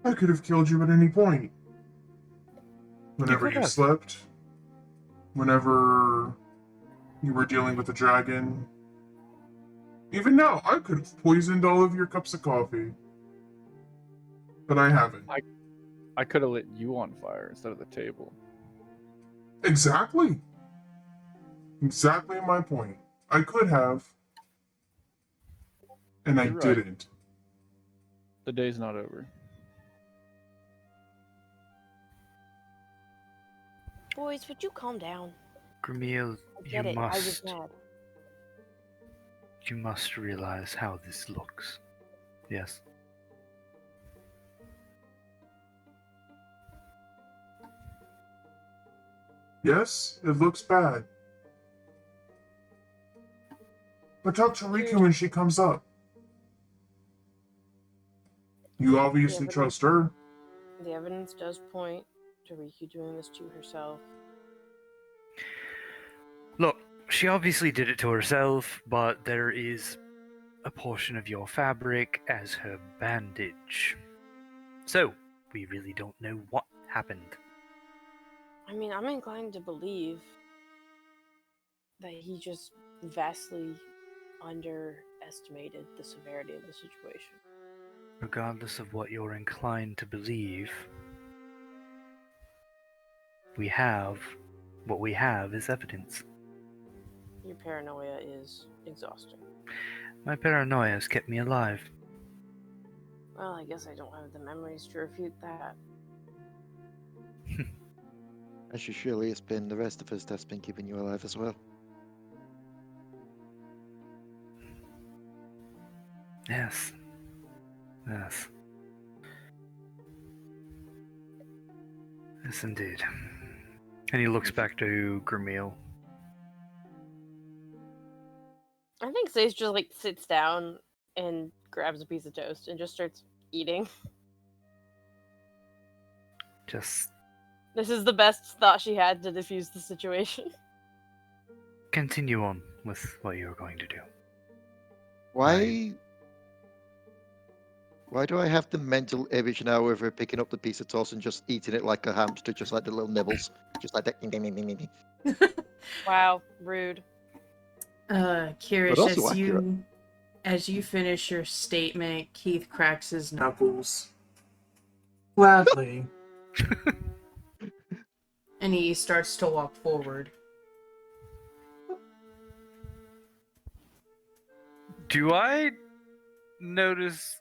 I could have killed you at any point. Whenever could you have. slept, whenever you were dealing with the dragon. Even now, I could have poisoned all of your cups of coffee. But I haven't. I could have lit you on fire instead of the table. Exactly. Exactly my point. I could have. And I You're right. didn't. The day's not over. Boys, would you calm down? Grameel, I get it. I was mad. you must realize how this looks. Yes. Yes, it looks bad. But talk to Riku when she comes up. You obviously but trust her. The evidence does point to Riku doing this to herself. Look, She obviously did it to herself, but there is a portion of your fabric as her bandage. So, we really don't know what happened. I mean, I'm inclined to believe that he just vastly underestimated the severity of the situation. Regardless of what you're inclined to believe, what we have is evidence. Your paranoia is exhausting. My paranoia has kept me alive. Well, I guess I don't have the memories to refute that. As you surely it's been the rest of us that's been keeping you alive as well. Yes. Yes. Yes, indeed. And he looks back to Gramil. I think Sage just like sits down and grabs a piece of toast and just starts eating. Just This is the best thought she had to diffuse the situation. continue on with what you're going to do. Why? Why do I have the mental image now of her picking up the piece of toast and just eating it like a hamster, just like the little nibbles, just like that? Ding, ding, ding, ding, ding. Wow, rude. Kyrish, But also accurate. as you finish your statement, Keith cracks his knuckles. Gladly. And he starts to walk forward. Do I notice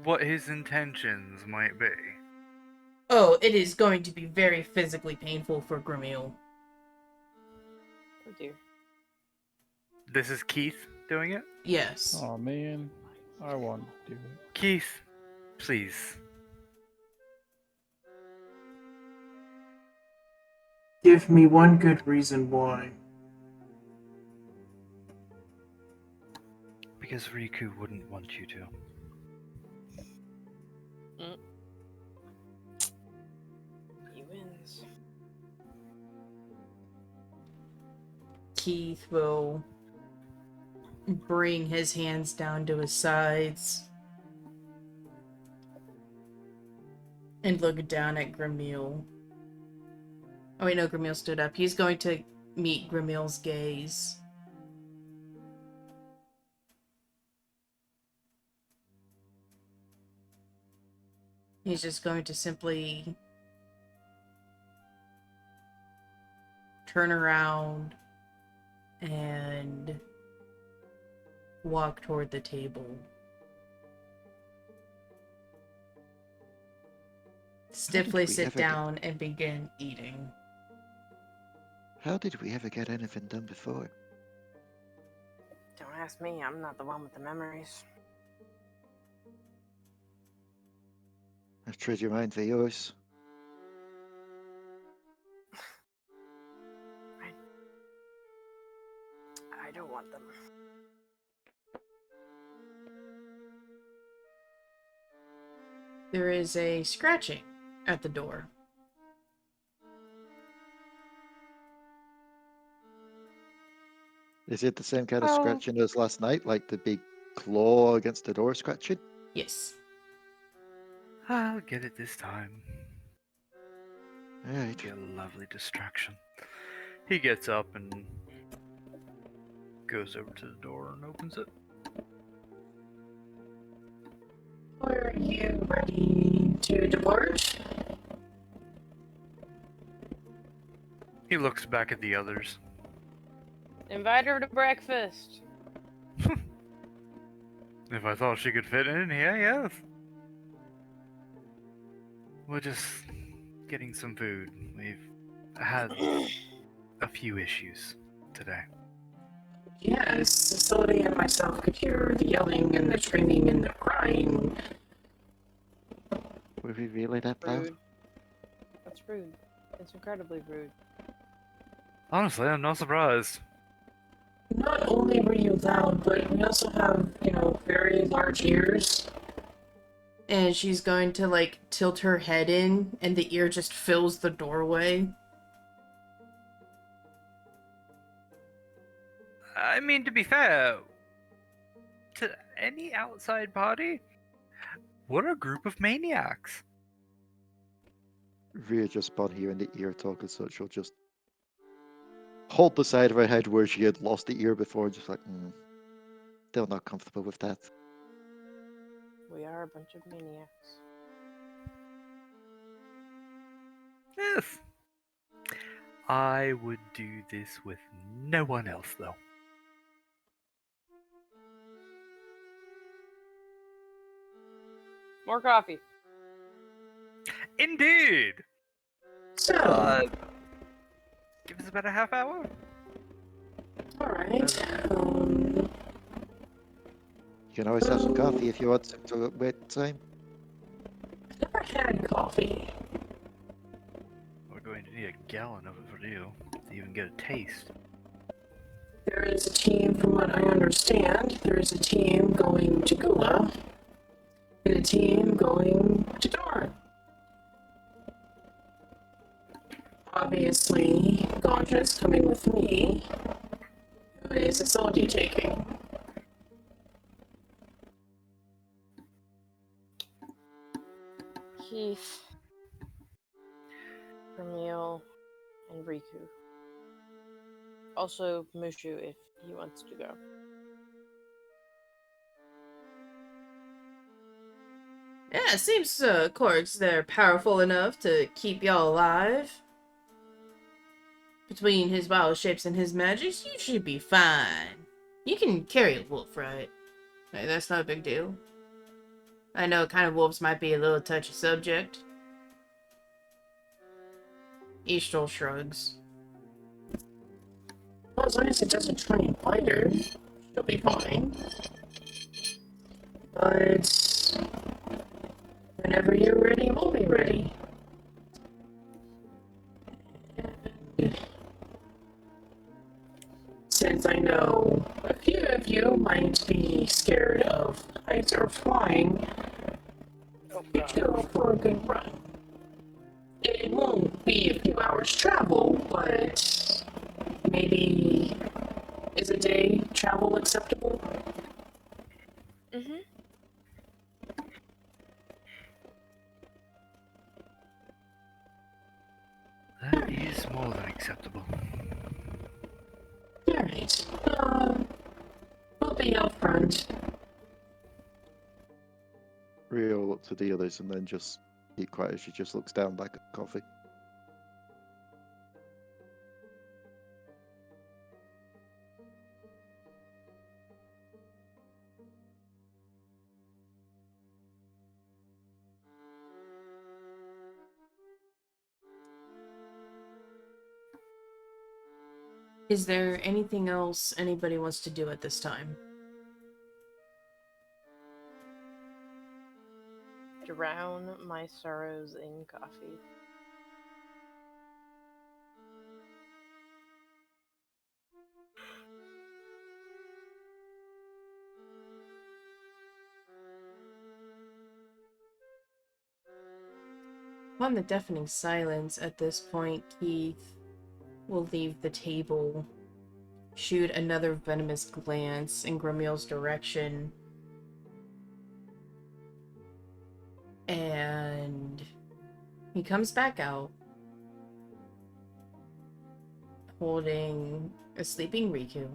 what his intentions might be? Oh, it is going to be very physically painful for Gramil. Oh dear. This is Keith doing it? Yes. Oh man, I want to do it. Keith, please. Give me one good reason why. Because Riku wouldn't want you to. He wins. Keith will bring his hands down to his sides and look down at Gramil. Oh wait, no, Gramil stood up. He's going to meet Gramil's gaze. He's just going to simply turn around and walk toward the table. Stiffly sit down and begin eating. How did we ever get anything done before? Don't ask me, I'm not the one with the memories. I've traded your mind for yours. I don't want them. There is a scratching at the door. Is it the same kind of scratching as last night, like the big claw against the door scratching? Yes. I'll get it this time. Alright. Be a lovely distraction. He gets up and goes over to the door and opens it. Are you ready to depart? He looks back at the others. Invite her to breakfast. If I thought she could fit in, yes. We're just getting some food. We've had a few issues today. Yes, Cecily and myself could hear the yelling and the screaming and the crying. Were we really that bad? Rude. That's rude. It's incredibly rude. Honestly, I'm not surprised. Not only were you loud, but we also have, very large ears. And she's going to, tilt her head in, and the ear just fills the doorway. I mean, to be fair, to any outside party, what a group of maniacs. Rhea just spun here in the ear talk, so she'll just hold the side of her head where she had lost the ear before, just like, still not comfortable with that. We are a bunch of maniacs. Yes. I would do this with no one else, though. More coffee. Indeed! So, Give us about a half hour. alright. You can always have some coffee if you want to wait time. I've never had coffee. We're going to need a gallon of it for you to even get a taste. There is a team, from what I understand, there is a team going to Gula, and a team going to Dorn. Obviously, Ganja is coming with me, who is facility taking. Keith, Camille, and Riku. Also, Mushu if he wants to go. Yeah, it seems Korric's they're powerful enough to keep y'all alive. Between his wild shapes and his magics, you should be fine. You can carry a wolf, right? Like, that's not a big deal. I know kind of wolves might be a little touchy subject. Eastal shrugs. Well, as long as it doesn't try and bite her, she'll be fine. But whenever you're ready, we'll be ready. Since I know a few of you might be scared of heights or flying, we should go for a good run. It won't be a few hours travel, but maybe is a day travel acceptable? Mm-hmm. That is more than acceptable. Alright. We'll be out front. Rhea will look to the others and then just be quiet as she just looks down back at coffee. Is there anything else anybody wants to do at this time? Drown my sorrows in coffee. Upon the deafening silence at this point, Keith will leave the table, shoot another venomous glance in Grumil's direction, and he comes back out, holding a sleeping Riku,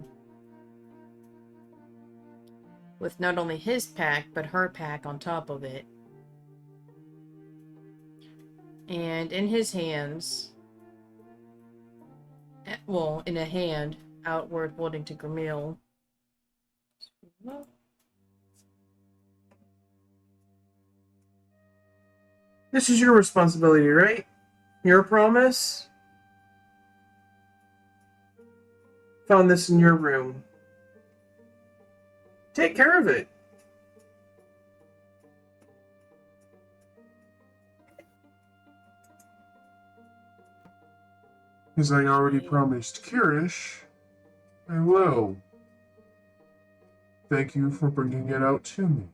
with not only his pack, but her pack on top of it. And in his hands, well, in a hand, outward holding to Gramil. This is your responsibility, right? Your promise? Found this in your room. Take care of it. As I already promised Kyrish, I will. Thank you for bringing it out to me.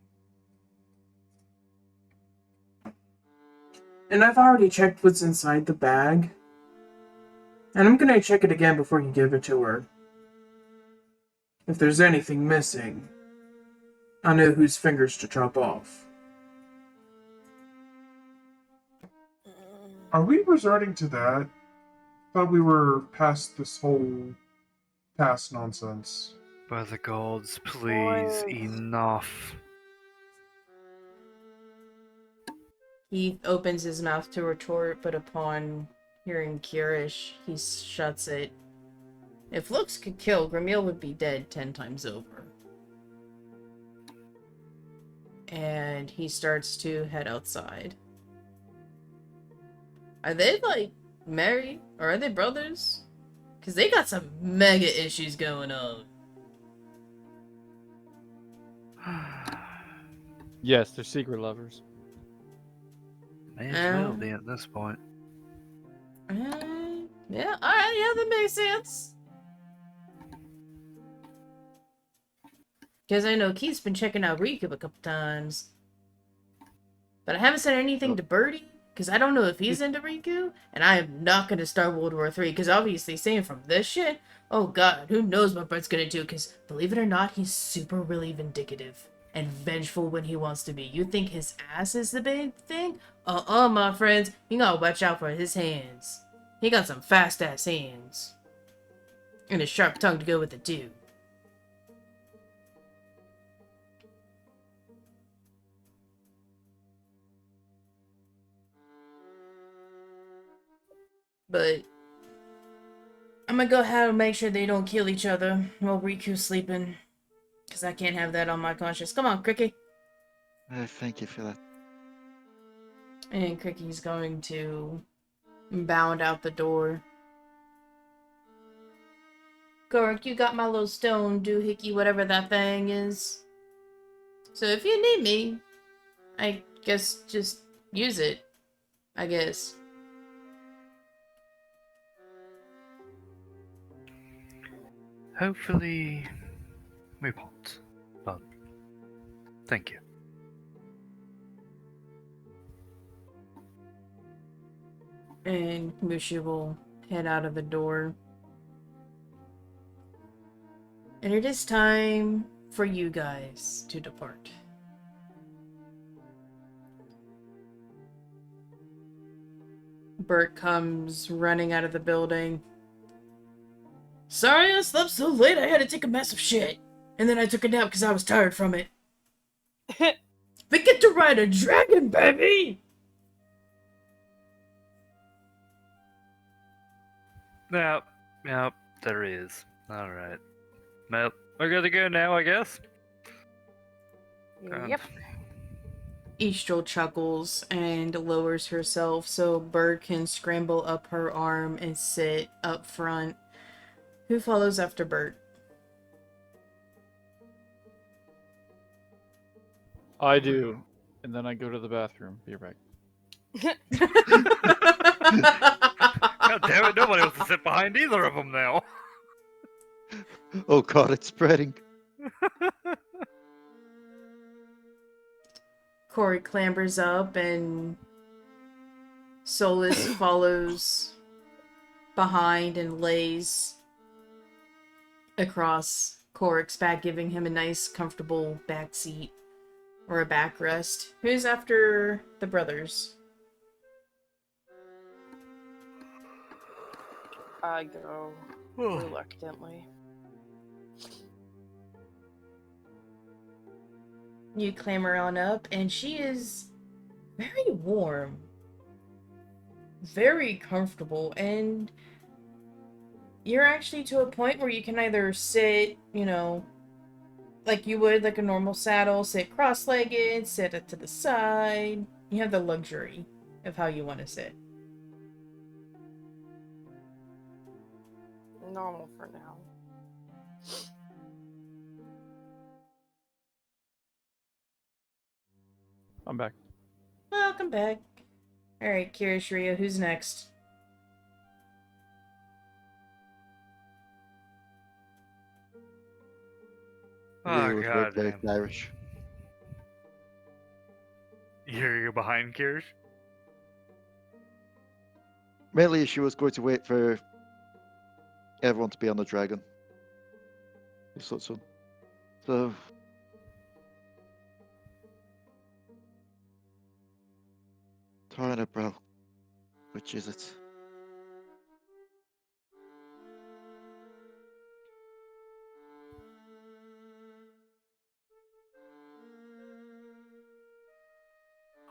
And I've already checked what's inside the bag. And I'm gonna check it again before you give it to her. If there's anything missing, I know whose fingers to chop off. Are we resorting to that? Thought we were past this whole past nonsense. By the gods, please, Boys. enough. He opens his mouth to retort, but upon hearing Kyrish, he shuts it. If looks could kill, Gramil would be dead 10 times over. And he starts to head outside. Are they, like, married? Or are they brothers? Because they got some mega issues going on. Yes, they're secret lovers. May as well be at this point. Yeah, alright, yeah, that makes sense. Because I know Keith's been checking out Riku a couple times. But I haven't said anything to Birdie, because I don't know if he's into Riku, and I am not going to start World War III, because obviously, seeing from this shit, oh god, who knows what Bert's going to do, because believe it or not, he's super really vindictive and vengeful when he wants to be. You think his ass is the big thing? My friends, you gotta watch out for his hands. He got some fast-ass hands. And a sharp tongue to go with it, too. But I'm gonna go ahead and make sure they don't kill each other while Riku's sleeping. Because I can't have that on my conscience. Come on, Cricky. Thank you for that. And Cricky's going to bound out the door. Korric, you got my little stone doohickey, whatever that thing is. So if you need me, I guess just use it. I guess. Hopefully, we won't. But, thank you. And Mushu will head out of the door. And it is time for you guys to depart. Bert comes running out of the building. Sorry I slept so late, I had to take a massive shit. And then I took a nap because I was tired from it. We get to ride a dragon, baby! Yep, there is. Alright. Well, we're good to go now, I guess. Yep. Eastrel chuckles and lowers herself so Bert can scramble up her arm and sit up front. Who follows after Bert? I do. And then I go to the bathroom. Be right. God damn it, nobody wants to sit behind either of them now. Oh god, it's spreading. Korric clambers up and Solus follows behind and lays across Korric's back, giving him a nice, comfortable back seat or a backrest. Who's after the brothers? I go reluctantly. You clamber on up, and she is very warm, very comfortable, and you're actually to a point where you can either sit, like you would like a normal saddle, sit cross-legged, sit it to the side. You have the luxury of how you want to sit. Normal for now. I'm back. Welcome back. Alright, Kyrish, Rhea, who's next? Oh, Rhea would god roleplay damn. Kyrish. You're behind, Kyrish? Mainly, she was going to wait for everyone to be on the dragon. So, so Tarna, bro. Which is it?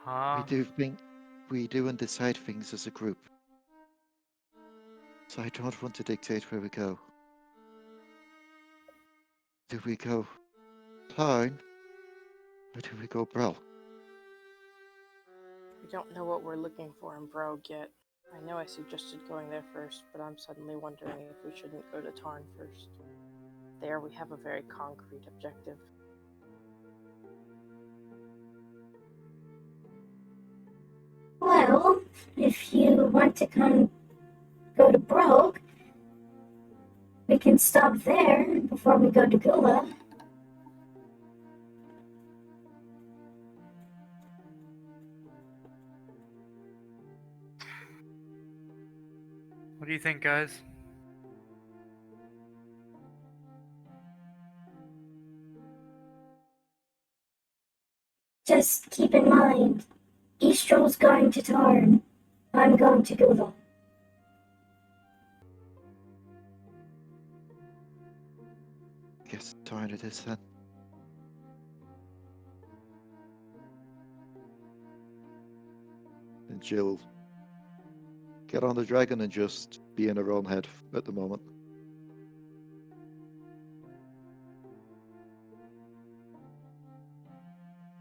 Huh? We do and decide things as a group. So I don't want to dictate where we go. Do we go Tarn? Or do we go Brel? We don't know what we're looking for in Brogue yet. I know I suggested going there first, but I'm suddenly wondering if we shouldn't go to Tarn first. There we have a very concrete objective. Well, if you want to go to Brogue, we can stop there before we go to Gula. What do you think, guys? Just keep in mind, Eastrel's going to Tarn. I'm going to Gula. I guess Tarn it is then. And Jill get on the dragon and just be in her own head at the moment.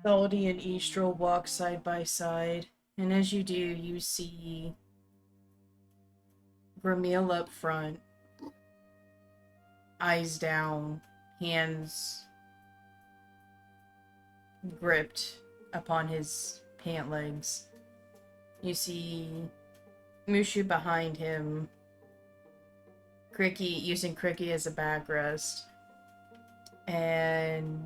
Isolde and Eastrel walk side by side, and as you do, you see Gramil up front, eyes down, hands gripped upon his pant legs. You see Mushu behind him, using Cricky as a backrest, and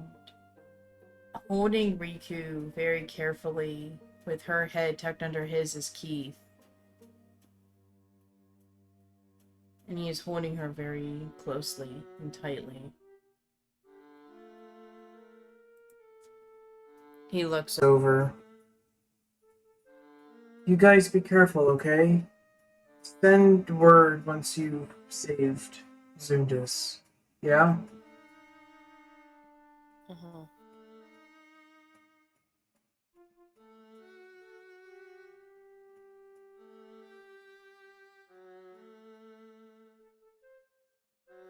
holding Riku very carefully with her head tucked under his is Keith. And he is holding her very closely and tightly. He looks over. You guys be careful, okay? Send word once you've saved Zundus. Yeah? Mm-hmm.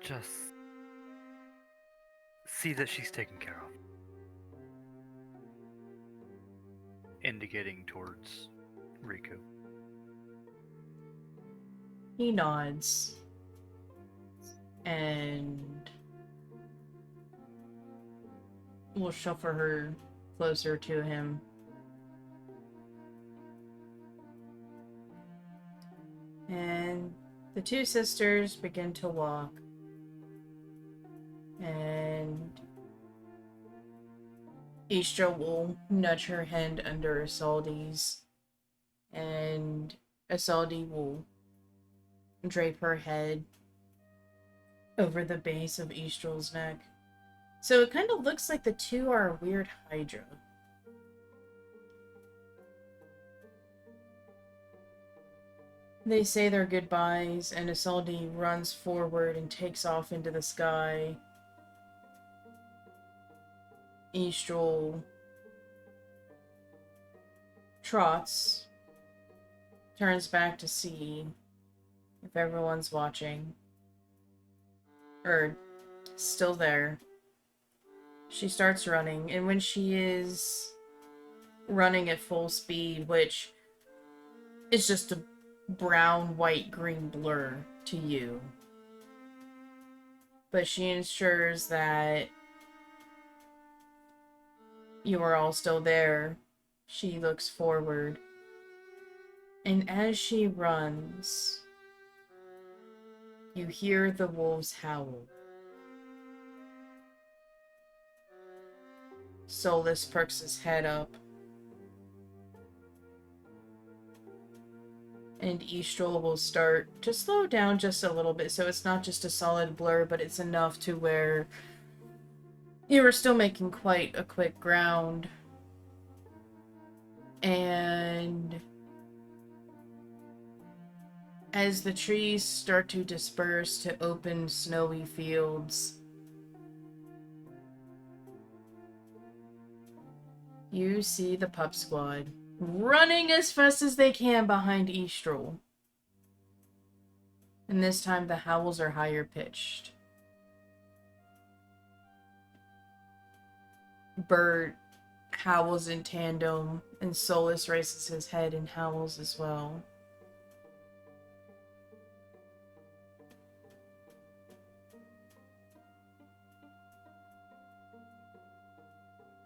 Just see that she's taken care of. Indicating towards Riku. He nods. And will shuffle her closer to him. And the two sisters begin to walk. And Istra will nudge her hand under Isolde's, and Isolde will drape her head over the base of Istrel's neck. So it kind of looks like the two are a weird hydra. They say their goodbyes, and Isolde runs forward and takes off into the sky. Eastrel trots, turns back to see if everyone's watching. Or still there. She starts running, and when she is running at full speed, which is just a brown, white, green blur to you, but she ensures that you are all still there. She looks forward, and as she runs, you hear the wolves howl. Solus perks his head up, and Eastrel will start to slow down just a little bit, so it's not just a solid blur, but it's enough to where You were still making quite a quick ground. And as the trees start to disperse to open snowy fields, you see the pup squad running as fast as they can behind Eastrel. And this time the howls are higher pitched. Bert howls in tandem, and Solus raises his head and howls as well.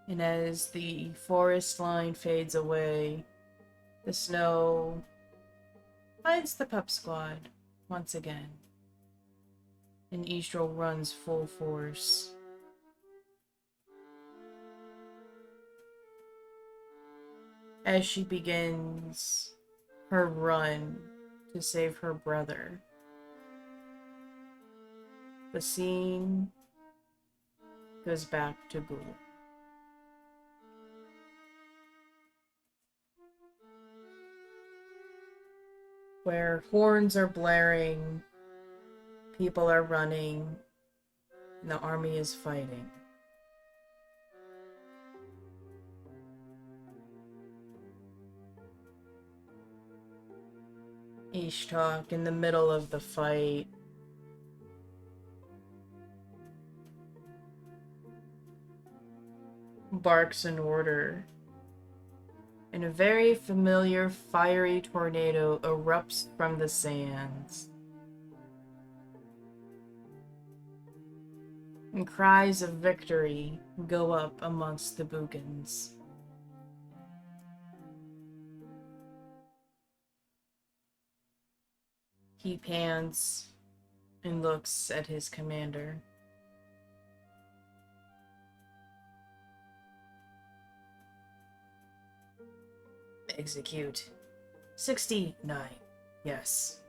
And as the forest line fades away, the snow finds the pup squad once again. And Eastrel runs full force. As she begins her run to save her brother, the scene goes back to Glen. Where horns are blaring, people are running, and the army is fighting. Ishtok in the middle of the fight. Barks an order. And a very familiar fiery tornado erupts from the sands. And cries of victory go up amongst the Boogans. He pants and looks at his commander. Execute. 69. Yes.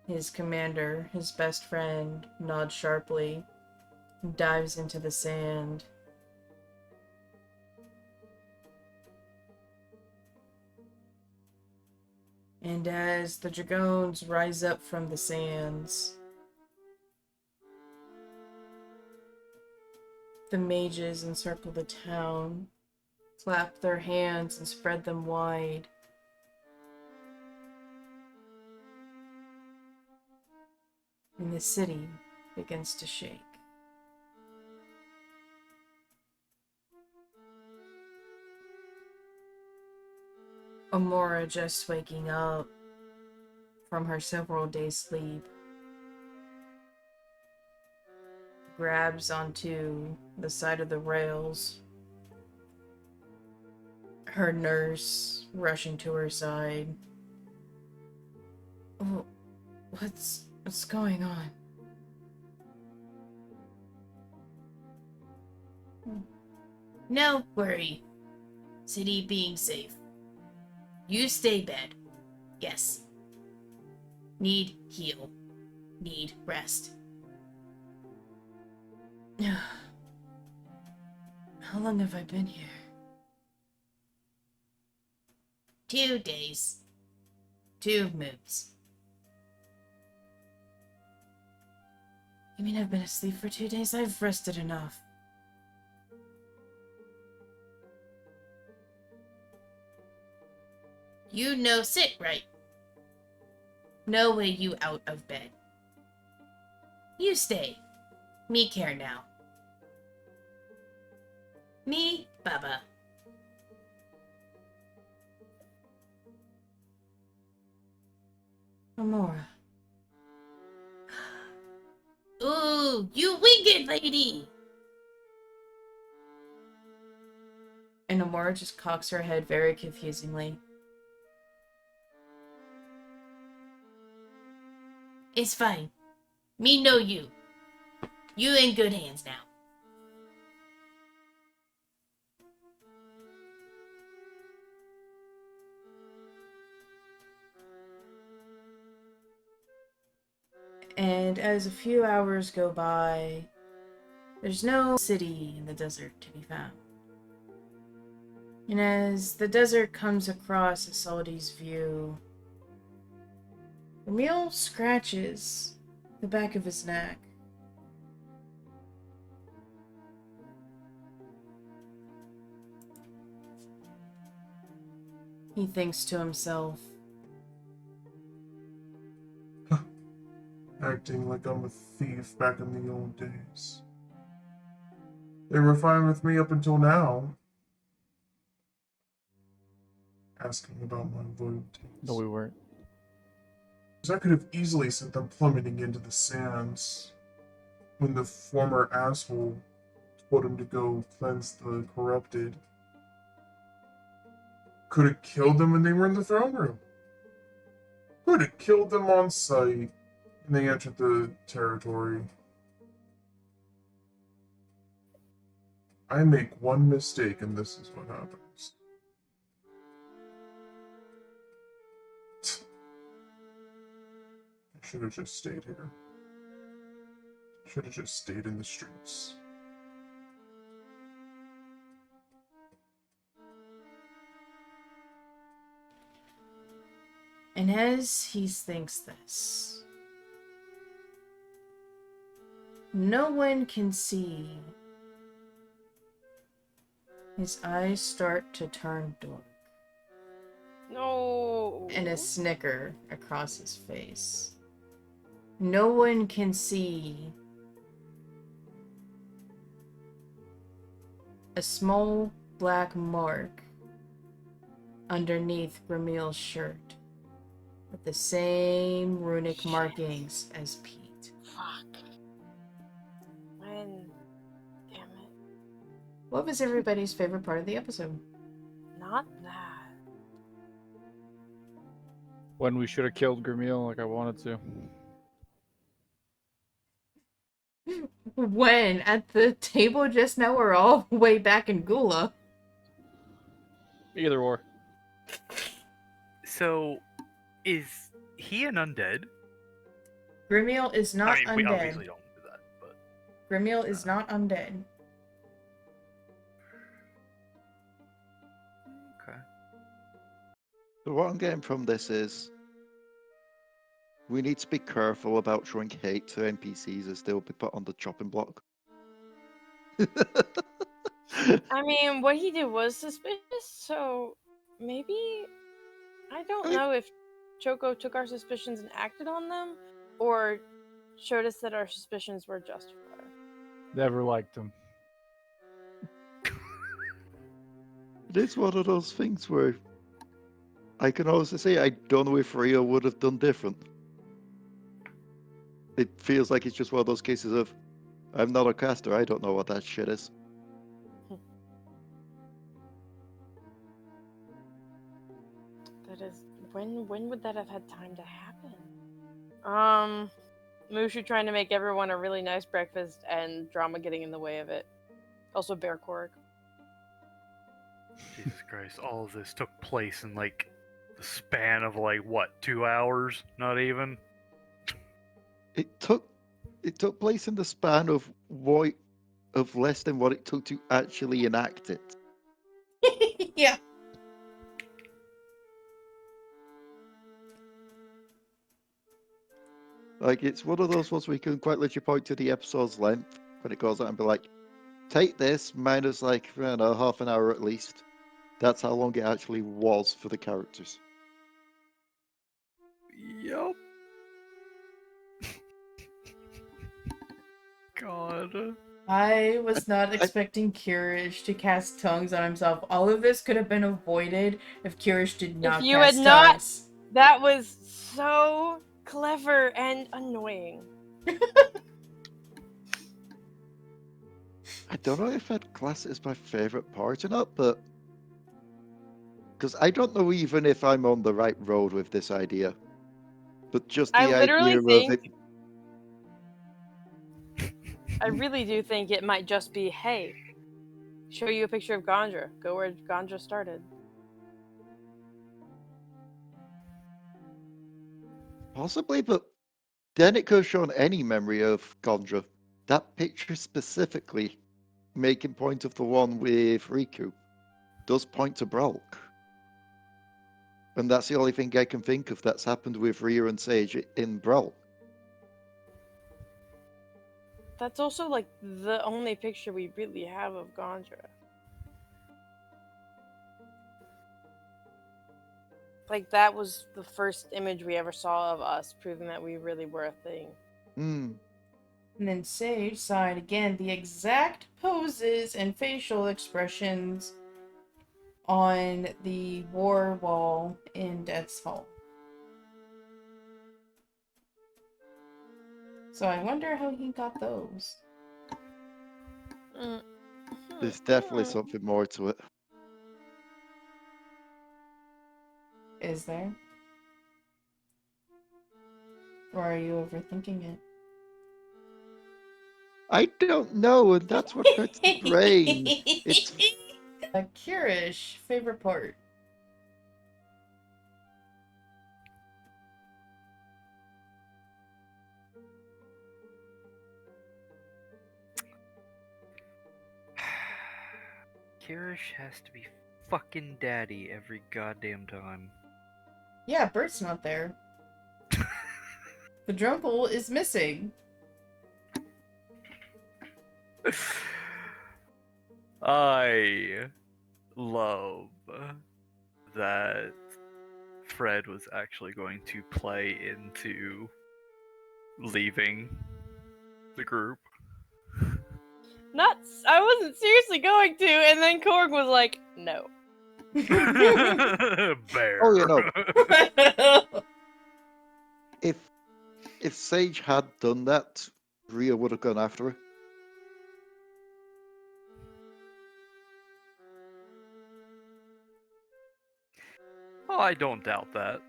His commander, his best friend, nods sharply, dives into the sand. And as the dragoons rise up from the sands, the mages encircle the town, clap their hands and spread them wide. And the city begins to shake. Amora, just waking up from her several days' sleep, grabs onto the side of the rails, her nurse rushing to her side. Oh, what's going on? No worry. City being safe. You stay bed. Yes. Need heal. Need rest. How long have I been here? 2 days. 2 moons. You mean I've been asleep for 2 days? I've rested enough. You no sit right. No way you out of bed. You stay. Me care now. Me, Baba. Amora. Ooh, you wicked lady! And Amora just cocks her head very confusingly. It's fine. Me know you. You in good hands now. And as a few hours go by, there's no city in the desert to be found. And as the desert comes across Isolde's view, Emil scratches the back of his neck. He thinks to himself, Acting like I'm a thief back in the old days. They were fine with me up until now. Asking about my loyalties. No, we weren't. Because I could have easily sent them plummeting into the sands when the former asshole told him to go cleanse the corrupted. Could have killed them when they were in the throne room. Could have killed them on sight when they entered the territory. I make one mistake and this is what happens. I should have just stayed here. Should have just stayed in the streets. and as he thinks this, no one can see. His eyes start to turn dark, No. and a snicker across his face. No one can see a small black mark underneath Gramil's shirt with the same runic Shit. markings as Pete. Fuck. When? Damn it. What was everybody's favorite part of the episode? Not that. When we should have killed Gramil like I wanted to. When? At the table just now or all the way back in Gula? Either or. So, is he an undead? Grimil is not I mean, we undead. obviously don't do that, but Grimil is not undead. okay. So what I'm getting from this is we need to be careful about showing hate to NPCs as they'll be put on the chopping block. I mean, what he did was suspicious, so maybe. I don't know if Choco took our suspicions and acted on them, or showed us that our suspicions were justified. Never liked him. It is one of those things where I can honestly say I don't know if Rhea would have done different. It feels like it's just one of those cases of I'm not a caster, I don't know what that shit is. That is, when would that have had time to happen? Mushu trying to make everyone a really nice breakfast and drama getting in the way of it. Also Bear Korric. Jesus Christ, all of this took place in like the span of like what, 2 hours? Not even. It took place in the span of less than what it took to actually enact it. Yeah. Like, it's one of those ones where you can quite literally point to the episode's length when it goes out and be like, take this minus like, I don't know, half an hour at least. That's how long it actually was for the characters. Yup. God. I was not expecting Kyrish to cast tongues on himself. All of this could have been avoided if Kyrish did not you cast had not- tongues. That was so clever and annoying. I don't know if I'd class it as my favorite part or not, but because I don't know even if I'm on the right road with this idea. But just the I literally idea of think- it. I really do think it might just be, hey, show you a picture of Gandra. Go where Gandra started. Possibly, but then it could have shown any memory of Gondra. That picture specifically, making point of the one with Riku, does point to Brolk. And that's the only thing I can think of that's happened with Rhea and Sage in Brolk. That's also like the only picture we really have of Gondra. Like that was the first image we ever saw of us, proving that we really were a thing. Hmm. And then Sage saw it again, the exact poses and facial expressions on the war wall in Death's Hall. So I wonder how he got those. There's definitely something more to it. Is there? Or are you overthinking it? I don't know, and that's what hurts the brain. It's Kyrish, favorite part. Kyrish has to be fucking daddy every goddamn time. Yeah, Bert's not there. The Drunkle is missing. I love that Fred was actually going to play into leaving the group. Nuts! I wasn't seriously going to, and then Korg was like, no. Bear. Oh, you know, if Sage had done that, Rhea would have gone after her. Oh, I don't doubt that.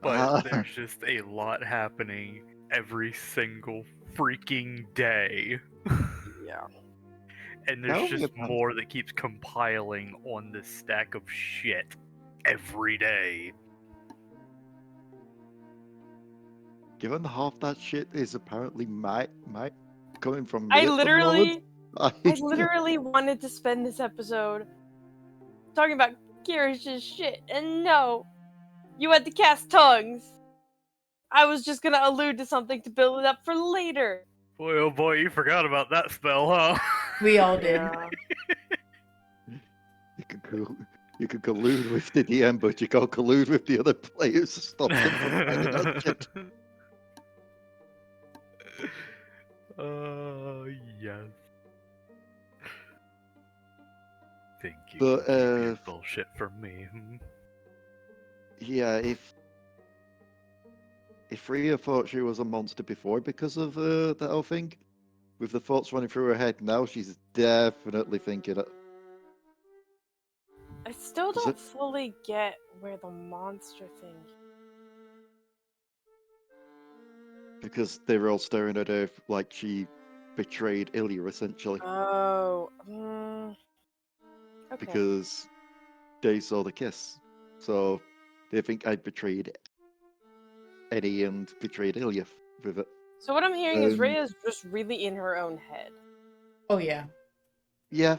But there's just a lot happening every single freaking day. Yeah. And there's Tell me just about it. more that keeps compiling on this stack of shit every day. Given half that shit is apparently my coming from me I at the literally moment, wanted to spend this episode talking about Kirish's shit, and no, you had to cast tongues. I was just gonna allude to something to build it up for later. Boy, oh boy, you forgot about that spell, huh? We all did. you could collude with the DM, but you can't collude with the other players to stop them from finding out shit. Yes. Think you But, can keep your bullshit from me? Yeah, if Rhea thought she was a monster before because of that whole thing, with the thoughts running through her head now, she's definitely thinking it. I still Is don't it- fully get where the monster thing. Because they were all staring at her like she betrayed Ilya, essentially. Oh. Okay. Because they saw the kiss. So they think I betrayed Eddie and betrayed Ilya with it. So what I'm hearing is Um, Rhea's just really in her own head. Oh yeah. Yeah.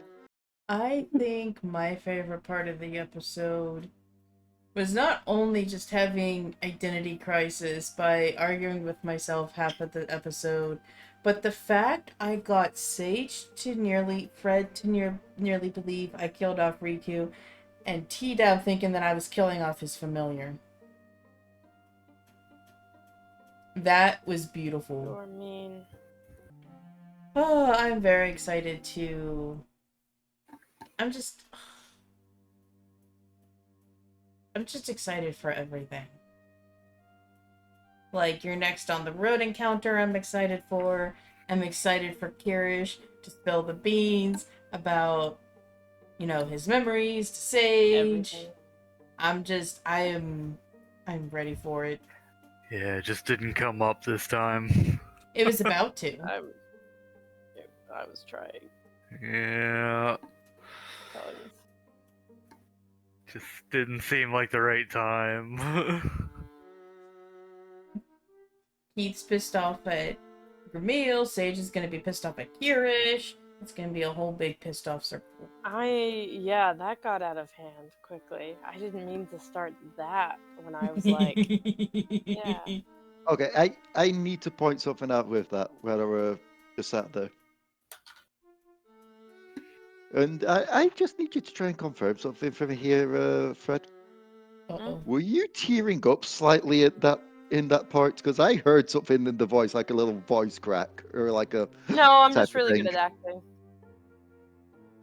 I think my favorite part of the episode was not only just having identity crisis by arguing with myself half of the episode, but the fact I got Fred to nearly believe I killed off Riku, and TDAB thinking that I was killing off his familiar. That was beautiful. You're mean. Oh, I'm very excited to... I'm just excited for everything. Like, your next on the road encounter I'm excited for. I'm excited for Kyrish to spill the beans about, his memories to Sage. Everything. I'm ready for it. Yeah, it just didn't come up this time. It was about to. I was trying. Yeah. Tongues. Just didn't seem like the right time. Keith's pissed off at Vermeil. Sage is gonna be pissed off at Kyrish. It's gonna be a whole big pissed off circle. Yeah, that got out of hand quickly. I didn't mean to start that when I was like, yeah. Okay, I need to point something out with that, whether we're just sat there. And I just need you to try and confirm something from here, Fred. Uh-oh. Were you tearing up slightly in that part? Because I heard something in the voice, like a little voice crack, or like a No, I'm type just of really thing. good at acting.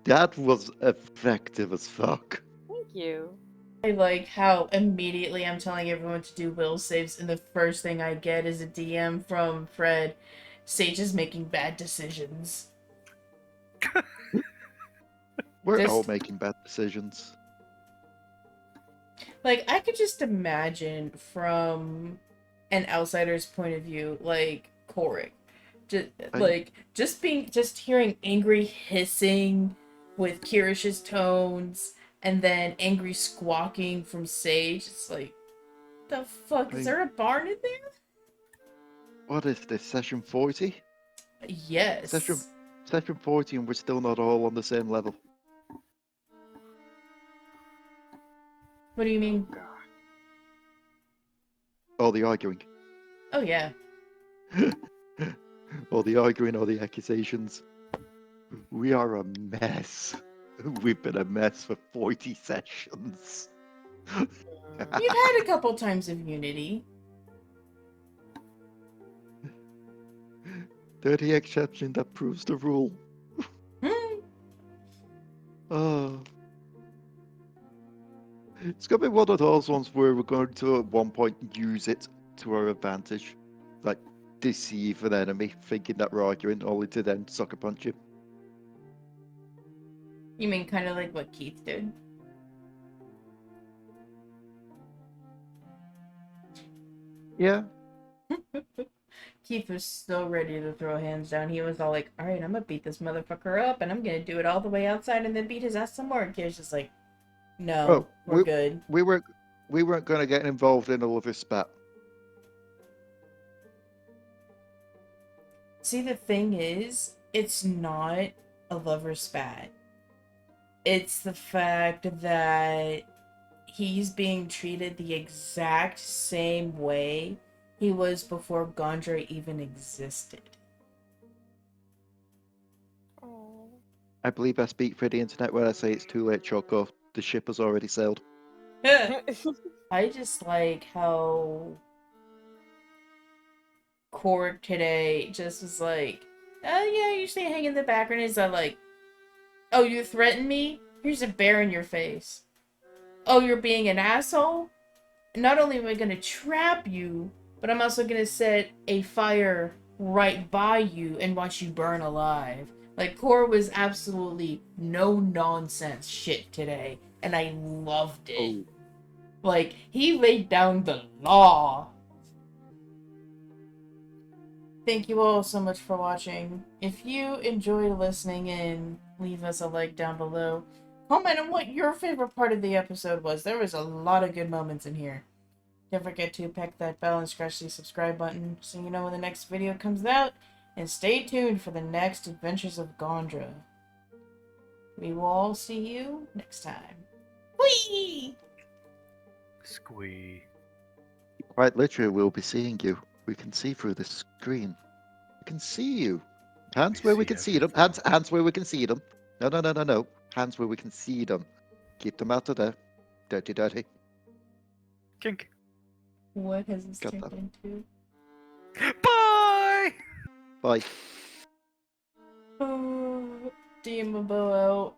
That was effective as fuck. Thank you. I like how immediately I'm telling everyone to do will saves, and the first thing I get is a DM from Fred. Sage is making bad decisions. We're Just- all making bad decisions. Like, I could just imagine from an outsider's point of view, like Korric, just hearing angry hissing with Kirish's tones, and then angry squawking from Sage. It's like, the fuck, is there a barn in there? What is this, session 40? Yes. Session 40, and we're still not all on the same level. What do you mean? All the arguing. Oh yeah. All the arguing, all the accusations. We are a mess. We've been a mess for 40 sessions. We've had a couple times of unity. They're the exception that proves the rule. Oh. It's gonna be one of those ones where we're going to at one point use it to our advantage. Like deceive an enemy thinking that we're arguing, only to then sucker punch him. You mean kind of like what Keith did? Yeah. Keith was so ready to throw hands down. He was all like, alright, I'm gonna beat this motherfucker up, and I'm gonna do it all the way outside and then beat his ass some more. And Kira's just like, no, we're good. We weren't gonna get involved in all of this spat. See, the thing is, it's not a lover spat. It's the fact that he's being treated the exact same way he was before Gondra even existed. I believe I speak for the internet when I say it's too late, Choco. The ship has already sailed. I just like how Korric today just was like, oh yeah, you stay hang in the background. Is like, oh, you threaten me? Here's a bear in your face. Oh, you're being an asshole? Not only am I gonna trap you, but I'm also gonna set a fire right by you and watch you burn alive. Like, Korra was absolutely no nonsense shit today, and I loved it. Oh. Like, he laid down the law. Thank you all so much for watching. If you enjoyed listening in, leave us a like down below. Comment on what your favorite part of the episode was. There was a lot of good moments in here. Don't forget to peck that bell and scratch the subscribe button so you know when the next video comes out. And stay tuned for the next Adventures of Gondra. We will all see you next time. Whee! Squee. Quite literally, we'll be seeing you. We can see through the screen. We can see you. Hands where we can see them. Hands where we can see them. No. Hands where we can see them. Keep them out of there. Dirty. Kink. What has this Got turned that. into? Bye! Bye. DMobo out.